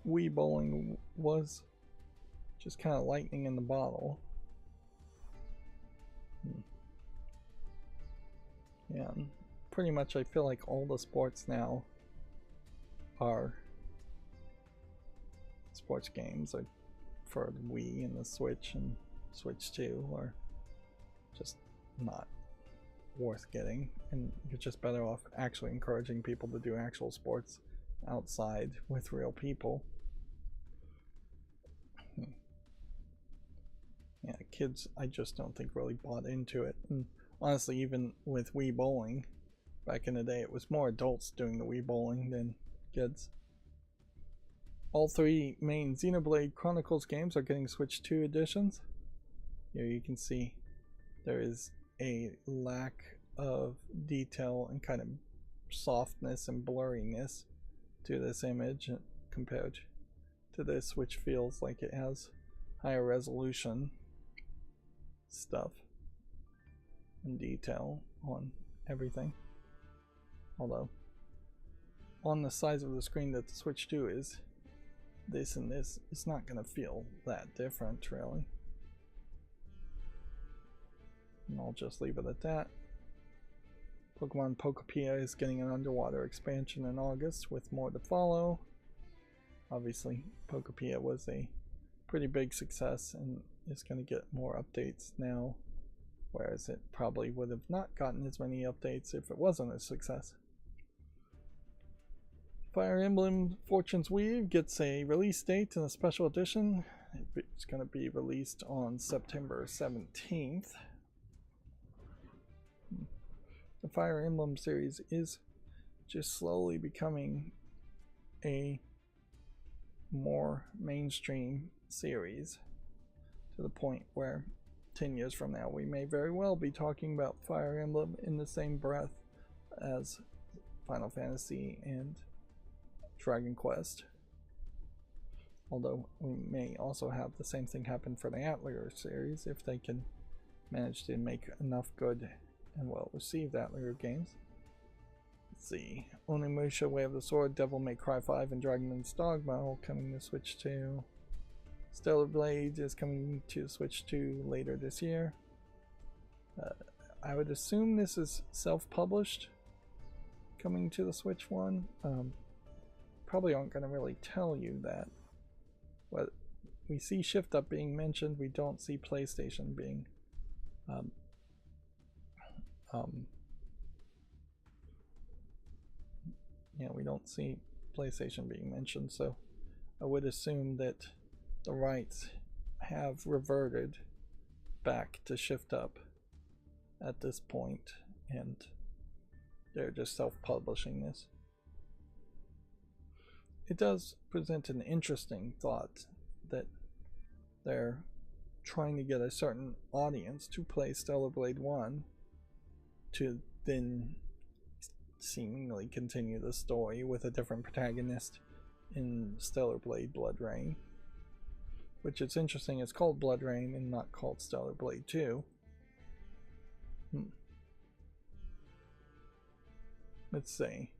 Wii bowling was just kind of lightning in the bottle. Yeah, pretty much I feel like all the sports now are sports games are for the Wii and the Switch and Switch 2 are just not worth getting, and you're just better off actually encouraging people to do actual sports outside with real people. Yeah, kids, I just don't think really bought into it. And honestly, even with Wii Bowling, back in the day, it was more adults doing the Wii Bowling than kids. All three main Xenoblade Chronicles games are getting Switch 2 editions. Here you can see there is a lack of detail and kind of softness and blurriness to this image compared to this, which feels like it has higher resolution stuff and detail on everything. Although on the size of the screen that the Switch 2 is, this and this, it's not going to feel that different really. And I'll just leave it at that. Pokemon Pokopia is getting an underwater expansion in August with more to follow. Obviously, Pokopia was a pretty big success and is going to get more updates now, whereas it probably would have not gotten as many updates if it wasn't a success. Fire Emblem Fortune's Weave gets a release date in a special edition. It's going to be released on September 17th. The Fire Emblem series is just slowly becoming a more mainstream series, to the point where 10 years from now we may very well be talking about Fire Emblem in the same breath as Final Fantasy and Dragon Quest. Although we may also have the same thing happen for the Atelier series if they can manage to make enough good and well received Atelier games. Let's see. Onimusha, Way of the Sword, Devil May Cry 5, and Dragon's Dogma all coming to Switch 2. Stellar Blade is coming to Switch 2 later this year. I would assume this is self-published coming to the Switch 1. Probably aren't going to really tell you that. But we see Shift Up being mentioned. We don't see PlayStation being we don't see PlayStation being mentioned, so I would assume that the rights have reverted back to Shift Up at this point, and they're just self-publishing this. It does present an interesting thought that they're trying to get a certain audience to play Stellar Blade 1 to then seemingly continue the story with a different protagonist in Stellar Blade Blood Rain. Which is interesting, it's called Blood Rain and not called Stellar Blade 2. Let's see.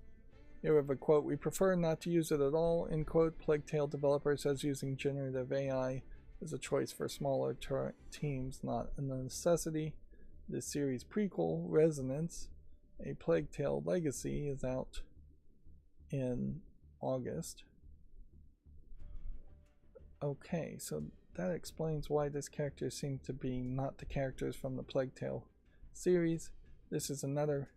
Here we have a quote, "We prefer not to use it at all," end quote. Plague Tale developer says using generative AI is a choice for smaller teams, not a necessity. This series prequel, Resonance, A Plague Tale Legacy, is out in August. Okay, so that explains why this character seems to be not the characters from the Plague Tale series. This is another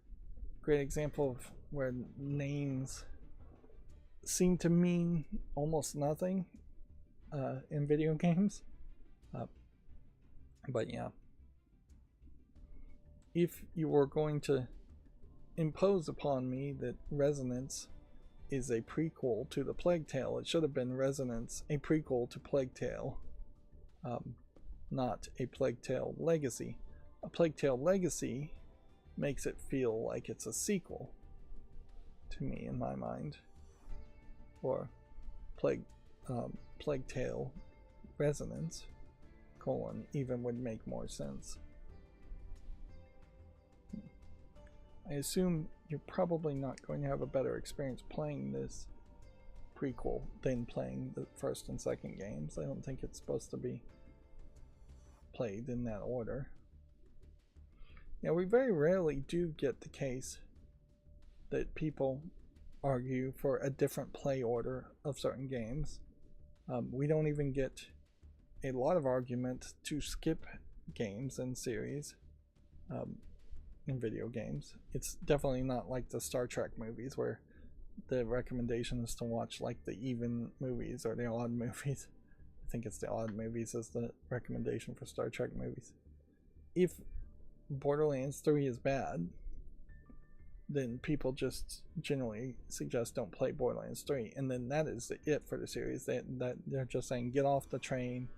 great example of where names seem to mean almost nothing in video games. But yeah, if you were going to impose upon me that Resonance is a prequel to the Plague Tale, it should have been Resonance, a prequel to Plague Tale, not a Plague Tale Legacy. A Plague Tale Legacy makes it feel like it's a sequel to me in my mind, or Plague Tale Resonance even would make more sense. I assume you're probably not going to have a better experience playing this prequel than playing the first and second games. I don't think it's supposed to be played in that order. Now, we very rarely do get the case that people argue for a different play order of certain games. We don't even get a lot of argument to skip games and series in video games. It's definitely not like the Star Trek movies where the recommendation is to watch like the even movies or the odd movies. I think it's the odd movies as the recommendation for Star Trek movies. If Borderlands 3 is bad, then people just generally suggest don't play Borderlands 3, and then that is it for the series. That they're just saying get off the train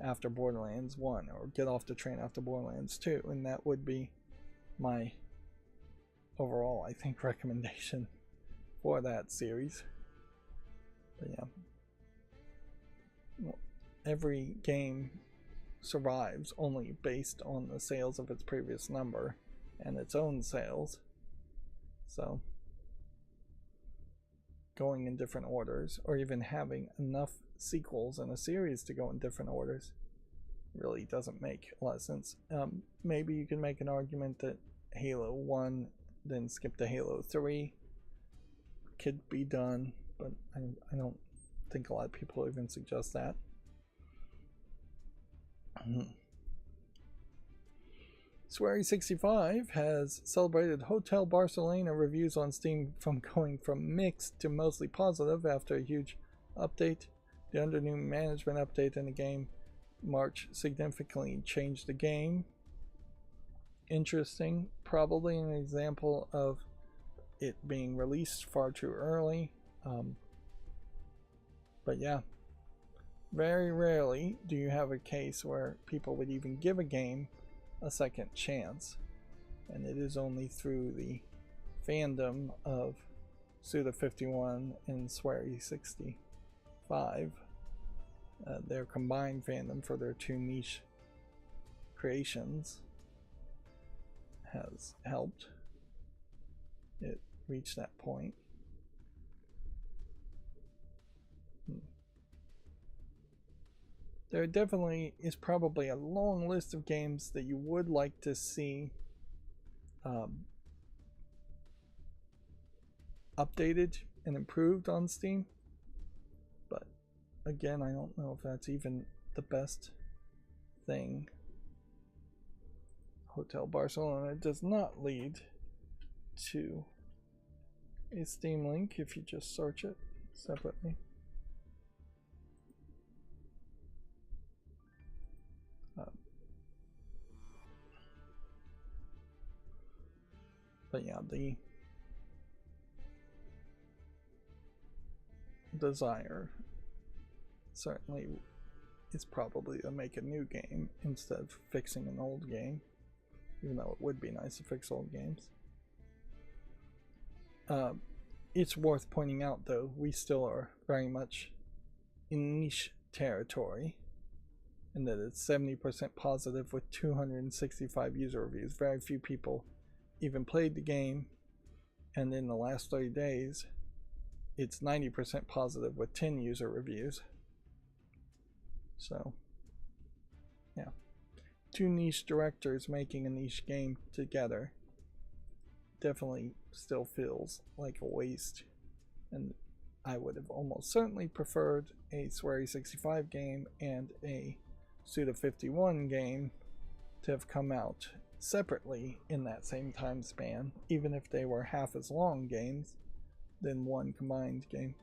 after Borderlands 1 or get off the train after Borderlands 2, and that would be my overall, I think, recommendation for that series. But yeah, well, every game survives only based on the sales of its previous number and its own sales. So going in different orders, or even having enough sequels in a series to go in different orders, really doesn't make a lot of sense. Maybe you can make an argument that Halo 1 then skip to Halo 3 could be done, but I don't think a lot of people even suggest that. Swery65 has celebrated Hotel Barcelona reviews on Steam from going from mixed to mostly positive after a huge update. The under new management update in the game March significantly changed the game. Interesting. Probably an example of it being released far too early. But yeah, very rarely do you have a case where people would even give a game a second chance, and it is only through the fandom of Suda51 and Swery65, their combined fandom for their two niche creations, has helped it reach that point. There definitely is probably a long list of games that you would like to see updated and improved on Steam, but again, I don't know if that's even the best thing. Hotel Barcelona does not lead to a Steam link if you just search it separately. But yeah, the desire certainly is probably to make a new game instead of fixing an old game, even though it would be nice to fix old games. It's worth pointing out, though, we still are very much in niche territory, and that it's 70% positive with 265 user reviews. Very few people even played the game, and in the last 30 days it's 90% positive with 10 user reviews. So yeah, two niche directors making a niche game together definitely still feels like a waste, and I would have almost certainly preferred a Swery65 game and a Suda51 game to have come out separately in that same time span, even if they were half as long games than one combined game.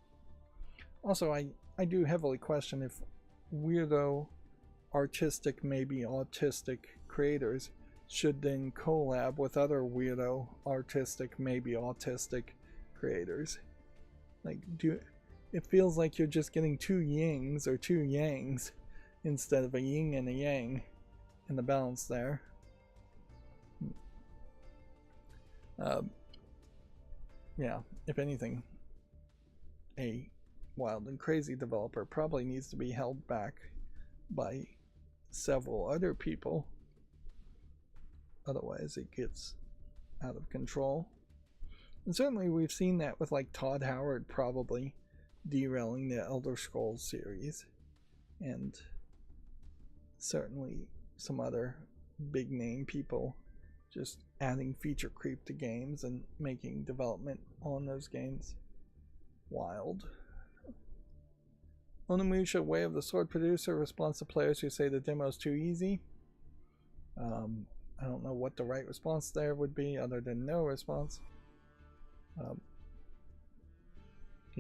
Also, I do heavily question if weirdo, artistic, maybe autistic creators should then collab with other weirdo, artistic, maybe autistic creators. Like, it feels like you're just getting two yings or two yangs instead of a yin and a yang in the balance there. Yeah, if anything, a wild and crazy developer probably needs to be held back by several other people, otherwise it gets out of control. And certainly we've seen that with like Todd Howard probably derailing the Elder Scrolls series, and certainly some other big name people just adding feature creep to games and making development on those games wild. Onimusha, Way of the Sword producer, responds to players who say the demo is too easy. I don't know what the right response there would be other than no response.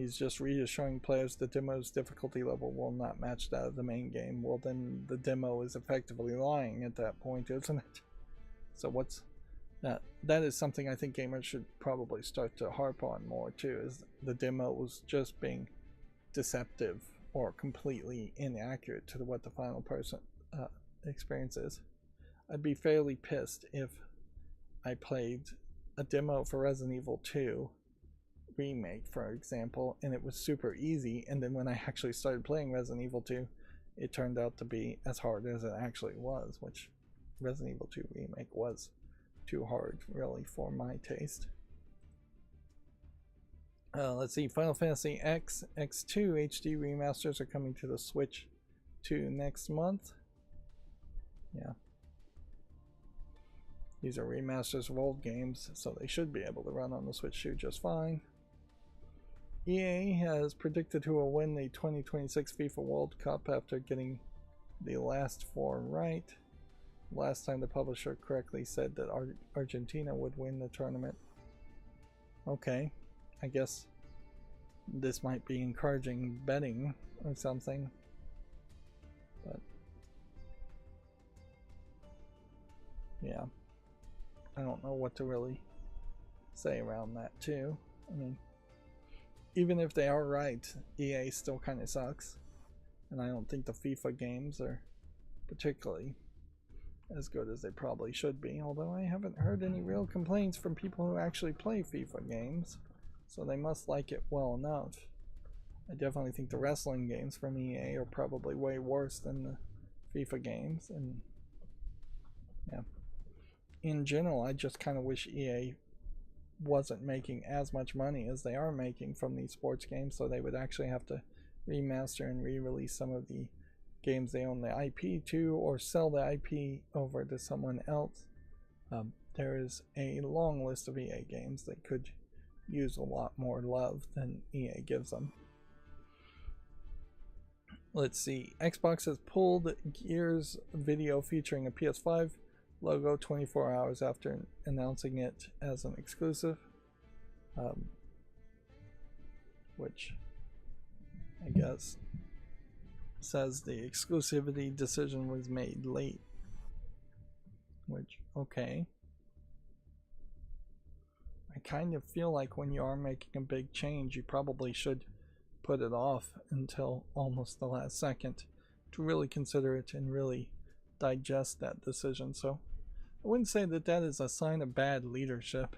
He's just reassuring players the demo's difficulty level will not match that of the main game. Well, then the demo is effectively lying at that point, isn't it? So what's that? That is something I think gamers should probably start to harp on more too, is the demo was just being deceptive or completely inaccurate to what the final person experience is. I'd be fairly pissed if I played a demo for Resident Evil 2 remake, for example, and it was super easy, and then when I actually started playing Resident Evil 2, it turned out to be as hard as it actually was, which Resident Evil 2 remake was too hard, really, for my taste. Let's see, Final Fantasy X, X2 HD remasters are coming to the Switch 2 next month. Yeah. These are remasters of old games, so they should be able to run on the Switch 2 just fine. EA has predicted who will win the 2026 FIFA World Cup after getting the last four right. Last time the publisher correctly said that Argentina would win the tournament. Okay, I guess this might be encouraging betting or something. But yeah, I don't know what to really say around that too. I mean, even if they are right, EA still kind of sucks, and I don't think the FIFA games are particularly as good as they probably should be, although I haven't heard any real complaints from people who actually play FIFA games, so they must like it well enough. I definitely think the wrestling games from EA are probably way worse than the FIFA games, and yeah. In general, I just kind of wish EA wasn't making as much money as they are making from these sports games, so they would actually have to remaster and re-release some of the games they own the IP to, or sell the IP over to someone else. There is a long list of EA games that could use a lot more love than EA gives them. Let's see, Xbox has pulled Gears video featuring a PS5 logo 24 hours after announcing it as an exclusive, which I guess says the exclusivity decision was made late, which, okay. I kind of feel like when you are making a big change, you probably should put it off until almost the last second to really consider it and really digest that decision. So I wouldn't say that that is a sign of bad leadership.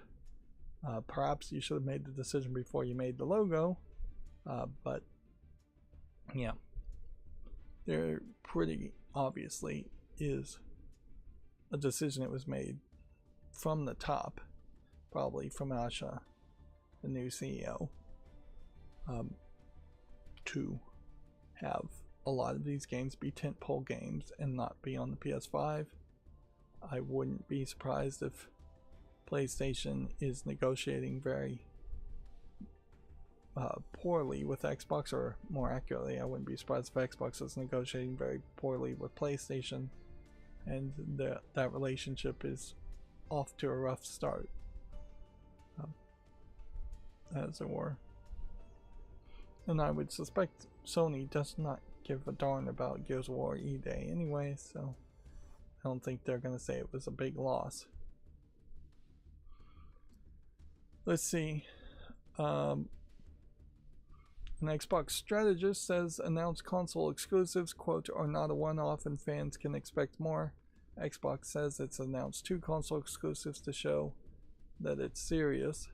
Perhaps you should have made the decision before you made the logo, but yeah, there pretty obviously is a decision that was made from the top, probably from Asha, the new CEO, to have a lot of these games be tentpole games and not be on the PS5. I wouldn't be surprised if PlayStation is negotiating very poorly with Xbox, or more accurately, I wouldn't be surprised if Xbox is negotiating very poorly with PlayStation, and that relationship is off to a rough start, as it were. And I would suspect Sony does not give a darn about Gears of War E-Day anyway, so I don't think they're going to say it was a big loss. Let's see. An Xbox strategist says announced console exclusives, quote, are not a one-off and fans can expect more. Xbox says it's announced 2 console exclusives to show that it's serious.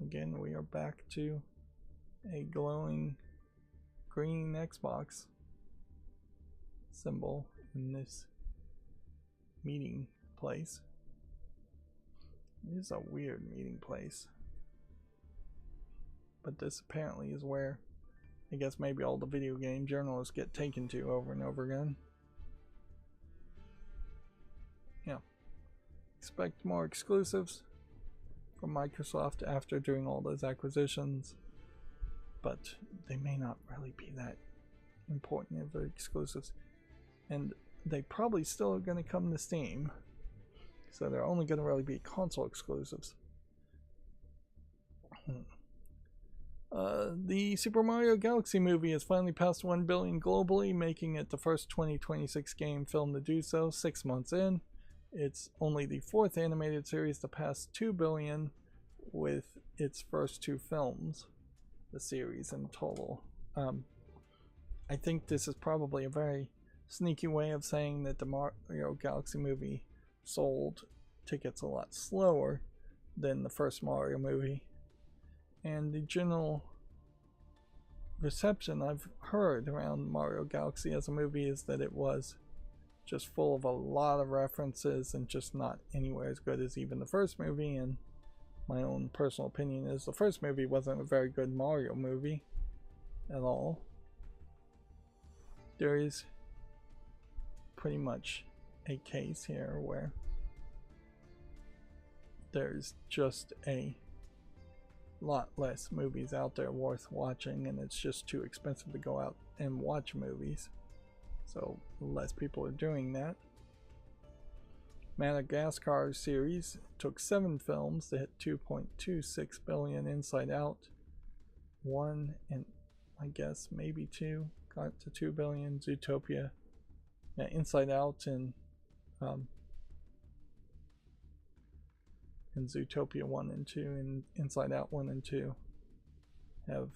Again, we are back to a glowing green Xbox symbol in this meeting place. It is a weird meeting place, but this apparently is where I guess maybe all the video game journalists get taken to over and over again. Yeah, expect more exclusives from Microsoft after doing all those acquisitions, but they may not really be that important of exclusives, and they probably still are going to come to Steam, so they're only going to really be console exclusives. The Super Mario Galaxy movie has finally passed 1 billion globally, making it the first 2026 game film to do so 6 months in. It's only the 4th animated series to pass 2 billion with its first 2 films, the series in total. I think this is probably a very sneaky way of saying that the Mario Galaxy movie sold tickets a lot slower than the first Mario movie. And the general reception I've heard around Mario Galaxy as a movie is that it was just full of a lot of references and just not anywhere as good as even the first movie. And my own personal opinion is the first movie wasn't a very good Mario movie at all. There is pretty much a case here where there's just a lot less movies out there worth watching, and it's just too expensive to go out and watch movies, so less people are doing that. Madagascar series took 7 films to hit 2.26 billion. Inside Out 1 and I guess maybe 2 got to 2 billion. Zootopia, Inside Out and Zootopia 1 and 2 and Inside Out 1 and 2 have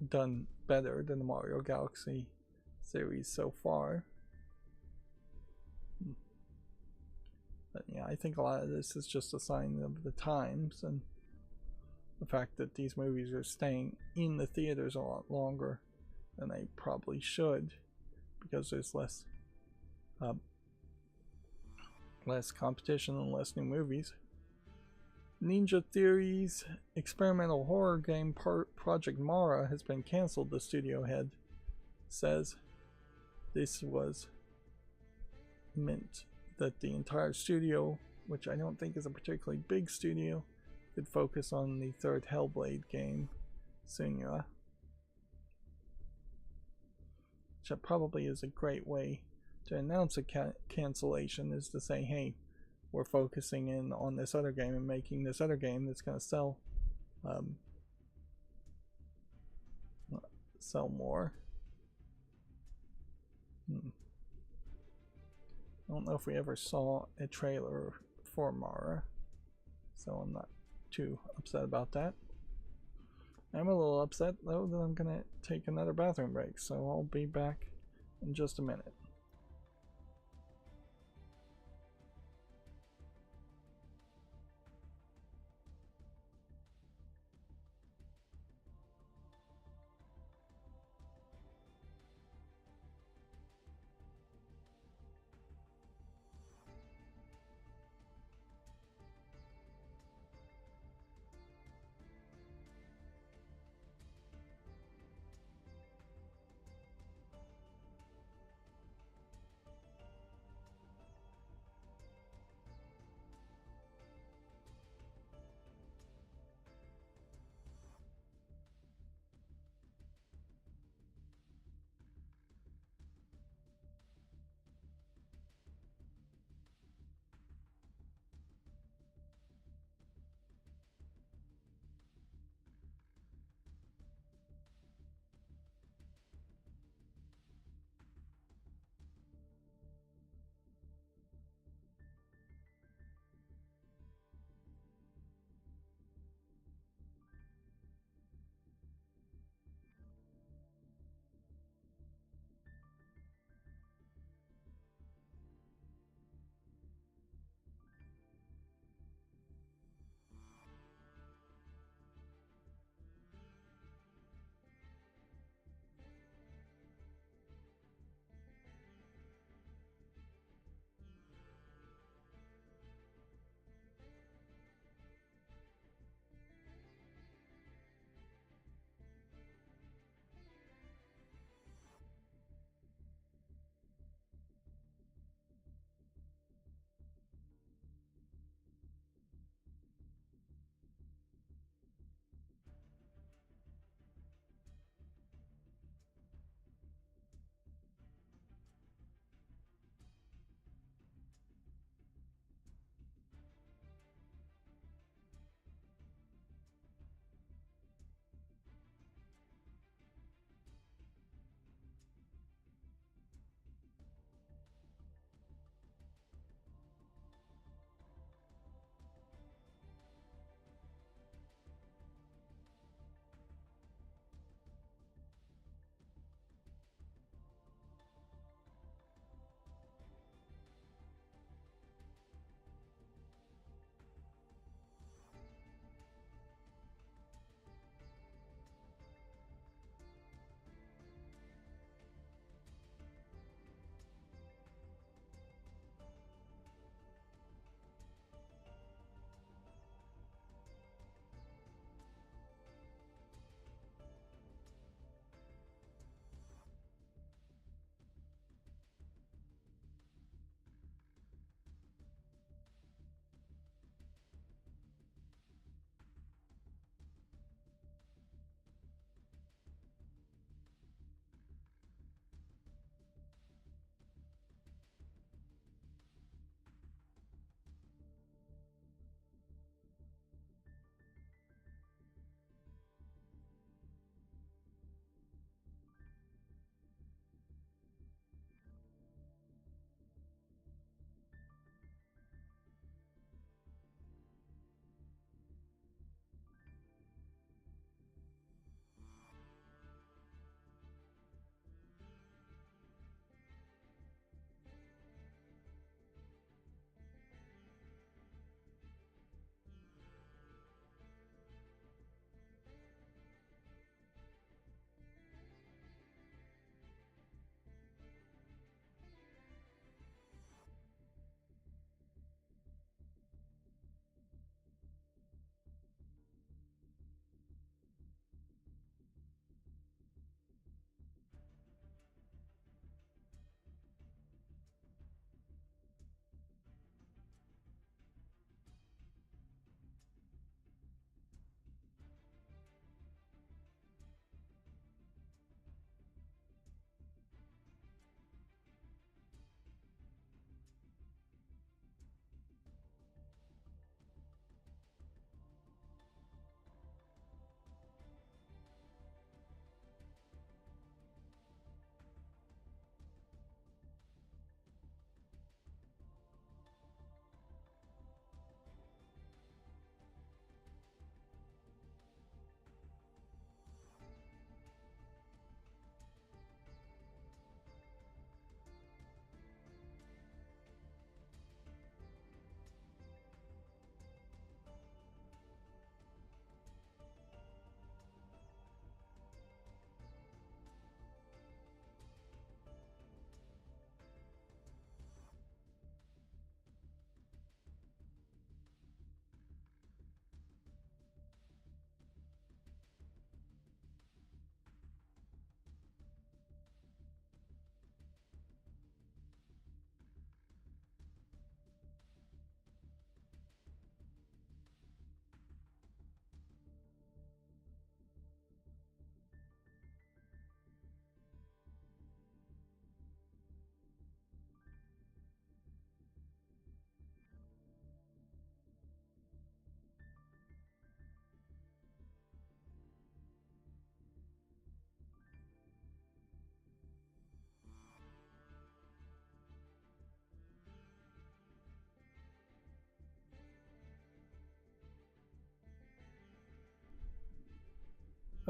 done better than the Mario Galaxy series so far. But yeah, I think a lot of this is just a sign of the times and the fact that these movies are staying in the theaters a lot longer than they probably should, because there's less competition and less new movies. Ninja Theory's experimental horror game Project Mara has been cancelled, the studio head says. This was meant that the entire studio, which I don't think is a particularly big studio, could focus on the 3rd Hellblade game, Sunya. Which probably is a great way to announce a cancellation, is to say, hey, we're focusing in on this other game and making this other game that's going to sell more. I don't know if we ever saw a trailer for Mara, so I'm not too upset about that. I'm a little upset though that I'm gonna take another bathroom break, so I'll be back in just a minute.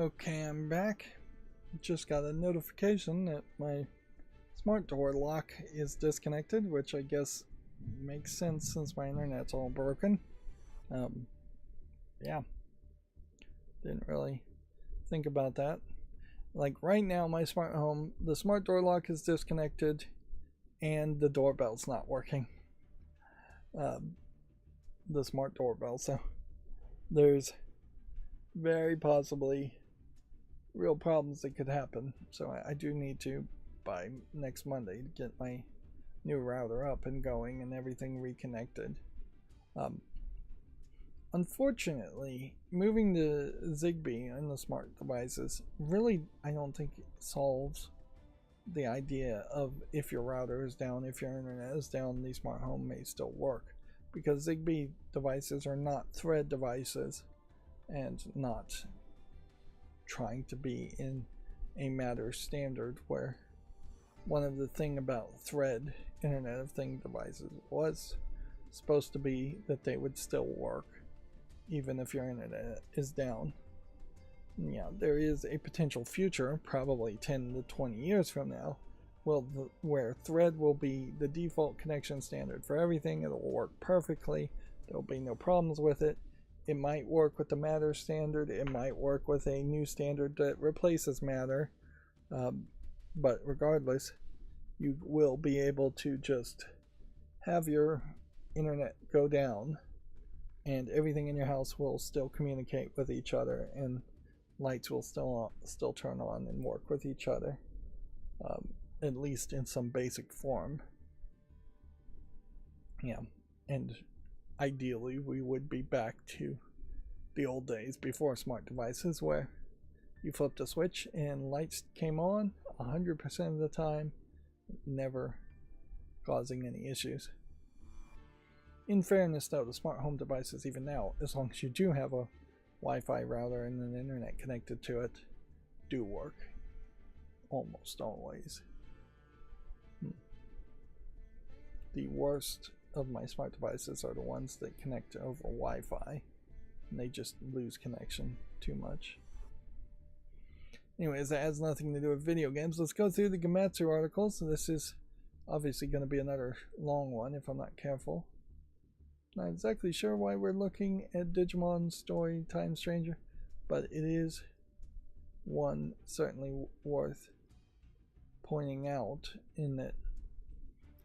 Okay, I'm back. Just got a notification that my smart door lock is disconnected, which I guess makes sense since my internet's all broken. Yeah, didn't really think about that. Like right now, my smart home, the smart door lock is disconnected and the doorbell's not working. The smart doorbell, so there's very possibly real problems that could happen. So I do need to, by next Monday, get my new router up and going and everything reconnected. Unfortunately, moving to Zigbee in the smart devices really, I don't think solves the idea of if your router is down, if your internet is down, the smart home may still work, because Zigbee devices are not Thread devices and not trying to be in a Matter standard, where one of the thing about Thread Internet of Things devices was supposed to be that they would still work even if your internet is down. Yeah, there is a potential future, probably 10 to 20 years from now, where Thread will be the default connection standard for everything. It'll work perfectly. There'll be no problems with it. It might work with the Matter standard. It might work with a new standard that replaces Matter. But regardless, you will be able to just have your internet go down and everything in your house will still communicate with each other, and lights will still turn on and work with each other, at least in some basic form. Yeah, and ideally we would be back to the old days before smart devices, where you flipped a switch and lights came on 100% of the time, never causing any issues. In fairness though, the smart home devices even now, as long as you do have a Wi-Fi router and an internet connected to it, do work almost always. The worst of my smart devices are the ones that connect over Wi-Fi and they just lose connection too much. Anyways, that has nothing to do with video games. Let's go through the Gematsu articles. So this is obviously going to be another long one if I'm not careful. Not exactly sure why we're looking at Digimon Story Time Stranger, but it is one certainly worth pointing out, in that,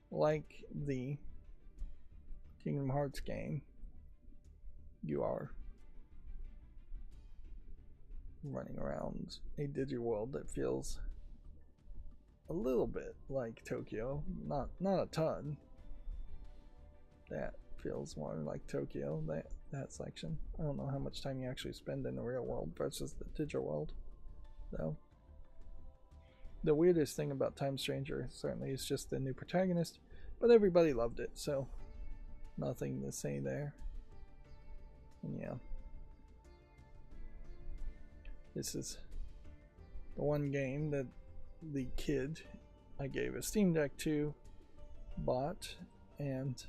like the Kingdom Hearts game, you are running around a Digiworld that feels a little bit like Tokyo, not a ton. That feels more like Tokyo, that section. I don't know how much time you actually spend in the real world versus the digital world, though. The weirdest thing about Time Stranger certainly is just the new protagonist, but everybody loved it, so nothing to say there. And yeah, this is the one game that the kid I gave a Steam Deck to bought, and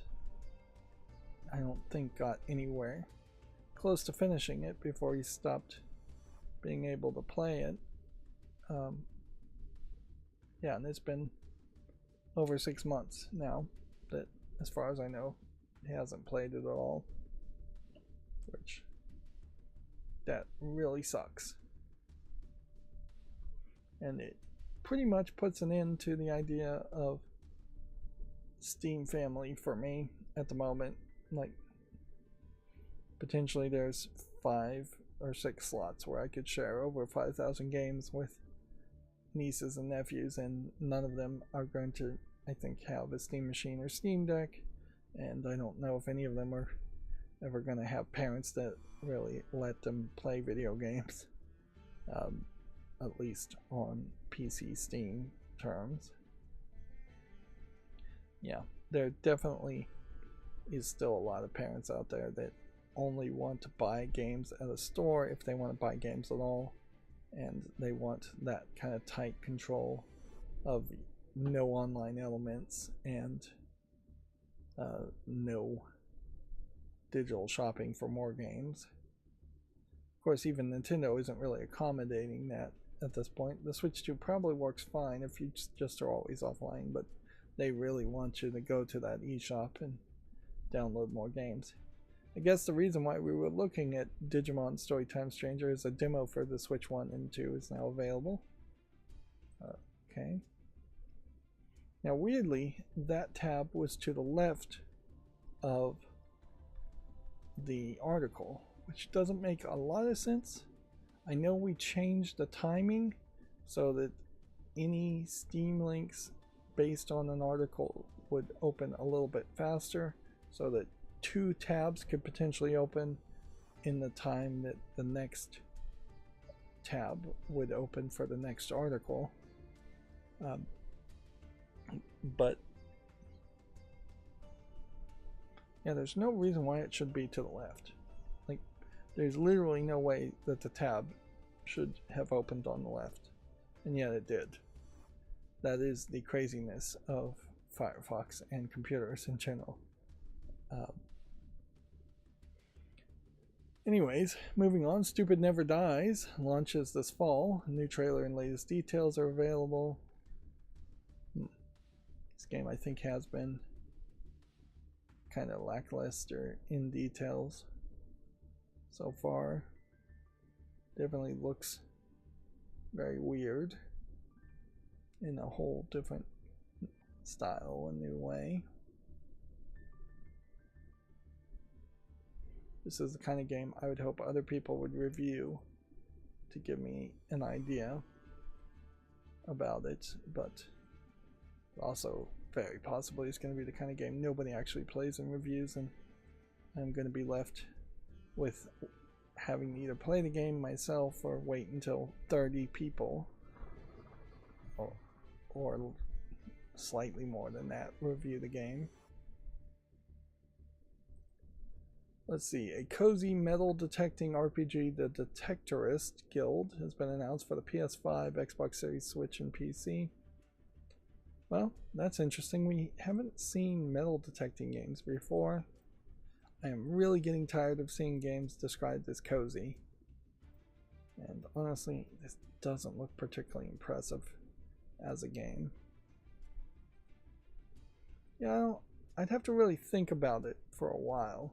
I don't think got anywhere close to finishing it before he stopped being able to play it. Yeah, and it's been over 6 months now that, as far as I know, he hasn't played it at all, which, that really sucks. And it pretty much puts an end to the idea of Steam family for me at the moment. Like, potentially there's 5 or 6 slots where I could share over 5,000 games with nieces and nephews, and none of them are going to, I think, have a Steam machine or Steam Deck, and I don't know if any of them are ever going to have parents that really let them play video games, at least on PC Steam terms. Yeah, there definitely is still a lot of parents out there that only want to buy games at a store if they want to buy games at all, and they want that kind of tight control of no online elements and no digital shopping for more games. Of course, even Nintendo isn't really accommodating that at this point. The Switch 2 probably works fine if you just are always offline, but they really want you to go to that eShop and download more games. I guess the reason why we were looking at Digimon Storytime Stranger is a demo for the Switch 1 and 2 is now available. Okay. Now weirdly, that tab was to the left of the article, which doesn't make a lot of sense. I know we changed the timing so that any Steam links based on an article would open a little bit faster, so that 2 tabs could potentially open in the time that the next tab would open for the next article. But yeah, there's no reason why it should be to the left. Like, there's literally no way that the tab should have opened on the left, and yet it did. That is the craziness of Firefox and computers in general. Anyways, moving on, Stupid Never Dies launches this fall. A new trailer and latest details are available. This game, I think, has been kind of lackluster in details so far. Definitely looks very weird in a whole different style, a new way. This is the kind of game I would hope other people would review to give me an idea about it, but also very possibly it's going to be the kind of game nobody actually plays and reviews, and I'm going to be left with having to either play the game myself or wait until 30 people or slightly more than that review the game. Let's see, a cozy metal detecting RPG, The Detectorist Guild, has been announced for the PS5, Xbox Series, Switch, and PC. Well, that's interesting. We haven't seen metal detecting games before. I am really getting tired of seeing games described as cozy. And honestly, this doesn't look particularly impressive as a game. You know, I'd have to really think about it for a while.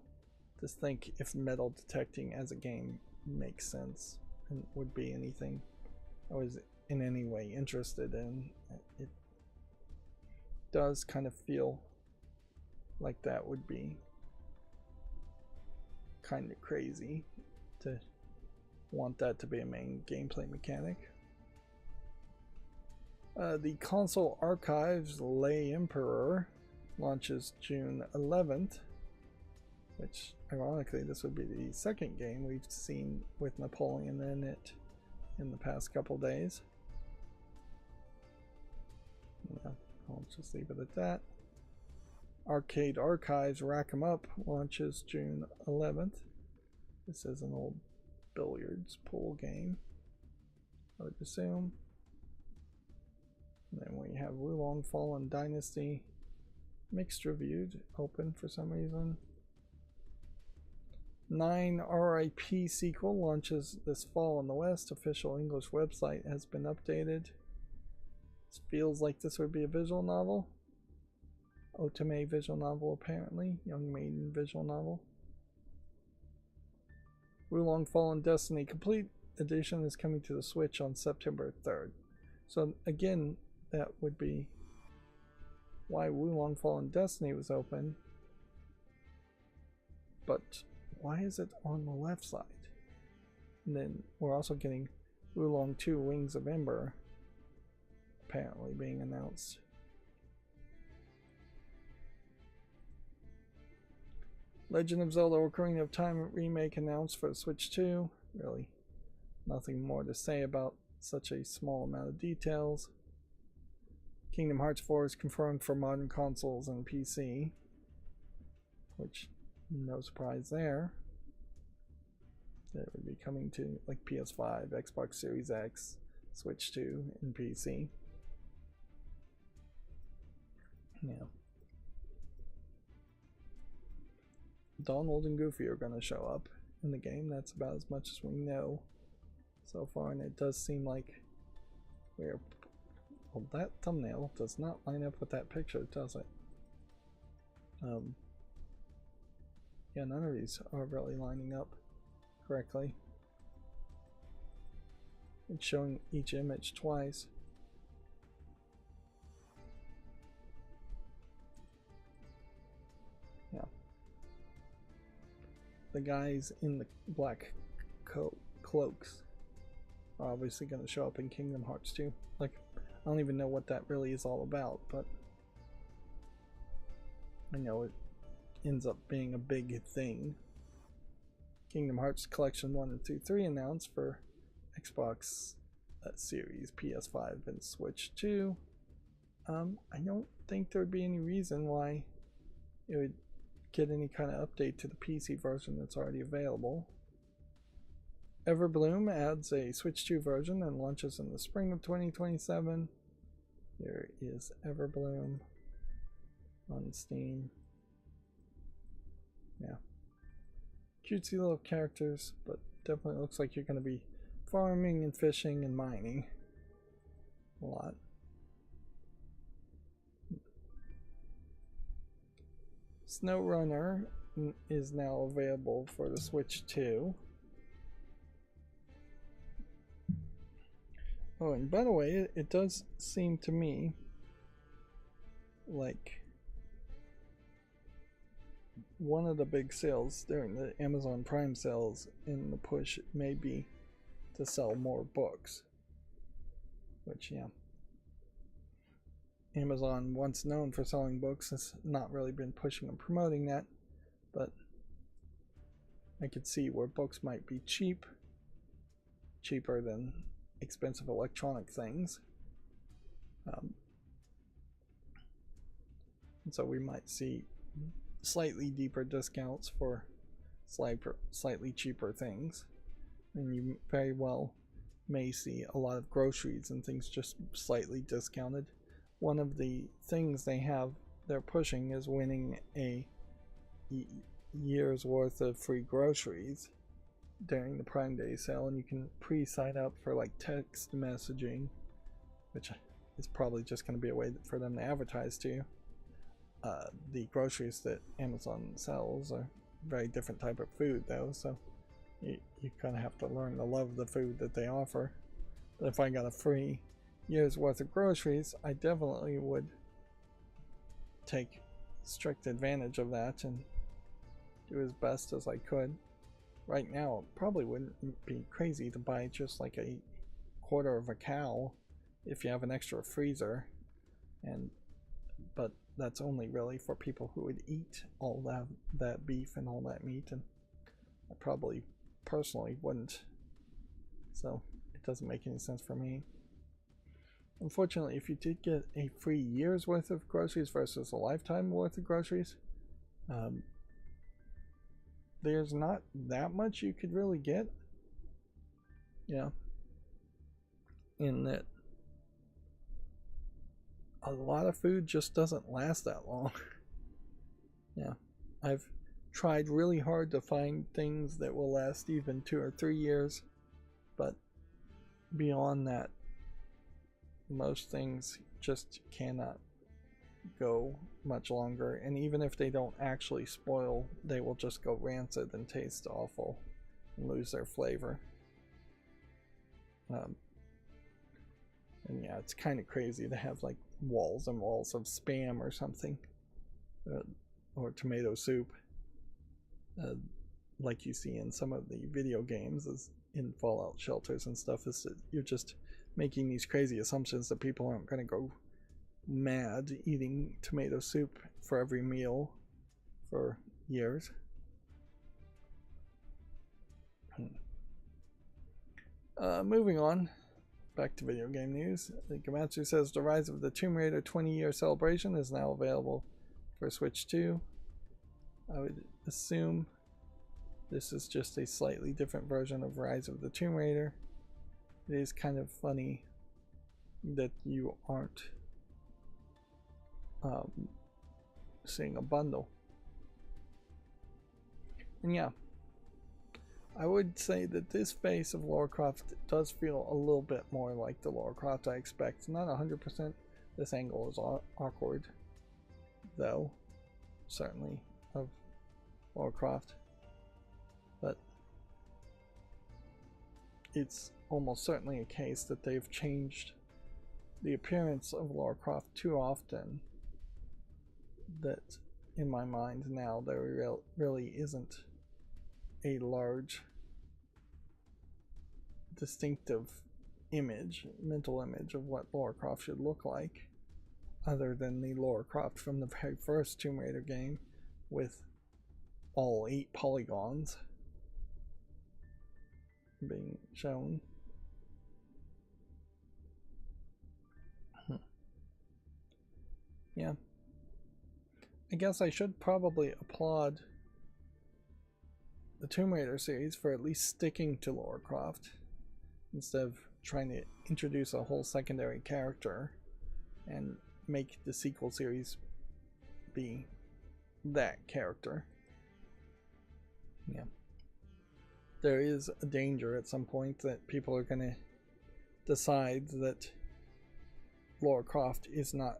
Just think if metal detecting as a game makes sense and would be anything I was in any way interested in. It does kind of feel like that would be kind of crazy to want that to be a main gameplay mechanic. The console archives Lay Emperor launches June 11th, which ironically this would be the second game we've seen with Napoleon in it in the past couple days. Yeah, I'll just leave it at that. Arcade Archives Rack 'em Up launches June 11th. This is an old billiards pool game, I would assume. And then we have Wulong Fallen Dynasty mixed reviewed, open for some reason. 9 RIP sequel launches this fall in the West. Official English website has been updated. This feels like this would be a visual novel. Otome visual novel, apparently. Young Maiden visual novel. Wulong Fallen Destiny Complete Edition is coming to the Switch on September 3rd. So again, that would be why Wulong Fallen Destiny was open. But why is it on the left side? And then we're also getting Wulong 2 Wings of Ember apparently being announced. Legend of Zelda Ocarina of Time remake announced for the Switch 2. Really nothing more to say about such a small amount of details. Kingdom Hearts 4 is confirmed for modern consoles and PC, which no surprise there. That would be coming to like PS5, Xbox Series X, Switch 2, and PC. Yeah. Donald and Goofy are going to show up in the game. That's about as much as we know so far, and it does seem like we're... Well, that thumbnail does not line up with that picture, does it? Yeah, none of these are really lining up correctly. It's showing each image twice. Yeah. The guys in the black cloaks are obviously going to show up in Kingdom Hearts 2. Like, I don't even know what that really is all about, but I know it ends up being a big thing. Kingdom Hearts Collection 1 and 2, 3 announced for Xbox Series, PS5, and Switch 2. I don't think there would be any reason why it would get any kind of update to the PC version that's already available. Everbloom adds a Switch 2 version and launches in the spring of 2027. Here is Everbloom on Steam. Yeah. Cutesy little characters, but definitely looks like you're going to be farming and fishing and mining a lot. SnowRunner is now available for the Switch 2. Oh, and by the way, it does seem to me like one of the big sales during the Amazon Prime sales in the push may be to sell more books. Which, yeah. Amazon, once known for selling books, has not really been pushing and promoting that, but I could see where books might be cheaper than expensive electronic things. And so we might see slightly deeper discounts for slightly cheaper things. And you very well may see a lot of groceries and things just slightly discounted. One of the things they're pushing is winning a year's worth of free groceries during the Prime Day sale, and you can pre-sign up for like text messaging, which is probably just going to be a way for them to advertise to you. The groceries that Amazon sells are a very different type of food though, so you kind of have to learn to love the food that they offer. But if I got a free year's worth of groceries, I definitely would take strict advantage of that and do as best as I could. Right now, it probably wouldn't be crazy to buy just like a quarter of a cow if you have an extra freezer, but that's only really for people who would eat all that beef and all that meat, and I probably personally wouldn't, so it doesn't make any sense for me. Unfortunately, if you did get a free year's worth of groceries versus a lifetime worth of groceries, there's not that much you could really get. Yeah. In that a lot of food just doesn't last that long. Yeah. I've tried really hard to find things that will last even 2 or 3 years, but beyond that, most things just cannot go much longer, and even if they don't actually spoil, they will just go rancid and taste awful and lose their flavor. And yeah, it's kind of crazy to have like walls and walls of Spam or something, or tomato soup, like you see in some of the video games, as in Fallout shelters and stuff. Is that you're just making these crazy assumptions that people aren't going to go mad eating tomato soup for every meal for years. Moving on, back to video game news. Gamatsu says the Rise of the Tomb Raider 20-year celebration is now available for Switch 2. I would assume this is just a slightly different version of Rise of the Tomb Raider. It is kind of funny that you aren't seeing a bundle. And yeah, I would say that this face of Lara Croft does feel a little bit more like the Lara Croft I expect. Not 100%. This angle is awkward, though, certainly, of Lara Croft. But it's almost certainly a case that they've changed the appearance of Lara Croft too often that, in my mind now, there really isn't a large distinctive image, mental image of what Lara Croft should look like, other than the Lara Croft from the very first Tomb Raider game with all 8 polygons being shown. Yeah. I guess I should probably applaud the Tomb Raider series for at least sticking to Lara Croft instead of trying to introduce a whole secondary character and make the sequel series be that character. Yeah. There is a danger at some point that people are going to decide that Lara Croft is not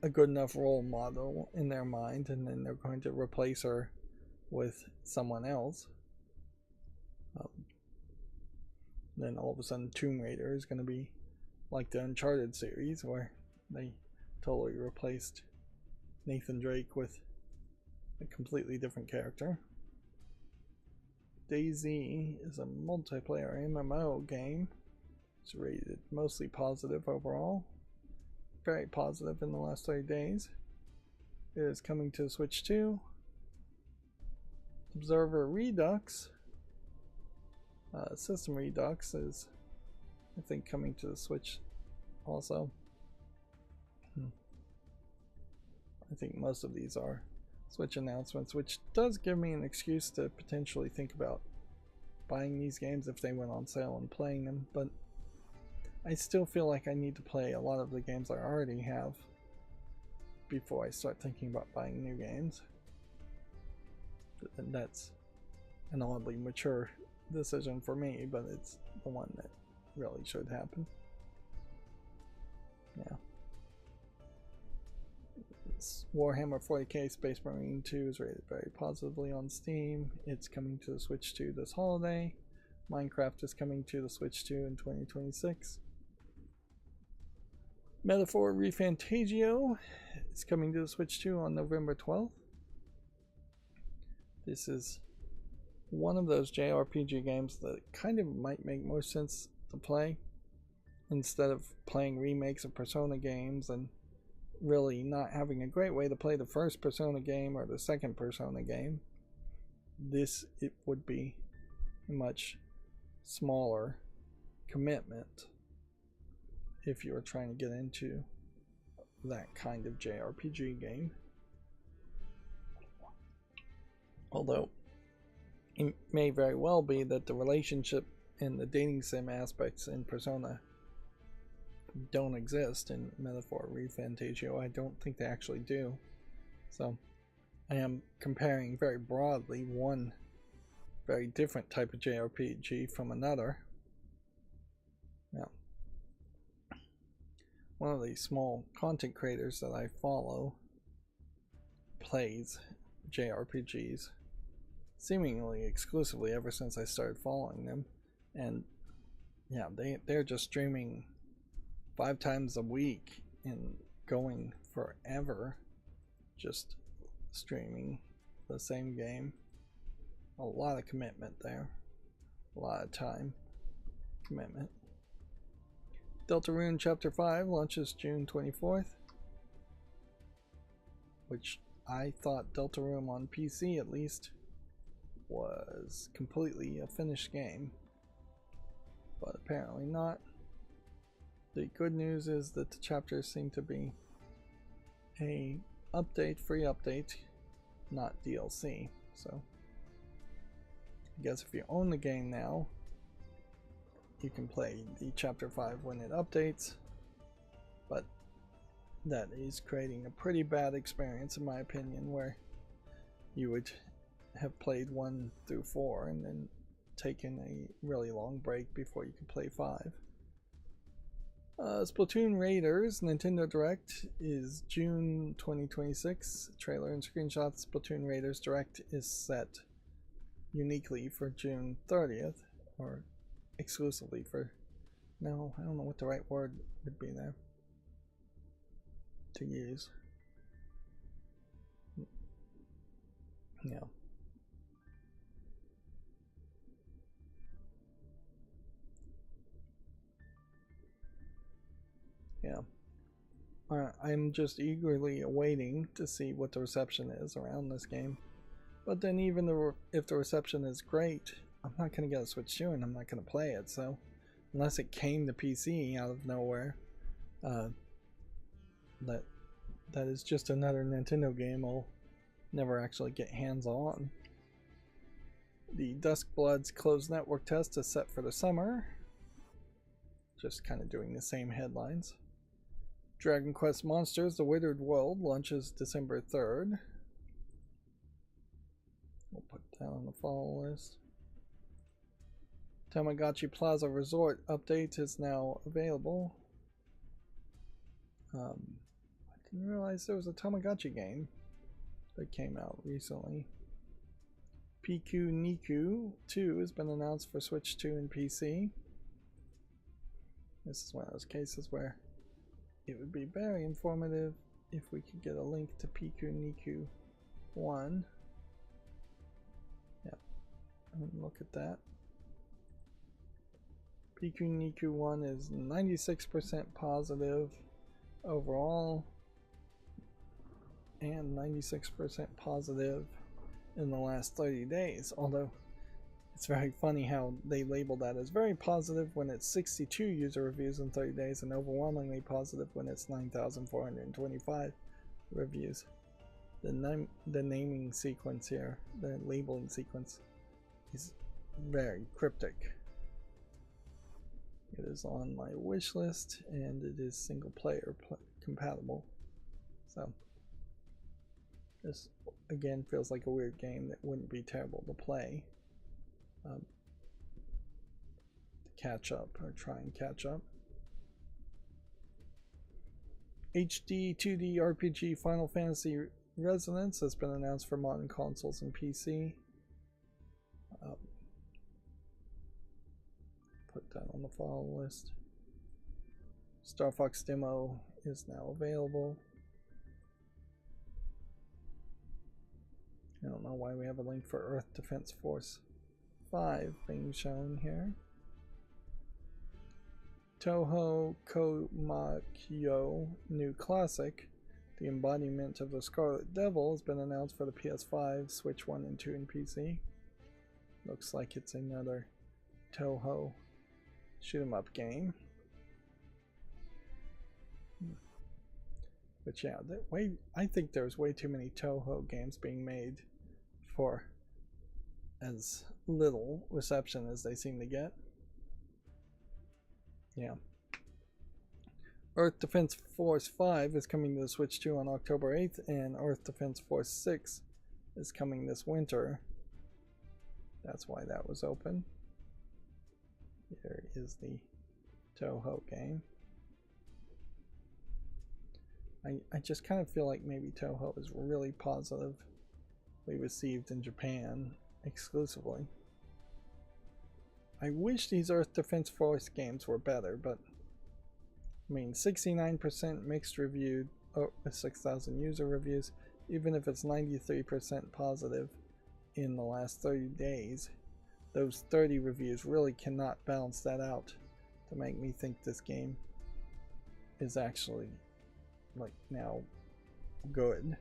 a good enough role model in their mind, and then they're going to replace her with someone else. Then all of a sudden Tomb Raider is going to be like the Uncharted series, where they totally replaced Nathan Drake with a completely different character. DayZ is a multiplayer MMO game. It's rated mostly positive overall. Very positive in the last 30 days. It is coming to Switch 2. Observer Redux. System Redux is, I think, coming to the Switch also. I think most of these are Switch announcements, which does give me an excuse to potentially think about buying these games if they went on sale and playing them, but I still feel like I need to play a lot of the games I already have before I start thinking about buying new games. And that's an oddly mature decision for me, but it's the one that really should happen. Yeah. Warhammer 40k Space Marine 2 is rated very positively on Steam. It's coming to the Switch 2 this holiday. Minecraft is coming to the Switch 2 in 2026. Metaphor ReFantagio is coming to the Switch 2 on November 12th. This is one of those JRPG games that kind of might make more sense to play instead of playing remakes of Persona games and really not having a great way to play the first Persona game or the second Persona game. It would be a much smaller commitment if you were trying to get into that kind of JRPG game. Although it may very well be that the relationship and the dating sim aspects in Persona don't exist in Metaphor ReFantagio. I don't think they actually do. So I am comparing very broadly one very different type of JRPG from another. Now, one of the small content creators that I follow plays JRPGs seemingly exclusively ever since I started following them, and yeah, they're just streaming 5 times a week and going forever, just streaming the same game. A lot of commitment there, a lot of time commitment. Deltarune Chapter 5 launches June 24th, which I thought Deltarune on PC at least was completely a finished game, but apparently not. The good news is that the chapters seem to be a free update, not DLC. So I guess if you own the game now, you can play the Chapter 5 when it updates, but that is creating a pretty bad experience in my opinion, where you would have played 1 through 4 and then taking a really long break before you can play 5. Splatoon Raiders Nintendo Direct is June 2026. Trailer and screenshots. Splatoon Raiders Direct is set uniquely for June 30th, or exclusively for, no, I don't know what the right word would be there to use. Yeah. Yeah. I'm just eagerly awaiting to see what the reception is around this game. But then even if the reception is great, I'm not going to get a Switch 2 and I'm not going to play it. So unless it came to PC out of nowhere, that is just another Nintendo game I'll never actually get hands on. The Duskblood's closed network test is set for the summer. Just kind of doing the same headlines. Dragon Quest Monsters The Withered World launches December 3rd. We'll put that on the follow list. Tamagotchi Plaza Resort update is now available. I didn't realize there was a Tamagotchi game that came out recently. Piku Niku 2 has been announced for Switch 2 and PC. This is one of those cases where it would be very informative if we could get a link to Piku Niku 1. Yep, look at that. Piku Niku 1 is 96% positive overall and 96% positive in the last 30 days, although it's very funny how they label that as very positive when it's 62 user reviews in 30 days and overwhelmingly positive when it's 9,425 reviews. The naming sequence here, the labeling sequence, is very cryptic. It is on my wish list and it is single player compatible. So this again feels like a weird game that wouldn't be terrible to play. To catch up or try and catch up. HD 2D RPG Final Fantasy Resonance has been announced for modern consoles and PC. Put that on the follow list. Star Fox demo is now available. I don't know why we have a link for Earth Defense Force 5 being shown here. Toho Komakyo New Classic, the embodiment of the Scarlet Devil, has been announced for the PS5, Switch 1 and 2 and PC. Looks like it's another Toho shoot 'em up game. But yeah, I think there's way too many Toho games being made for as little reception as they seem to get. Yeah. Earth Defense Force 5 is coming to the Switch 2 on October 8th, and Earth Defense Force 6 is coming this winter. That's why that was open. Here is the Toho game. I just kind of feel like maybe Toho is really positively received in Japan exclusively. I wish these Earth Defense Force games were better, but I mean 69% mixed reviewed with 6,000 user reviews, even if it's 93% positive in the last 30 days. Those 30 reviews really cannot balance that out to make me think this game is actually like now good,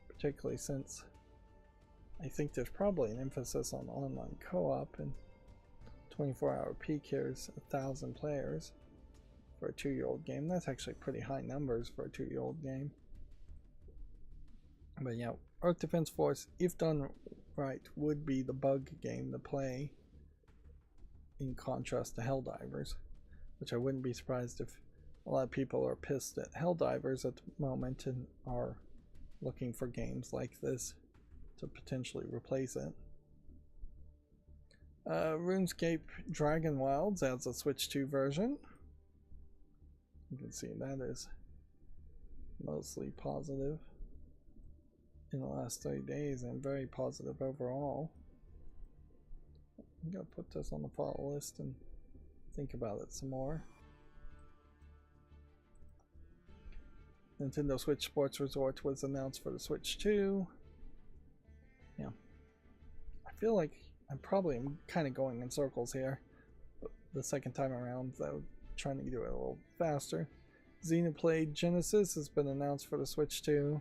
particularly since I think there's probably an emphasis on online co-op, and 24-hour peak here is 1,000 players for a 2-year-old game. That's actually pretty high numbers for a 2-year-old game. But yeah, Earth Defense Force, if done right, would be the bug game to play in contrast to Helldivers, which I wouldn't be surprised if a lot of people are pissed at Helldivers at the moment and are looking for games like this to potentially replace it. RuneScape Dragon Wilds adds a Switch 2 version. You can see that is mostly positive in the last 30 days and very positive overall. I'm gonna put this on the follow list and think about it some more. Nintendo Switch Sports Resort was announced for the Switch 2. Yeah. I feel like I'm probably kind of going in circles here. But the second time around, though, trying to do it a little faster. Xenoblade Genesis has been announced for the Switch 2.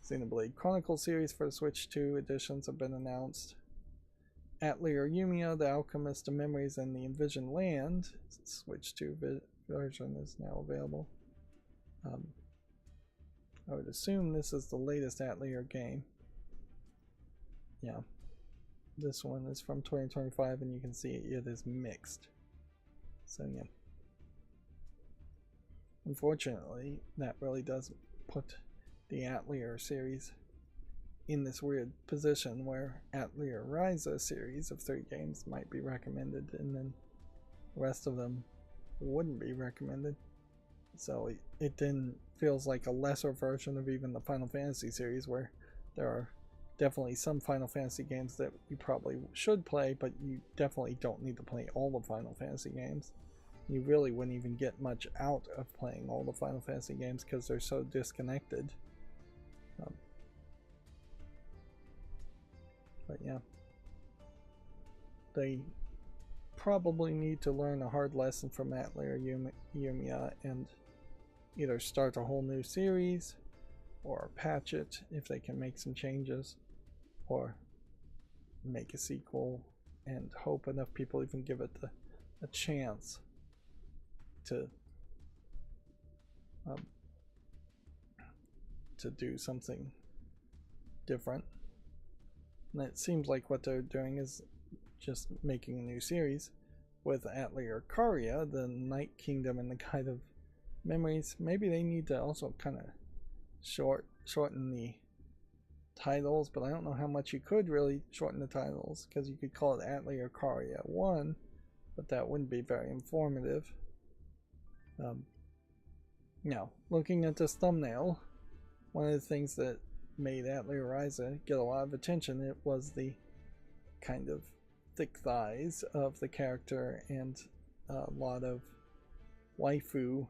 Xenoblade Chronicle series for the Switch 2 editions have been announced. Atelier Yumiya, The Alchemist of Memories, and the Envision Land Switch 2 version is now available. I would assume this is the latest Atelier game. Yeah. This one is from 2025 and you can see it is mixed. So yeah. Unfortunately, that really does put the Atelier series in this weird position where Atelier Ryzen series of 3 games might be recommended and then the rest of them wouldn't be recommended. So it then feels like a lesser version of even the Final Fantasy series, where there are definitely some Final Fantasy games that you probably should play, but you definitely don't need to play all the Final Fantasy games. You really wouldn't even get much out of playing all the Final Fantasy games because they're so disconnected. But yeah, they probably need to learn a hard lesson from Atelier Yumiya and either start a whole new series or patch it if they can make some changes, or make a sequel and hope enough people even give it a chance to do something different. And it seems like what they're doing is just making a new series with Atelier Karia, the Night Kingdom and the Guide of Memories. Maybe they need to also kind of shorten the titles, but I don't know how much you could really shorten the titles, because you could call it Atelier Karia 1, but that wouldn't be very informative. Now, looking at this thumbnail, one of the things that made Atelier Ryzen get a lot of attention, it was the kind of thick thighs of the character and a lot of waifu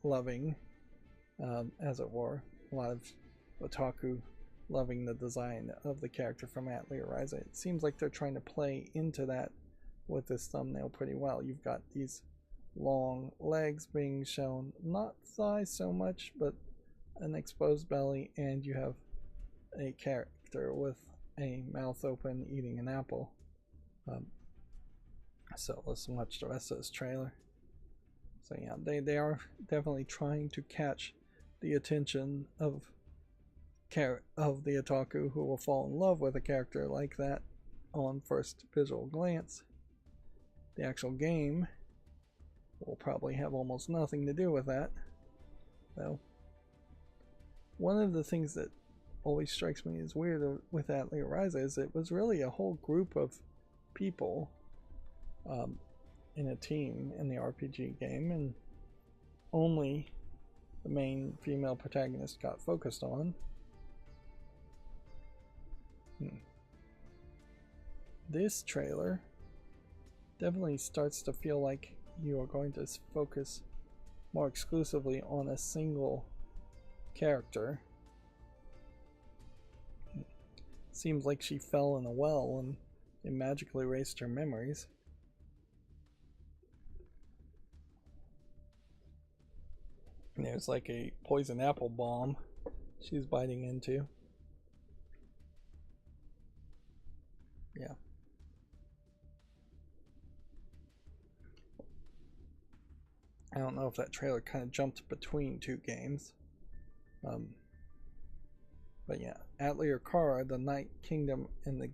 loving, as it were. A lot of otaku loving the design of the character from Atelier Ryzen. It seems like they're trying to play into that with this thumbnail pretty well. You've got these long legs being shown, not thighs so much, but an exposed belly, and you have a character with a mouth open eating an apple. So let's watch the rest of this trailer. So yeah, they are definitely trying to catch the attention of the otaku who will fall in love with a character like that on first visual glance. The actual game will probably have almost nothing to do with that, though. One of the things that always strikes me as weird with Atelier Ryzen is it was really a whole group of people in a team in the RPG game, and only the main female protagonist got focused on. This trailer definitely starts to feel like you are going to focus more exclusively on a single character. Seems like she fell in a well and it magically erased her memories. And there's like a poison apple bomb she's biting into. Yeah. I don't know if that trailer kind of jumped between two games. But yeah, Atelier Kara, the Night Kingdom, and the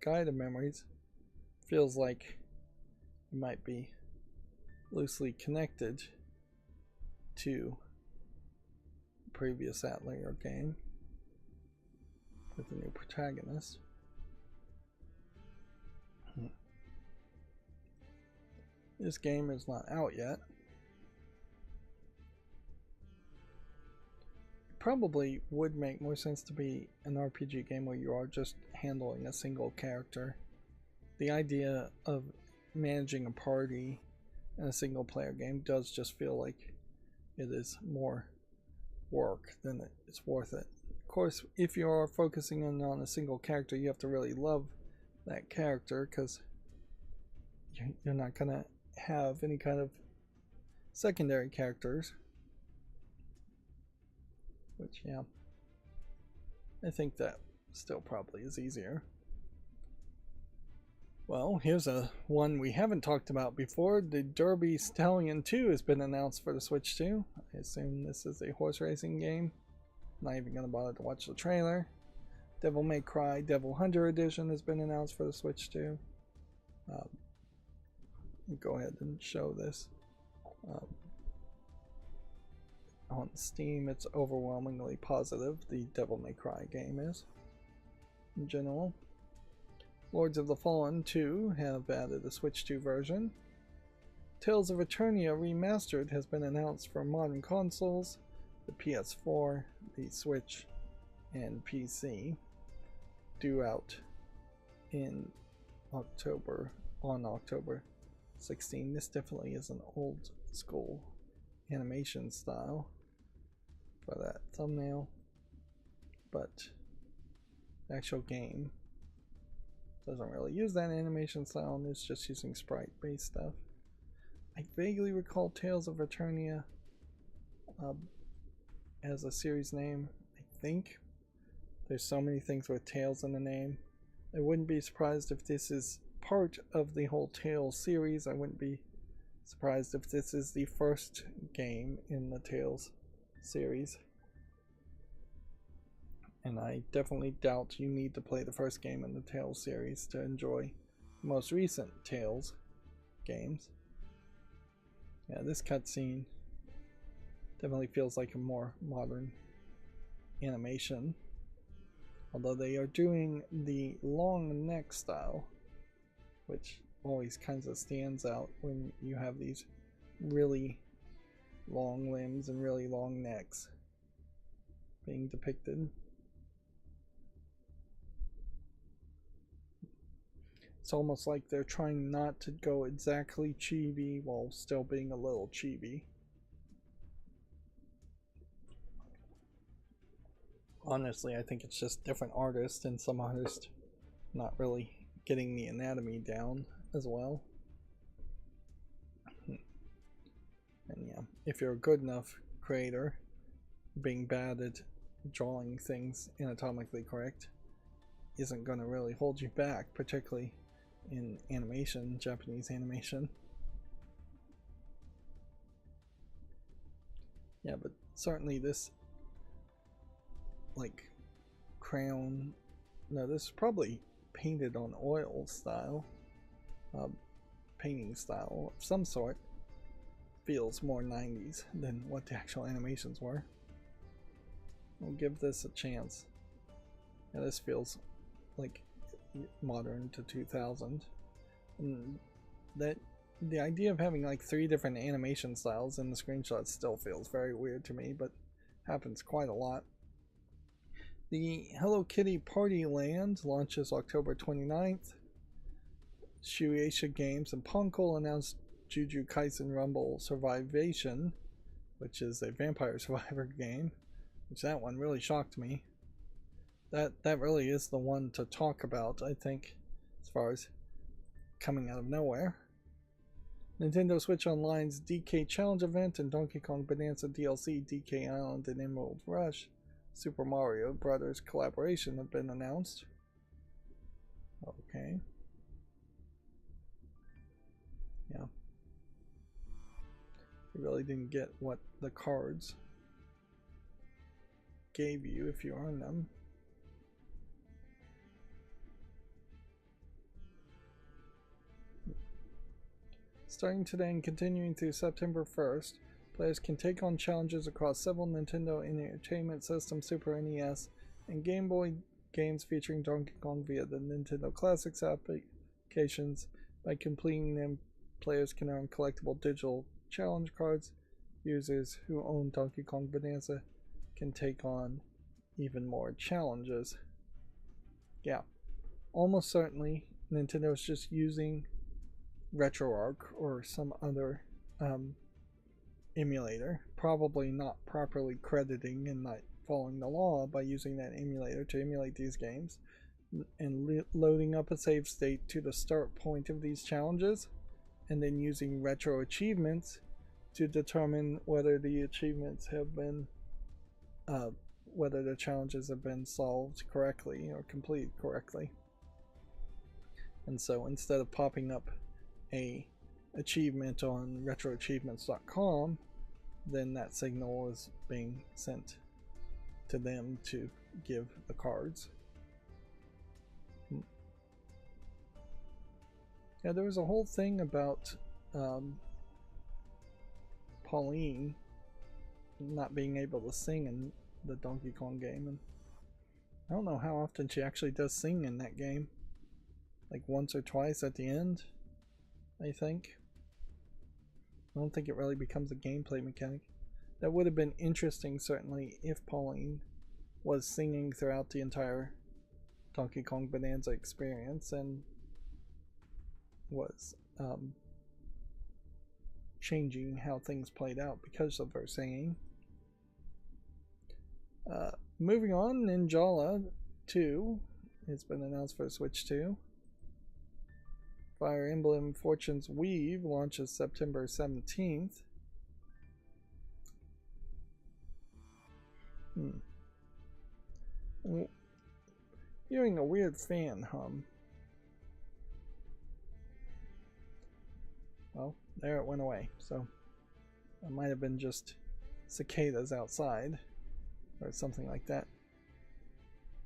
Guide of Memories feels like it might be loosely connected to the previous Atelier game with a new protagonist. This game is not out yet. It probably would make more sense to be an RPG game where you are just handling a single character. The idea of managing a party in a single player game does just feel like it is more work than it's worth it. Of course, if you are focusing in on a single character, you have to really love that character, because you're not gonna have any kind of secondary characters, which, yeah, I think that still probably is easier. Well, here's a one we haven't talked about before. The Derby Stallion 2 has been announced for the Switch 2. I assume this is a horse racing game. Not even gonna bother to watch the trailer. Devil May Cry Devil Hunter Edition has been announced for the Switch 2. Go ahead and show this. On Steam, it's overwhelmingly positive. The Devil May Cry game is, in general. Lords of the Fallen 2 have added a Switch 2 version. Tales of Eternia Remastered has been announced for modern consoles, the PS4, the Switch, and PC, due out in October, on October 16. This definitely is an old school animation style for that thumbnail, but the actual game doesn't really use that animation style, and it's just using sprite based stuff. I vaguely recall Tales of Eternia as a series name. I think there's so many things with Tales in the name. I wouldn't be surprised if this is part of the whole Tales series. I wouldn't be surprised if this is the first game in the Tales series. And I definitely doubt you need to play the first game in the Tales series to enjoy the most recent Tales games. Yeah, this cutscene definitely feels like a more modern animation. Although they are doing the long neck style, which always kind of stands out when you have these really long limbs and really long necks being depicted. It's almost like they're trying not to go exactly chibi while still being a little chibi. Honestly, I think it's just different artists, and some artists not really getting the anatomy down as well. And yeah, if you're a good enough creator, being bad at drawing things anatomically correct isn't going to really hold you back, particularly in animation, Japanese animation. Yeah, but certainly this, like, crown, no, this is probably painted on oil style, painting style of some sort. Feels more 90s than what the actual animations were. We'll give this a chance. Yeah, this feels like modern to 2000. And that the idea of having like 3 different animation styles in the screenshots still feels very weird to me, but happens quite a lot. The Hello Kitty Party Land launches October 29th. Shueisha Games and Ponko announced Jujutsu Kaisen Rumble Survivation, which is a vampire survivor game, which that one really shocked me. That really is the one to talk about, I think, as far as coming out of nowhere. Nintendo Switch Online's DK Challenge event and Donkey Kong Bonanza DLC, DK Island and Emerald Rush Super Mario Brothers collaboration have been announced. Okay. Yeah. You really didn't get what the cards gave you if you earned them. Starting today and continuing through September 1st, players can take on challenges across several Nintendo Entertainment System, Super NES, and Game Boy games featuring Donkey Kong via the Nintendo Classics applications by completing them Players can earn collectible digital challenge cards. Users who own Donkey Kong Bonanza can take on even more challenges. Yeah, almost certainly Nintendo's just using RetroArch or some other emulator, probably not properly crediting and not following the law by using that emulator to emulate these games, and loading up a save state to the start point of these challenges, and then using retro achievements to determine whether the achievements have been whether the challenges have been solved correctly or completed correctly. And so instead of popping up a achievement on retroachievements.com, then that signal is being sent to them to give the cards. Yeah, there was a whole thing about Pauline not being able to sing in the Donkey Kong game, and I don't know how often she actually does sing in that game. Like once or twice at the end, I think. I don't think it really becomes a gameplay mechanic. That would have been interesting, certainly, if Pauline was singing throughout the entire Donkey Kong Bonanza experience and was changing how things played out because of her singing. Moving on, Ninjala 2 has been announced for Switch 2. Fire Emblem Fortune's Weave launches September 17th. Hearing a weird fan hum. Well, there it went away, so it might have been just cicadas outside or something like that.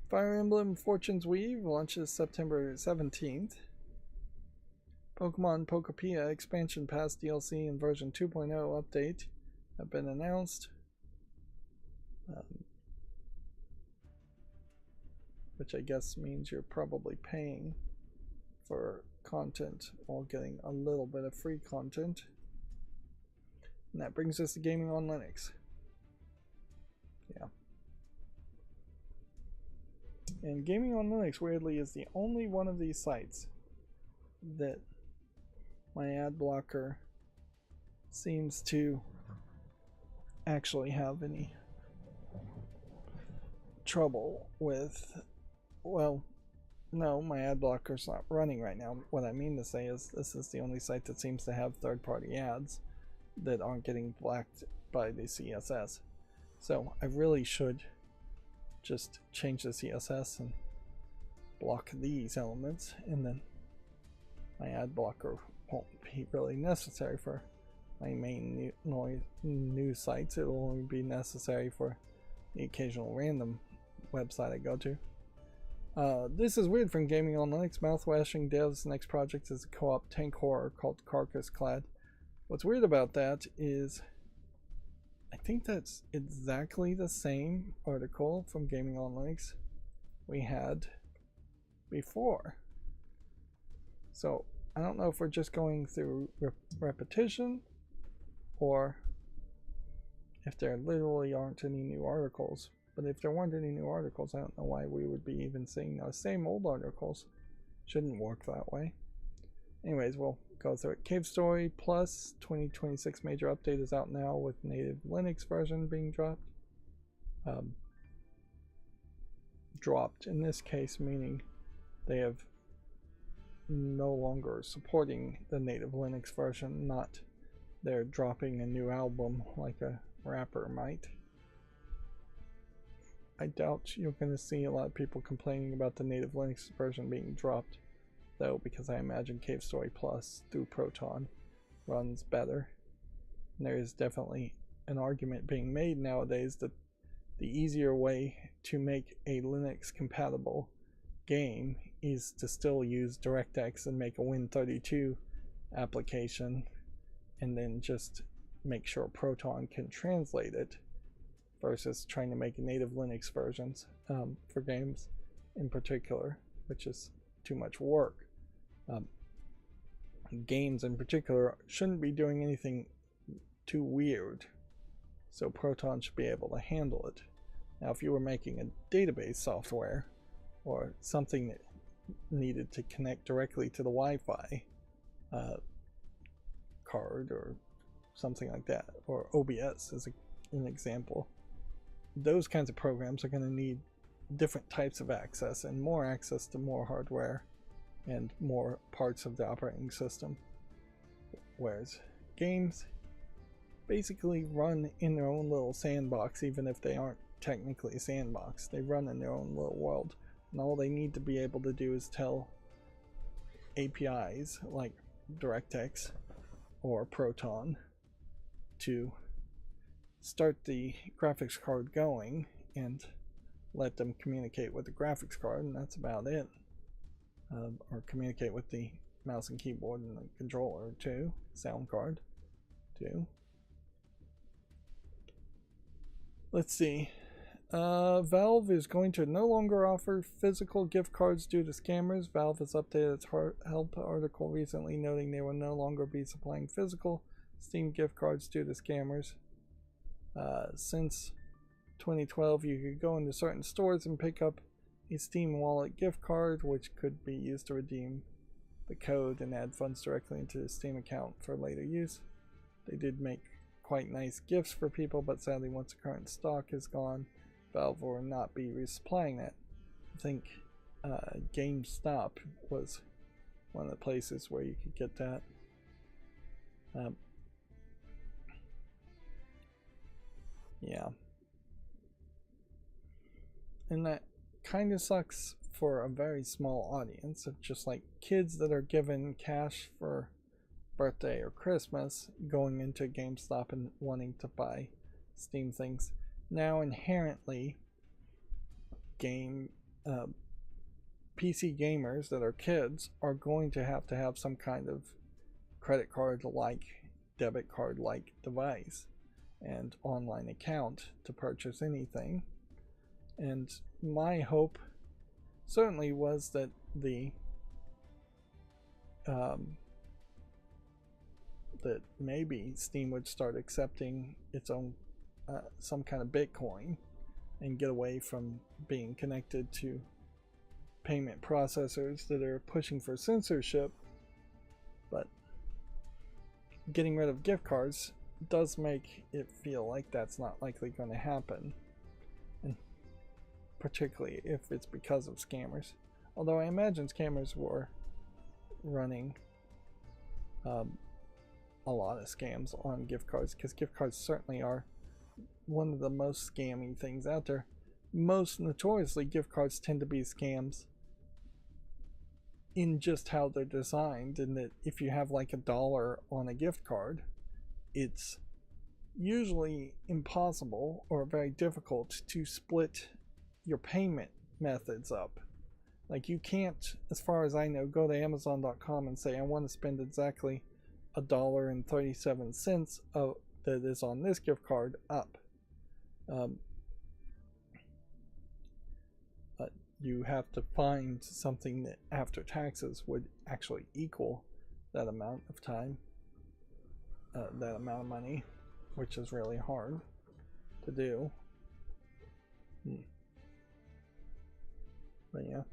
Fire Emblem Fortune's Weave launches September 17th. Pokemon Pokopia Expansion Pass DLC and version 2.0 update have been announced, which I guess means you're probably paying for content while getting a little bit of free content. And that brings us to Gaming on Linux. Yeah. And Gaming on Linux, weirdly, is the only one of these sites that my ad blocker seems to actually have any trouble with. Well, no, my ad blocker's not running right now. What I mean to say is this is the only site that seems to have third-party ads that aren't getting blocked by the CSS. So I really should just change the CSS and block these elements, and then my ad blocker won't be really necessary for my main news sites. It will only be necessary for the occasional random website I go to. This is weird from Gaming on Linux. Mouthwashing Dev's next project is a co-op tank horror called Carcass Clad. What's weird about that is I think that's exactly the same article from Gaming on Linux we had before. So I don't know if we're just going through repetition or if there literally aren't any new articles. But if there weren't any new articles, I don't know why we would be even seeing those same old articles. Shouldn't work that way. Anyways, we'll go through it. Cave Story Plus 2026 major update is out now with native Linux version being dropped. Dropped in this case, meaning they have no longer supporting the native Linux version, not they're dropping a new album like a rapper might. I doubt you're going to see a lot of people complaining about the native Linux version being dropped, though, because I imagine Cave Story Plus through Proton runs better. And there is definitely an argument being made nowadays that the easier way to make a Linux compatible game is to still use DirectX and make a Win32 application and then just make sure Proton can translate it versus trying to make native Linux versions for games in particular, which is too much work. games in particular shouldn't be doing anything too weird, so Proton should be able to handle it. Now, if you were making a database software or something that needed to connect directly to the Wi-Fi card or something like that, or OBS as an example, those kinds of programs are going to need different types of access and more access to more hardware and more parts of the operating system. Whereas games basically run in their own little sandbox, even if they aren't technically a sandbox. They run in their own little world, and all they need to be able to do is tell APIs like DirectX or Proton to start the graphics card going and let them communicate with the graphics card, and that's about it. Or communicate with the mouse and keyboard and the controller too, sound card too. Let's see. Valve is going to no longer offer physical gift cards due to scammers. Valve has updated its help article recently, noting they will no longer be supplying physical Steam gift cards due to scammers. Since 2012, you could go into certain stores and pick up a Steam Wallet gift card, which could be used to redeem the code and add funds directly into the Steam account for later use. They did make quite nice gifts for people, but sadly once the current stock is gone, Valve will not be resupplying that. I think GameStop was one of the places where you could get that. Yeah. And that kind of sucks for a very small audience of just like kids that are given cash for birthday or Christmas going into GameStop and wanting to buy Steam things. Now inherently PC gamers that are kids are going to have some kind of credit card like, debit card like device and online account to purchase anything. And my hope certainly was that that maybe Steam would start accepting its own some kind of Bitcoin and get away from being connected to payment processors that are pushing for censorship. But getting rid of gift cards does make it feel like that's not likely going to happen, and particularly if it's because of scammers. Although I imagine scammers were running a lot of scams on gift cards, because gift cards certainly are one of the most scammy things out there. Most notoriously, gift cards tend to be scams in just how they're designed, in that if you have like $1 on a gift card, it's usually impossible or very difficult to split your payment methods up. Like, you can't, as far as I know, go to Amazon.com and say I want to spend exactly $1.37 that is on this gift card up. But you have to find something that after taxes would actually equal that amount of time, that amount of money, which is really hard to do. But yeah,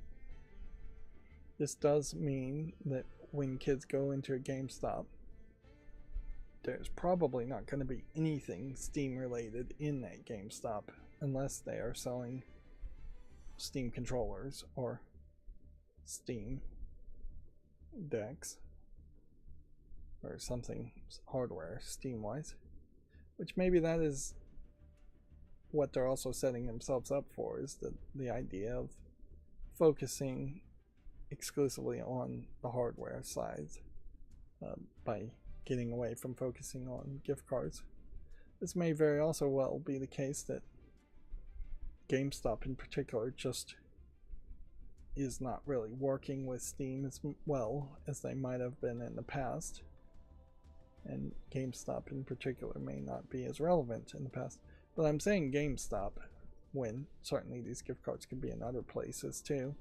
this does mean that when kids go into a GameStop, there's probably not going to be anything Steam related in that GameStop unless they are selling Steam controllers or Steam decks or something hardware Steam wise, which maybe that is what they're also setting themselves up for, is the idea of focusing exclusively on the hardware side by getting away from focusing on gift cards. This may very also well be the case that GameStop in particular just is not really working with Steam as well as they might have been in the past, and GameStop in particular may not be as relevant in the past. But I'm saying GameStop when certainly these gift cards could be in other places too,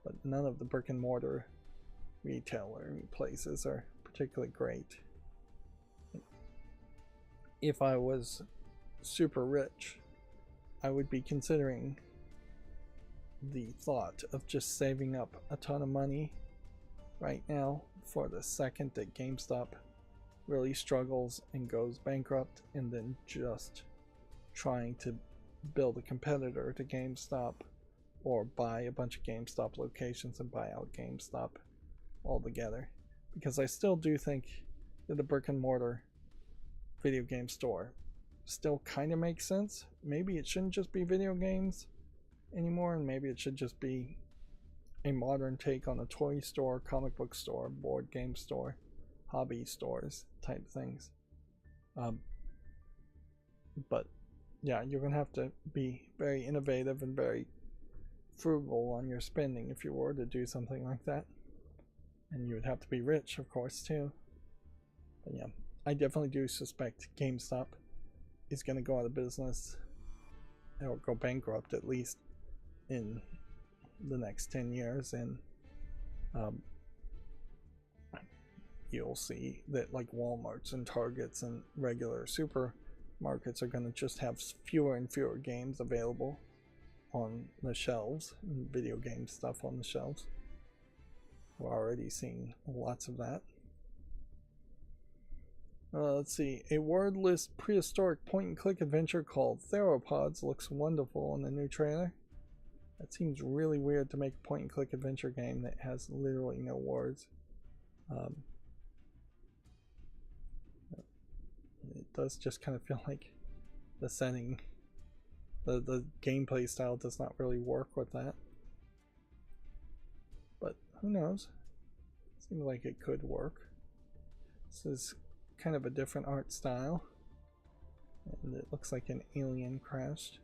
but none of the brick and mortar retailer places are particularly great. If I was super rich, I would be considering the thought of just saving up a ton of money right now for the second that GameStop really struggles and goes bankrupt, and then just trying to build a competitor to GameStop or buy a bunch of GameStop locations and buy out GameStop altogether. Because I still do think that a brick and mortar video game store still kind of makes sense. Maybe it shouldn't just be video games anymore, and maybe it should just be a modern take on a toy store, comic book store, board game store, hobby stores type things. But yeah, you're gonna have to be very innovative and very frugal on your spending if you were to do something like that, and you would have to be rich, of course, too. But yeah, I definitely do suspect GameStop is going to go out of business or go bankrupt at least in the next 10 years, and you'll see that like Walmarts and Targets and regular supermarkets are going to just have fewer and fewer games available on the shelves, and video game stuff on the shelves. We're already seeing lots of that. Let's see. A wordless prehistoric point-and-click adventure called Theropods looks wonderful in the new trailer. That seems really weird to make a point-and-click adventure game that has literally no words. It does just kind of feel like the setting, the gameplay style does not really work with that. But who knows? Seems like it could work. This is kind of a different art style, and it looks like an alien crashed.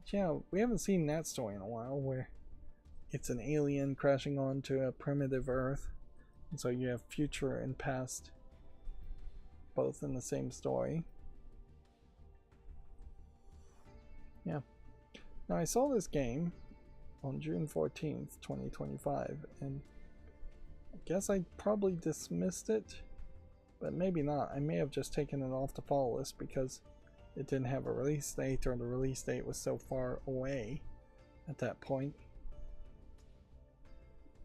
But yeah, we haven't seen that story in a while, where it's an alien crashing onto a primitive Earth, and so you have future and past both in the same story. Yeah. Now, I saw this game on June 14th, 2025, and I guess I probably dismissed it, but maybe not. I may have just taken it off the follow list because it didn't have a release date, or the release date was so far away at that point.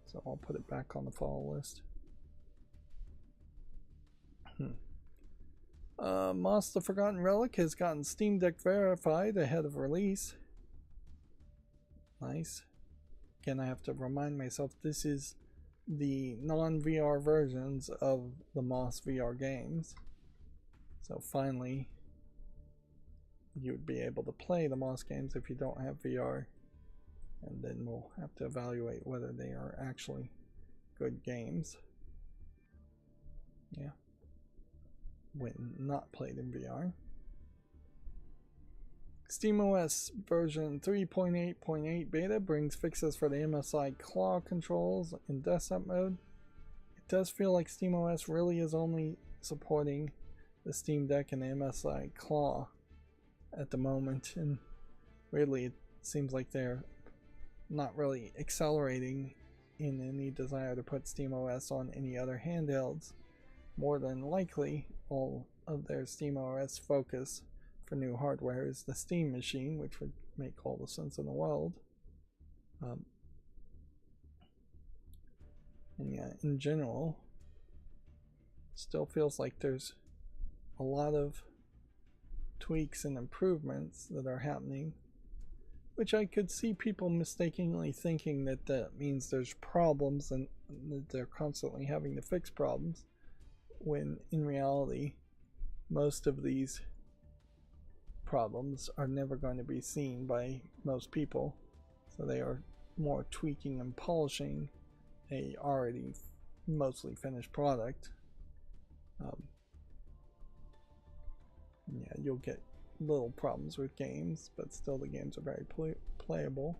So I'll put it back on the follow list. Moss the Forgotten Relic has gotten Steam Deck verified ahead of release. Nice. Again, I have to remind myself this is the non-VR versions of the Moss VR games. So finally, you would be able to play the Moss games if you don't have VR, and then we'll have to evaluate whether they are actually good games. Yeah. When not played in VR. SteamOS version 3.8.8 beta brings fixes for the MSI claw controls in desktop mode. It does feel like SteamOS really is only supporting the Steam Deck and the MSI claw at the moment, and weirdly it seems like they're not really accelerating in any desire to put SteamOS on any other handhelds. More than likely, all of their SteamOS focus for new hardware is the Steam machine, which would make all the sense in the world. And yeah, in general, still feels like there's a lot of tweaks and improvements that are happening, which I could see people mistakenly thinking that that means there's problems and that they're constantly having to fix problems, when in reality most of these problems are never going to be seen by most people, so they are more tweaking and polishing a already mostly finished product. Yeah, you'll get little problems with games, but still the games are very playable.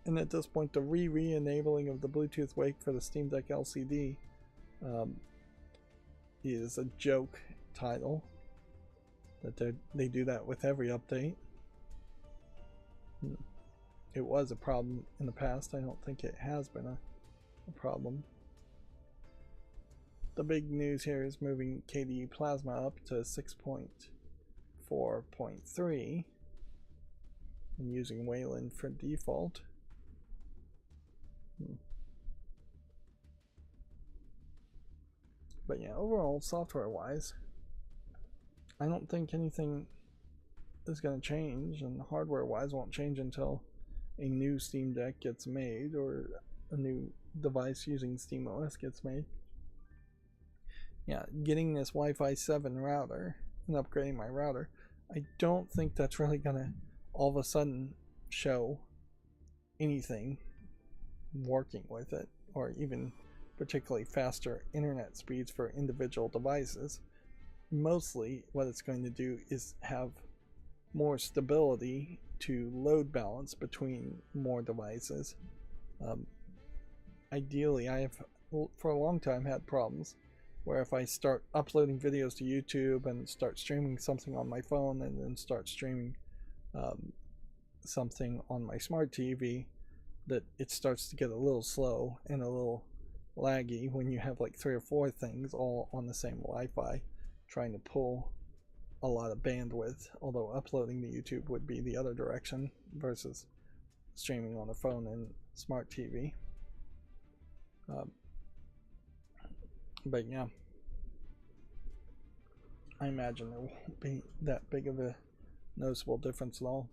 And at this point, the re-enabling of the Bluetooth wake for the Steam Deck LCD is a joke title. That they do that with every update. It was a problem in the past. I don't think it has been a a problem. The big news here is moving KDE Plasma up to 6.4.3 and using Wayland for default. But yeah, overall, software-wise, I don't think anything is going to change, and hardware-wise won't change until a new Steam Deck gets made or a new device using SteamOS gets made. Yeah, getting this Wi-Fi 7 router and upgrading my router, I don't think that's really going to all of a sudden show anything working with it, or even particularly faster internet speeds for individual devices. Mostly what it's going to do is have more stability to load balance between more devices. Ideally, I have for a long time had problems where if I start uploading videos to YouTube and start streaming something on my phone and then start streaming something on my smart TV, that it starts to get a little slow and a little laggy when you have like 3 or 4 things all on the same Wi-Fi trying to pull a lot of bandwidth, although uploading to YouTube would be the other direction versus streaming on a phone and smart TV. But yeah, I imagine there won't be that big of a noticeable difference at all.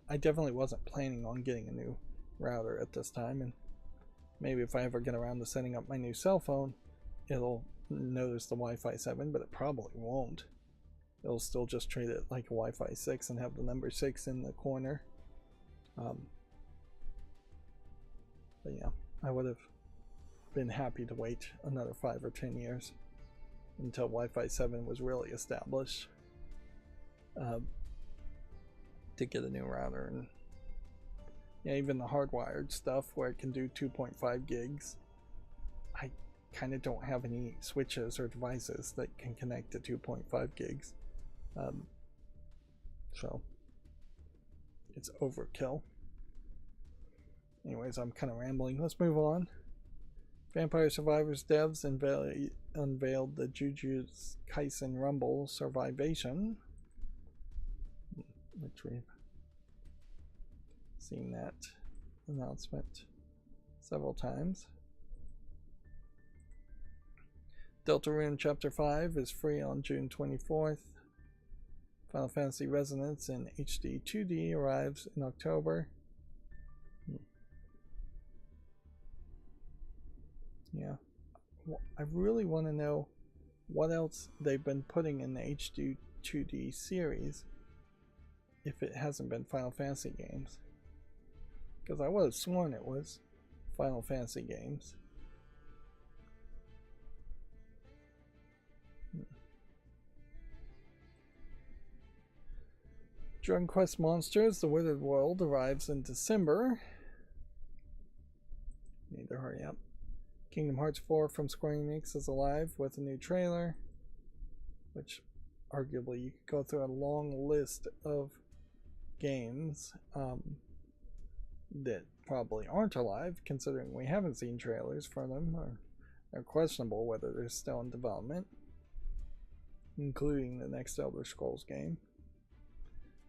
I definitely wasn't planning on getting a new router at this time, and maybe if I ever get around to setting up my new cell phone, it'll notice the Wi-Fi 7, but it probably won't. It'll still just treat it like a Wi-Fi 6 and have the number 6 in the corner. But yeah, I would have been happy to wait another 5 or 10 years until Wi-Fi 7 was really established to get a new router. And yeah, even the hardwired stuff where it can do 2.5 gigs, I kind of don't have any switches or devices that can connect to 2.5 gigs. So it's overkill. Anyways, I'm kind of rambling. Let's move on. Vampire Survivors devs unveiled the Jujutsu Kaisen Rumble Survivation, which we've seen that announcement several times. Deltarune Chapter 5 is free on June 24th. Final Fantasy Resonance in HD 2D arrives in October. Yeah, I really want to know what else they've been putting in the HD 2D series if it hasn't been Final Fantasy games, because I would have sworn it was Final Fantasy games. Dragon Quest Monsters: The Withered World arrives in December. Need to hurry up. Kingdom Hearts 4 from Square Enix is alive with a new trailer, which arguably you could go through a long list of games that probably aren't alive, considering we haven't seen trailers for them, or they're questionable whether they're still in development, including the next Elder Scrolls game.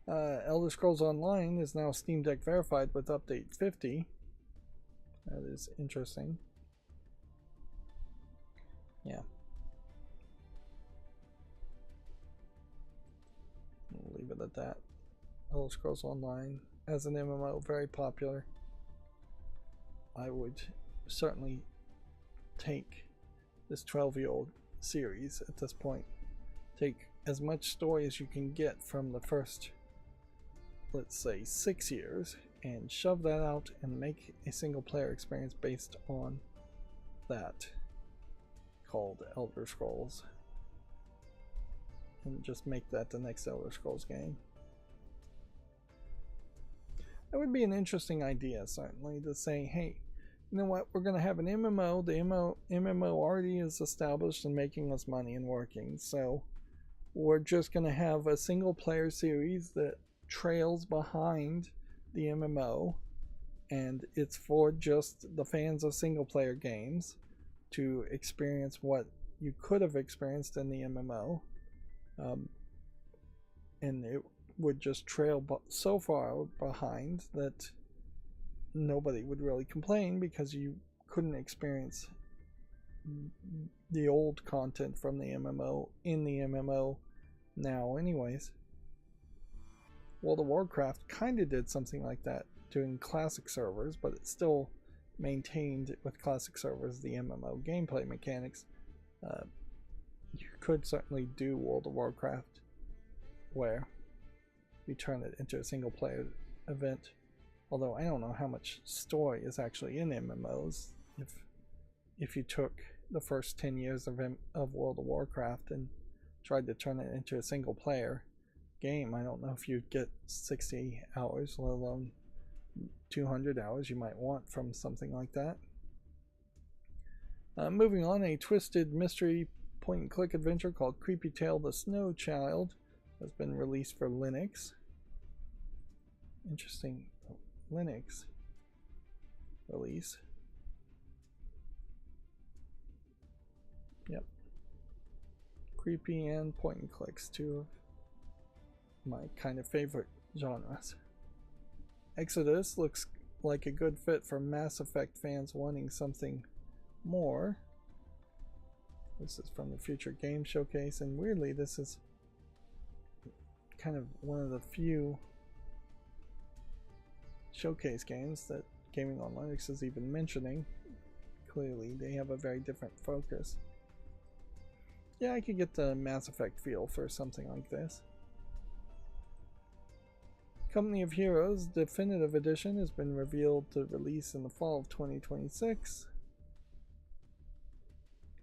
Elder Scrolls Online is now Steam Deck verified with update 50. That is interesting. Yeah. We'll leave it at that. Elder Scrolls Online as an MMO, very popular. I would certainly take this 12-year-old series at this point. Take as much story as you can get from the first, let's say, 6 years, and shove that out and make a single player experience based on that, called Elder Scrolls, and just make that the next Elder Scrolls game. That would be an interesting idea, certainly, to say, hey, you know what, we're going to have an MMO. The MMO already is established and making us money and working, so we're just going to have a single player series that trails behind the MMO, and it's for just the fans of single player games to experience what you could have experienced in the MMO, and it would just trail so far behind that nobody would really complain because you couldn't experience the old content from the MMO in the MMO now anyways. World of Warcraft kind of did something like that, doing classic servers, but it still maintained with classic servers the MMO gameplay mechanics. You could certainly do World of Warcraft where you turn it into a single player event, although I don't know how much story is actually in MMOs. If you took the first 10 years of World of Warcraft and tried to turn it into a single player game, I don't know if you'd get 60 hours, let alone 200 hours you might want from something like that. Moving on, a twisted mystery point and click adventure called Creepy Tale the Snow Child has been released for Linux. Interesting Linux release. Yep. Creepy and point and clicks, two of my kind of favorite genres. Exodus looks like a good fit for Mass Effect fans wanting something more. This is from the Future Game Showcase, and weirdly this is kind of one of the few showcase games that Gaming on Linux is even mentioning. Clearly they have a very different focus. Yeah, I could get the Mass Effect feel for something like this. Company of Heroes Definitive Edition has been revealed to release in the fall of 2026.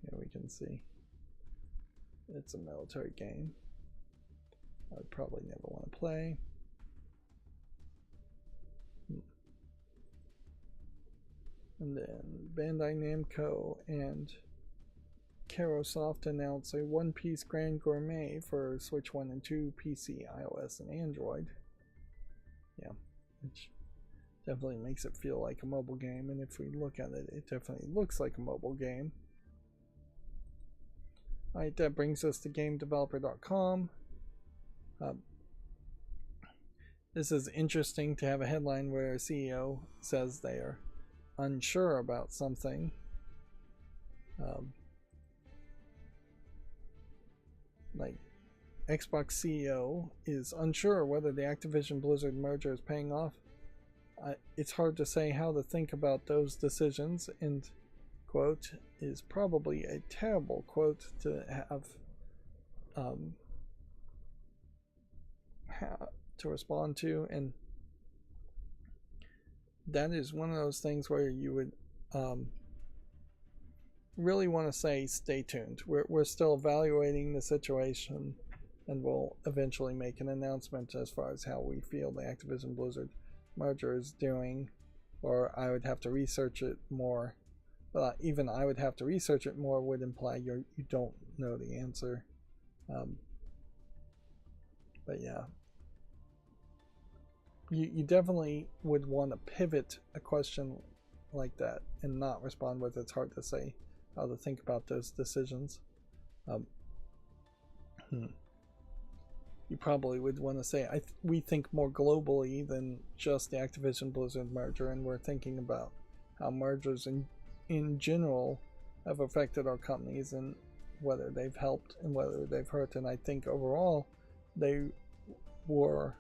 Here we can see it's a military game I would probably never want to play. And then Bandai Namco and Carosoft announced a One Piece Grand Gourmet for Switch 1 and 2, PC, iOS, and Android. Yeah, which definitely makes it feel like a mobile game, and if we look at it, it definitely looks like a mobile game. Alright, that brings us to GameDeveloper.com. This is interesting to have a headline where a CEO says they are unsure about something. Like, Xbox CEO is unsure whether the Activision Blizzard merger is paying off. It's hard to say how to think about those decisions, and quote is probably a terrible quote to have to respond to, and that is one of those things where you would really want to say stay tuned. We're still evaluating the situation, and we'll eventually make an announcement as far as how we feel the Activision Blizzard merger is doing, or I would have to research it more. But even I would have to research it more would imply you don't know the answer. But yeah, you definitely would want to pivot a question like that and not respond with it's hard to say how to think about those decisions. You probably would want to say we think more globally than just the Activision Blizzard merger, and we're thinking about how mergers in general have affected our companies and whether they've helped and whether they've hurt. And I think overall they were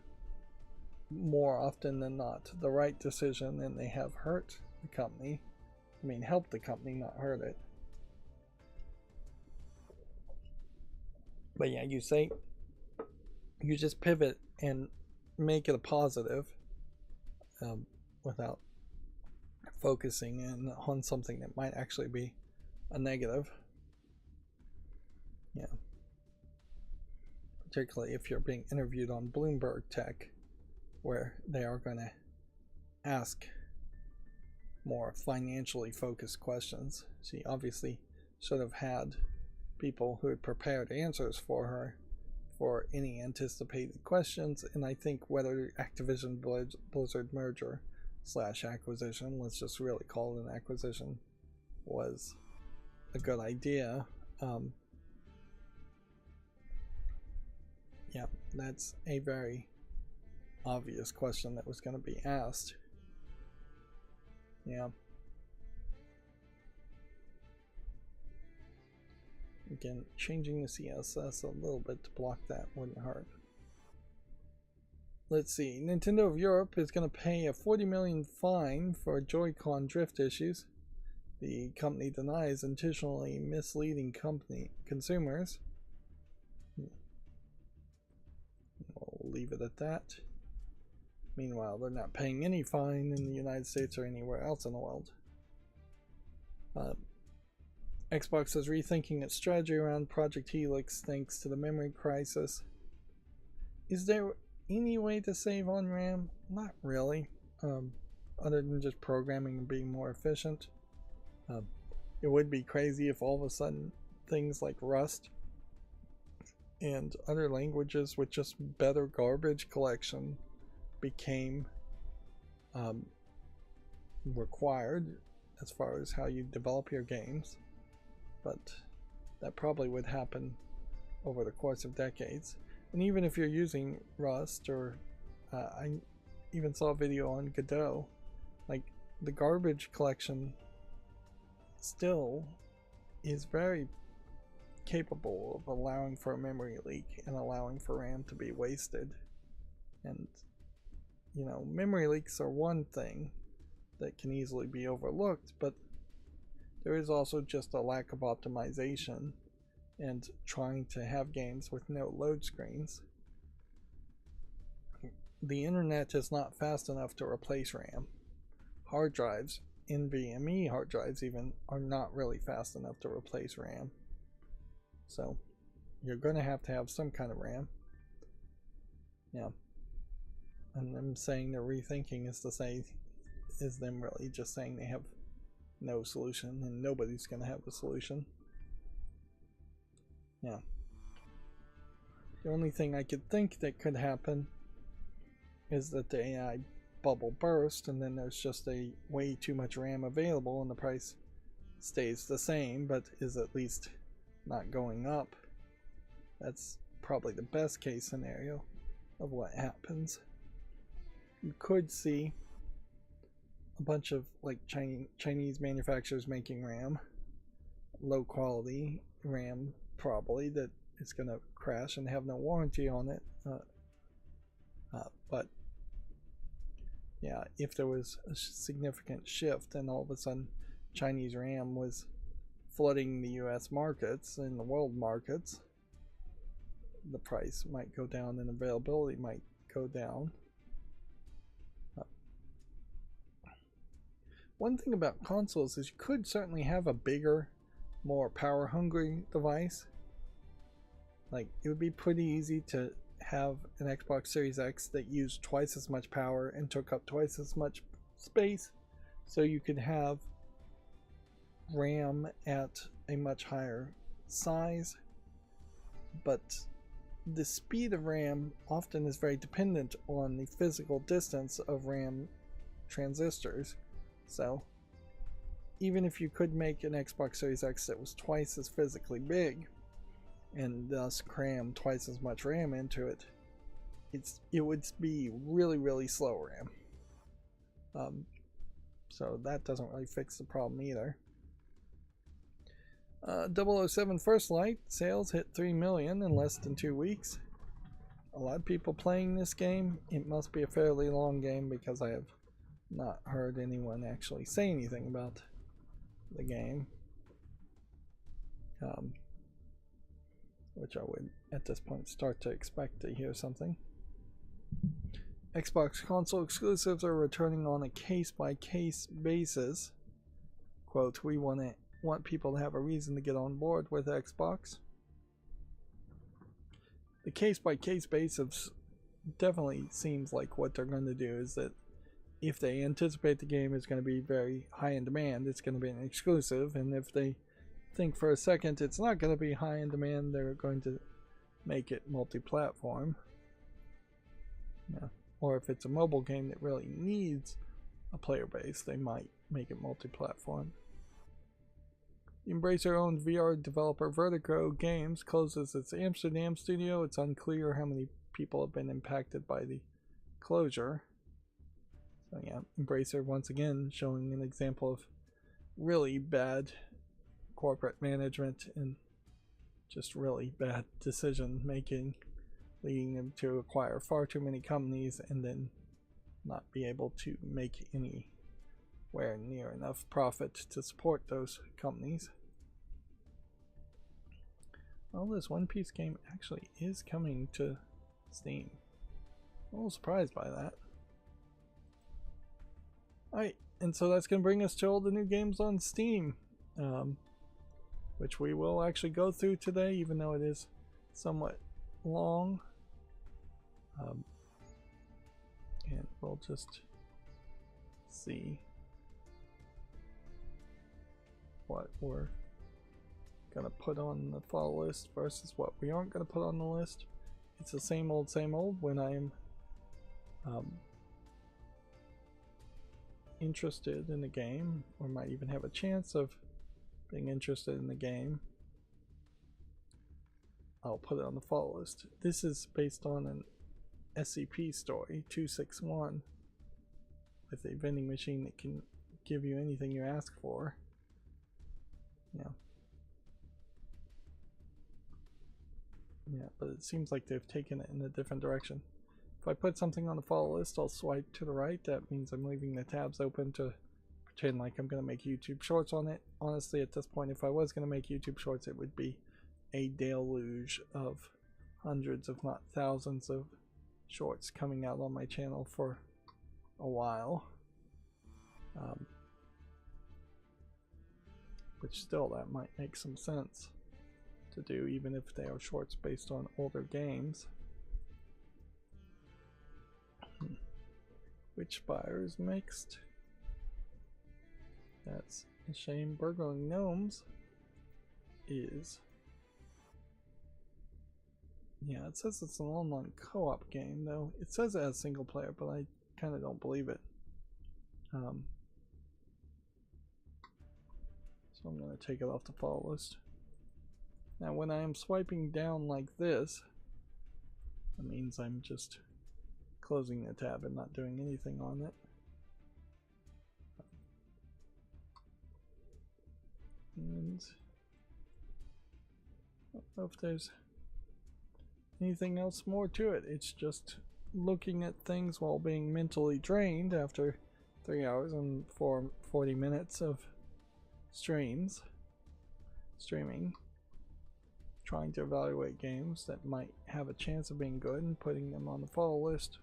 more often than not the right decision, and they have hurt the company. I mean, helped the company, not hurt it. But yeah, you just pivot and make it a positive without focusing in on something that might actually be a negative. Yeah. Particularly if you're being interviewed on Bloomberg Tech, where they are going to ask more financially focused questions. She obviously should have had people who had prepared answers for her for any anticipated questions, and I think whether Activision Blizzard merger slash acquisition, let's just really call it an acquisition, was a good idea. Yeah, that's a very obvious question that was going to be asked. Yeah. Again, changing the CSS a little bit to block that wouldn't hurt. Let's see. Nintendo of Europe is going to pay a 40 million fine for Joy-Con drift issues. The company denies intentionally misleading consumers. We'll leave it at that. Meanwhile, they're not paying any fine in the United States or anywhere else in the world. Xbox is rethinking its strategy around Project Helix thanks to the memory crisis. Is there any way to save on RAM? Not really, other than just programming and being more efficient. It would be crazy if all of a sudden things like Rust and other languages with just better garbage collection became required as far as how you develop your games, but that probably would happen over the course of decades. And even if you're using Rust, or I even saw a video on Godot, like the garbage collection still is very capable of allowing for a memory leak and allowing for RAM to be wasted. And you know, memory leaks are one thing that can easily be overlooked, but there is also just a lack of optimization and trying to have games with no load screens. The internet is not fast enough to replace RAM. Hard drives, NVMe hard drives even, are not really fast enough to replace RAM. So you're going to have some kind of RAM. Yeah. And them saying they're rethinking is them really just saying they have no solution, and nobody's going to have a solution. Yeah. The only thing I could think that could happen is that the AI bubble burst, and then there's just a way too much RAM available and the price stays the same but is at least not going up. That's probably the best case scenario of what happens. You could see a bunch of like Chinese manufacturers making RAM, low quality RAM probably, that is going to crash and have no warranty on it. But yeah, if there was a significant shift and all of a sudden Chinese RAM was flooding the US markets and the world markets, the price might go down and availability might go down. One thing about consoles is you could certainly have a bigger, more power hungry device. Like, it would be pretty easy to have an Xbox Series X that used twice as much power and took up twice as much space, so you could have RAM at a much higher size. But the speed of RAM often is very dependent on the physical distance of RAM transistors. So even if you could make an Xbox Series X that was twice as physically big and thus cram twice as much RAM into it, it would be really slow RAM. So that doesn't really fix the problem either. 007 First Light sales hit 3 million in less than 2 weeks. A lot of people playing this game. It must be a fairly long game because I have not heard anyone actually say anything about the game, which I would at this point start to expect to hear something. Xbox console exclusives are returning on a case-by-case basis. Quote, we want people to have a reason to get on board with Xbox. The case-by-case basis definitely seems like what they're going to do is that if they anticipate the game is going to be very high in demand, it's going to be an exclusive, and if they think for a second it's not going to be high in demand, they're going to make it multi-platform. Yeah. Or if it's a mobile game that really needs a player base, they might make it multi-platform. Embracer-owned VR developer Vertigo Games closes its Amsterdam studio. It's unclear how many people have been impacted by the closure. So yeah, Embracer once again showing an example of really bad corporate management and just really bad decision making, leading them to acquire far too many companies and then not be able to make anywhere near enough profit to support those companies. Well, this One Piece game actually is coming to Steam. I'm a little surprised by that. Alright, and so that's going to bring us to all the new games on Steam, which we will actually go through today, even though it is somewhat long. And we'll just see what we're gonna put on the follow list versus what we aren't gonna put on the list. It's the same old when I'm interested in the game, or might even have a chance of being interested in the game. I'll put it on the follow list. This is based on an SCP story 261 with a vending machine that can give you anything you ask for. Yeah, but it seems like they've taken it in a different direction. If I put something on the follow list, I'll swipe to the right. That means I'm leaving the tabs open to pretend like I'm going to make YouTube shorts on it. Honestly, at this point, if I was going to make YouTube shorts, it would be a deluge of hundreds, if not thousands, of shorts coming out on my channel for a while. Which still, that might make some sense to do, even if they are shorts based on older games. Which buyer is mixed? That's a shame. Burgling Gnomes is... Yeah, it says it's an online co-op game, though. It says it has single player, but I kind of don't believe it. So I'm going to take it off the follow list. Now when I am swiping down like this, that means I'm just closing the tab and not doing anything on it. And I don't know if there's anything else more to it. It's just looking at things while being mentally drained after 3 hours and 40 minutes of streaming, trying to evaluate games that might have a chance of being good and putting them on the follow list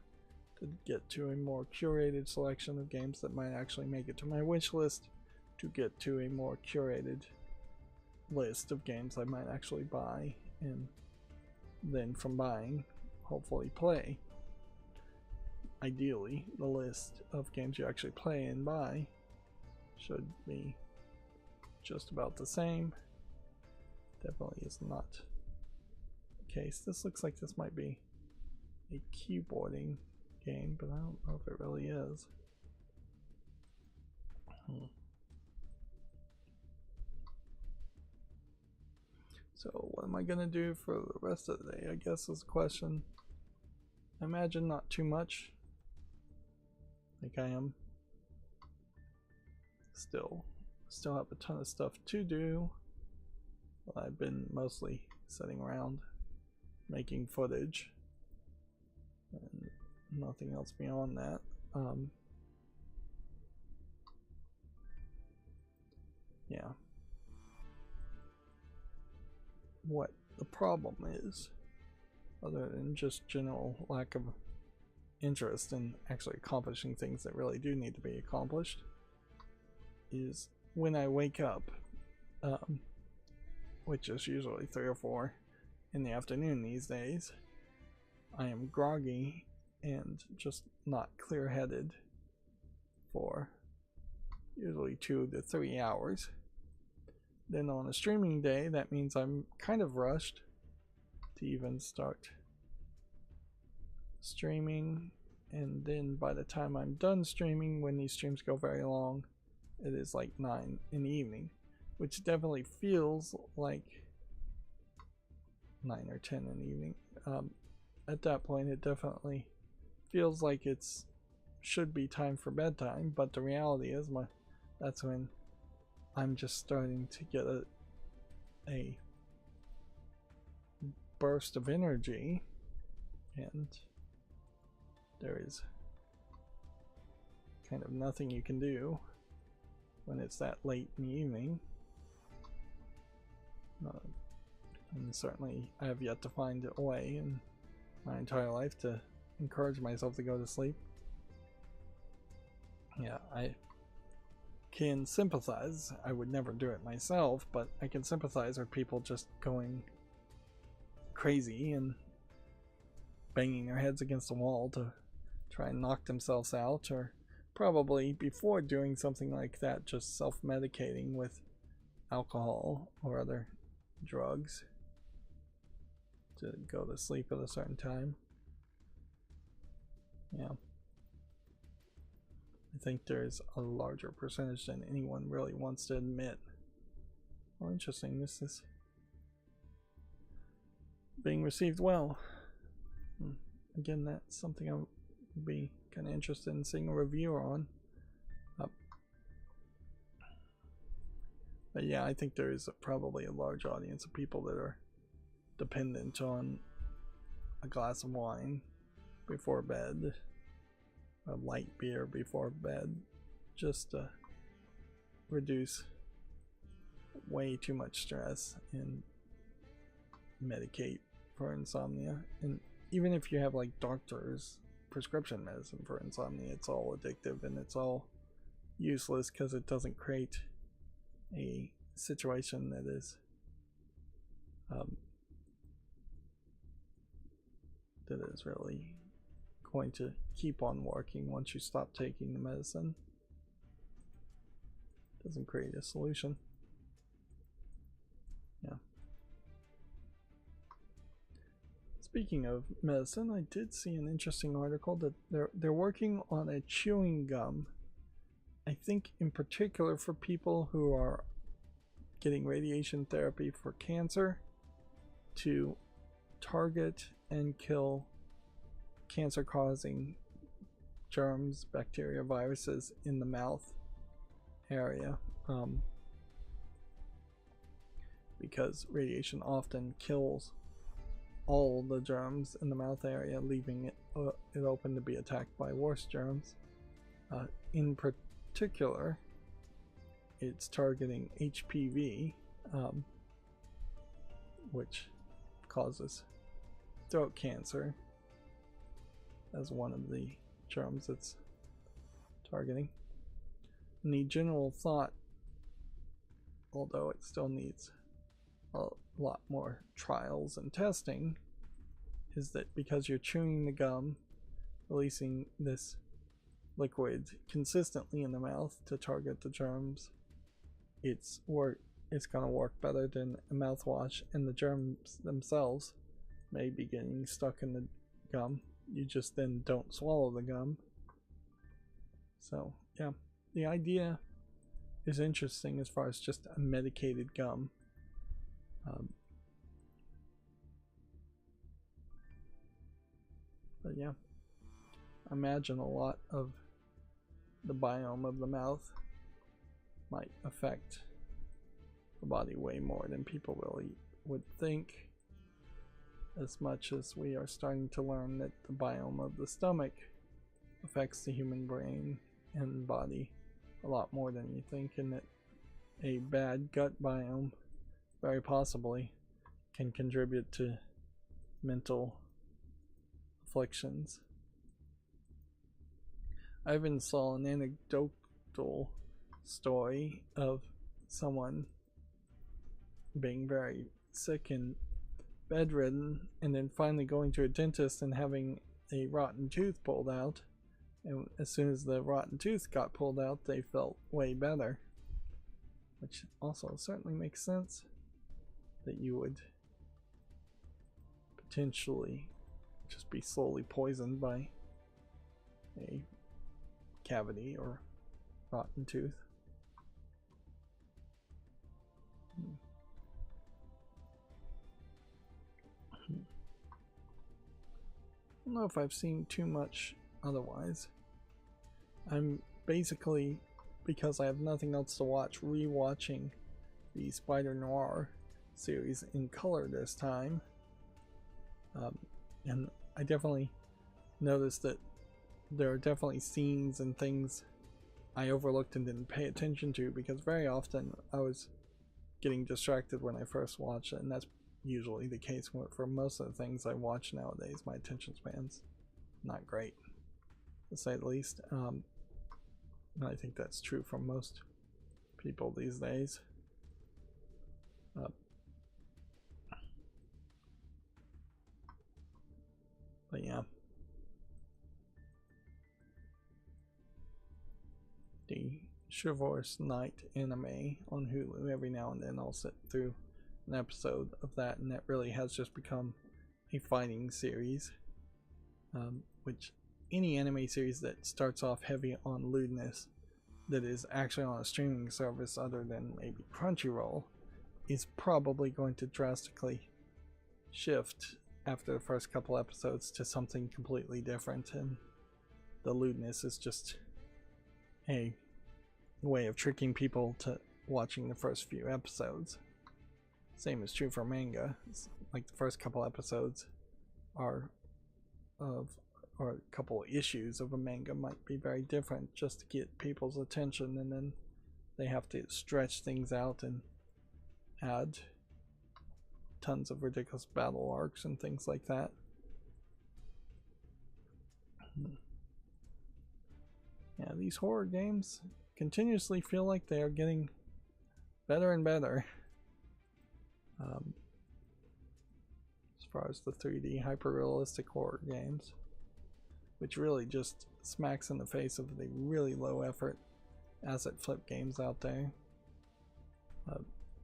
to get to a more curated selection of games that might actually make it to my wish list, to get to a more curated list of games I might actually buy, and then from buying, hopefully play. Ideally, the list of games you actually play and buy should be just about the same. Definitely is not the case. This looks like this might be a keyboarding game, but I don't know if it really is. So what am I gonna do for the rest of the day, I guess, is the question. I imagine not too much. Like I am still have a ton of stuff to do. But I've been mostly sitting around making footage and nothing else beyond that. Yeah. What the problem is, other than just general lack of interest in actually accomplishing things that really do need to be accomplished, is when I wake up, which is usually 3 or 4 in the afternoon these days, I am groggy and just not clear-headed for usually 2 to 3 hours. Then on a streaming day, that means I'm kind of rushed to even start streaming, and then by the time I'm done streaming, when these streams go very long, it is like 9 in the evening, which definitely feels like 9 or 10 in the evening. At that point, it definitely feels like it's should be time for bedtime, but the reality is that's when I'm just starting to get a burst of energy, and there is kind of nothing you can do when it's that late in the evening. And certainly I have yet to find a way in my entire life to encourage myself to go to sleep. Yeah, I can sympathize. I would never do it myself, but I can sympathize with people just going crazy and banging their heads against the wall to try and knock themselves out, or probably before doing something like that just self-medicating with alcohol or other drugs to go to sleep at a certain time. Yeah, I think there's a larger percentage than anyone really wants to admit. Well, interesting, this is being received well. Again, that's something I would be kind of interested in seeing a review on. But yeah, I think there is probably a large audience of people that are dependent on a glass of wine before bed, a light beer before bed, just to reduce way too much stress and medicate for insomnia. And even if you have like doctors prescription medicine for insomnia, it's all addictive and it's all useless because it doesn't create a situation that is really going to keep on working once you stop taking the medicine. It doesn't create a solution. Yeah. Speaking of medicine, I did see an interesting article that they're working on a chewing gum, I think in particular for people who are getting radiation therapy for cancer, to target and kill cancer-causing germs, bacteria, viruses in the mouth area, because radiation often kills all the germs in the mouth area, leaving it open to be attacked by worse germs. In particular, it's targeting HPV, which causes throat cancer, as one of the germs it's targeting. And the general thought, although it still needs a lot more trials and testing, is that because you're chewing the gum, releasing this liquid consistently in the mouth to target the germs, it's going to work better than a mouthwash, and the germs themselves may be getting stuck in the gum. You just then don't swallow the gum. So yeah, the idea is interesting as far as just a medicated gum. But yeah, I imagine a lot of the biome of the mouth might affect the body way more than people really would think, as much as we are starting to learn that the biome of the stomach affects the human brain and body a lot more than you think, and that a bad gut biome very possibly can contribute to mental afflictions. I even saw an anecdotal story of someone being very sick and bedridden, and then finally going to a dentist and having a rotten tooth pulled out, and as soon as the rotten tooth got pulled out, they felt way better, which also certainly makes sense that you would potentially just be slowly poisoned by a cavity or rotten tooth. I don't know if I've seen too much otherwise. I'm basically, because I have nothing else to watch, re-watching the Spider Noir series in color this time. And I definitely noticed that there are definitely scenes and things I overlooked and didn't pay attention to, because very often I was getting distracted when I first watched it, and that's usually the case for most of the things I watch nowadays. My attention span's not great, to say the least. And I think that's true for most people these days. But yeah, the Chivalrous Knight anime on Hulu, every now and then I'll sit through an episode of that, and that really has just become a fighting series, which any anime series that starts off heavy on lewdness that is actually on a streaming service other than maybe Crunchyroll is probably going to drastically shift after the first couple episodes to something completely different, and the lewdness is just a way of tricking people to watching the first few episodes. Same is true for manga. It's like the first couple episodes are of, or a couple issues of a manga might be very different just to get people's attention, and then they have to stretch things out and add tons of ridiculous battle arcs and things like that. Yeah, these horror games continuously feel like they are getting better and better. As far as the 3D hyper-realistic horror games, which really just smacks in the face of the really low effort asset flip games out there.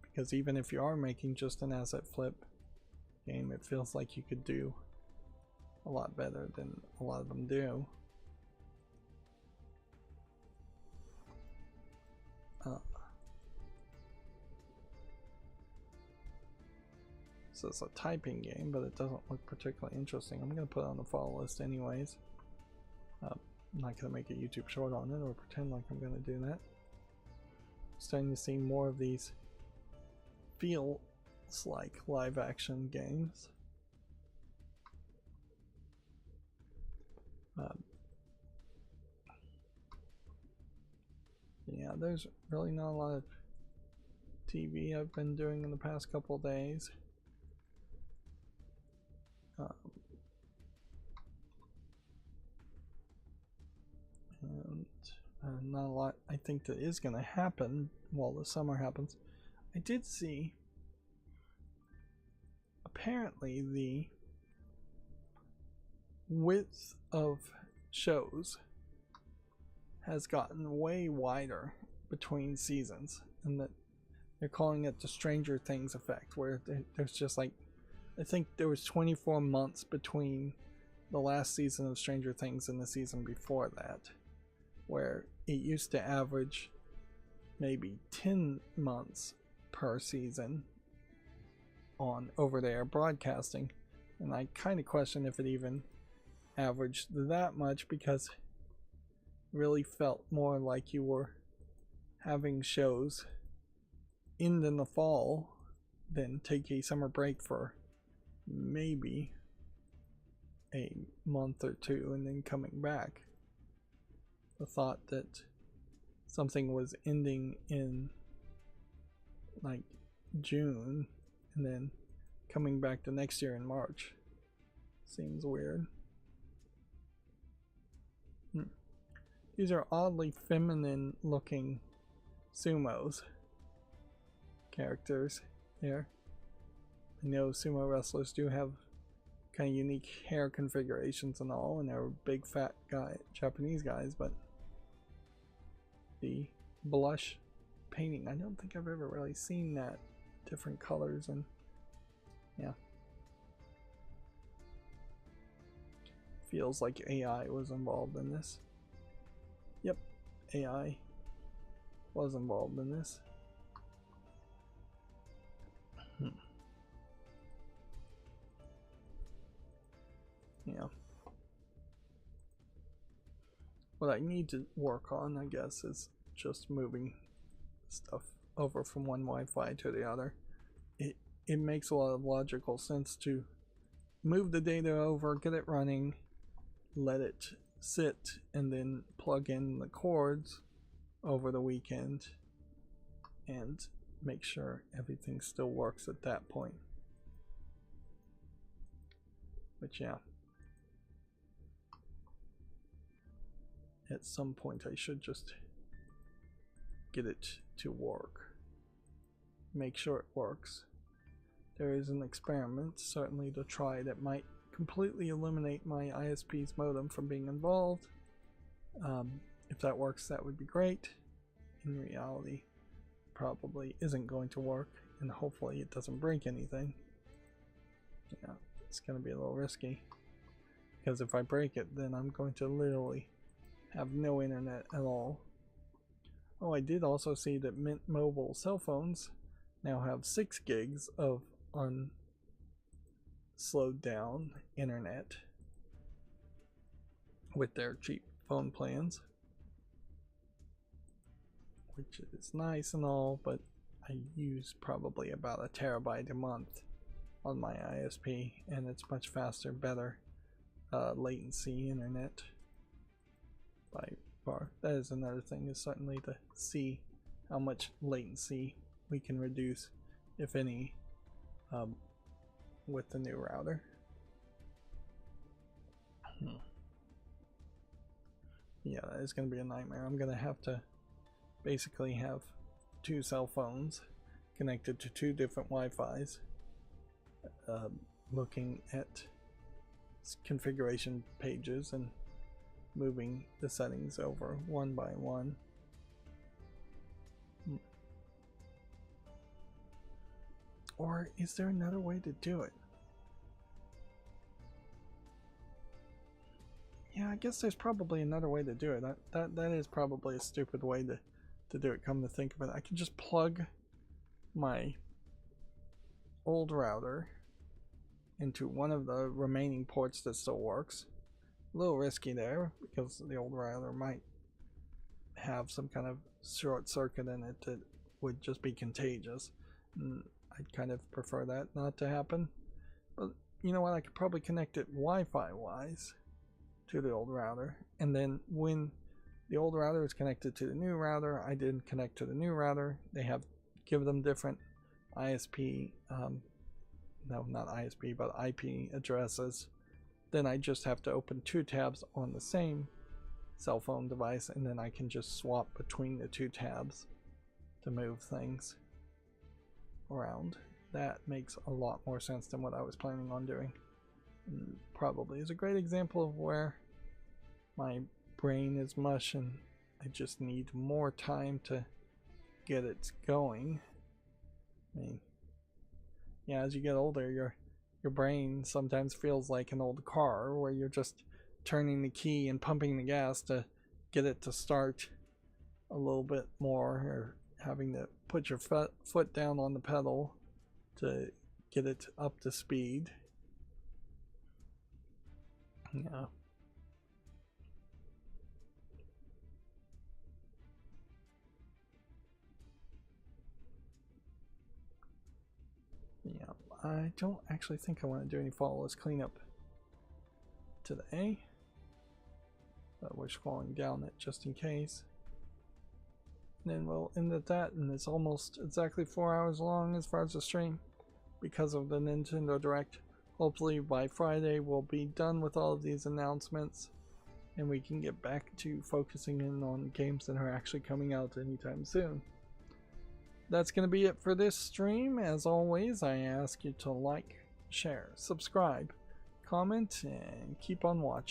Because even if you are making just an asset flip game, it feels like you could do a lot better than a lot of them do. So it's a typing game, but it doesn't look particularly interesting. I'm going to put it on the follow list anyways. I'm not going to make a YouTube short on it or pretend like I'm going to do that. Starting to see more of these feels like live action games. Yeah, there's really not a lot of TV I've been doing in the past couple of days. And not a lot I think that is going to happen while the summer happens. I did see apparently the width of shows has gotten way wider between seasons, and that they're calling it the Stranger Things effect, where there's just like, I think there was 24 months between the last season of Stranger Things and the season before that, where it used to average maybe 10 months per season on over-the-air broadcasting, and I kind of question if it even averaged that much, because it really felt more like you were having shows end in the fall, then take a summer break for maybe a month or two, and then coming back. The thought that something was ending in like June and then coming back the next year in March seems weird. These are oddly feminine looking sumos characters here. I know sumo wrestlers do have kind of unique hair configurations and all, and they're big fat Japanese guys, but the blush painting, I don't think I've ever really seen that. Different colors, and yeah. Feels like AI was involved in this. Yep, AI was involved in this. Yeah. What I need to work on, I guess, is just moving stuff over from one Wi-Fi to the other. It makes a lot of logical sense to move the data over, get it running, let it sit, and then plug in the cords over the weekend and make sure everything still works at that point. But yeah, at some point I should just get it to work, make sure it works. There is an experiment certainly to try that might completely eliminate my ISP's modem from being involved. If that works, that would be great. In reality, probably isn't going to work, and hopefully it doesn't break anything. Yeah, it's going to be a little risky, because if I break it, then I'm going to literally have no internet at all. Oh, I did also see that Mint Mobile cell phones now have 6 gigs of unslowed down internet with their cheap phone plans, which is nice and all, but I use probably about a terabyte a month on my ISP, and it's much faster, better latency internet by far. That is another thing, is certainly to see how much latency we can reduce, if any, with the new router. Yeah, that is going to be a nightmare. I'm going to have to basically have 2 cell phones connected to 2 different Wi-Fis, looking at configuration pages and moving the settings over one by one. Or is there another way to do it? Yeah, I guess there's probably another way to do it. That is probably a stupid way to do it, come to think of it. I can just plug my old router into one of the remaining ports that still works. A little risky there, because the old router might have some kind of short circuit in it that would just be contagious. I'd kind of prefer that not to happen. But you know what, I could probably connect it Wi-Fi wise to the old router, and then when the old router is connected to the new router, I didn't connect to the new router. They give them different ISP, no, not ISP, but IP addresses. Then I just have to open 2 tabs on the same cell phone device, and then I can just swap between the 2 tabs to move things around. That makes a lot more sense than what I was planning on doing. And probably is a great example of where my brain is mush and I just need more time to get it going. I mean, yeah, as you get older, your brain sometimes feels like an old car where you're just turning the key and pumping the gas to get it to start a little bit more, or having to put your foot down on the pedal to get it up to speed. Yeah. Yeah, I don't actually think I want to do any flawless cleanup today, but we're scrolling down it just in case. And then we'll end at that, and it's almost exactly 4 hours long as far as the stream because of the Nintendo Direct. Hopefully by Friday we'll be done with all of these announcements and we can get back to focusing in on games that are actually coming out anytime soon. That's going to be it for this stream. As always, I ask you to like, share, subscribe, comment, and keep on watching.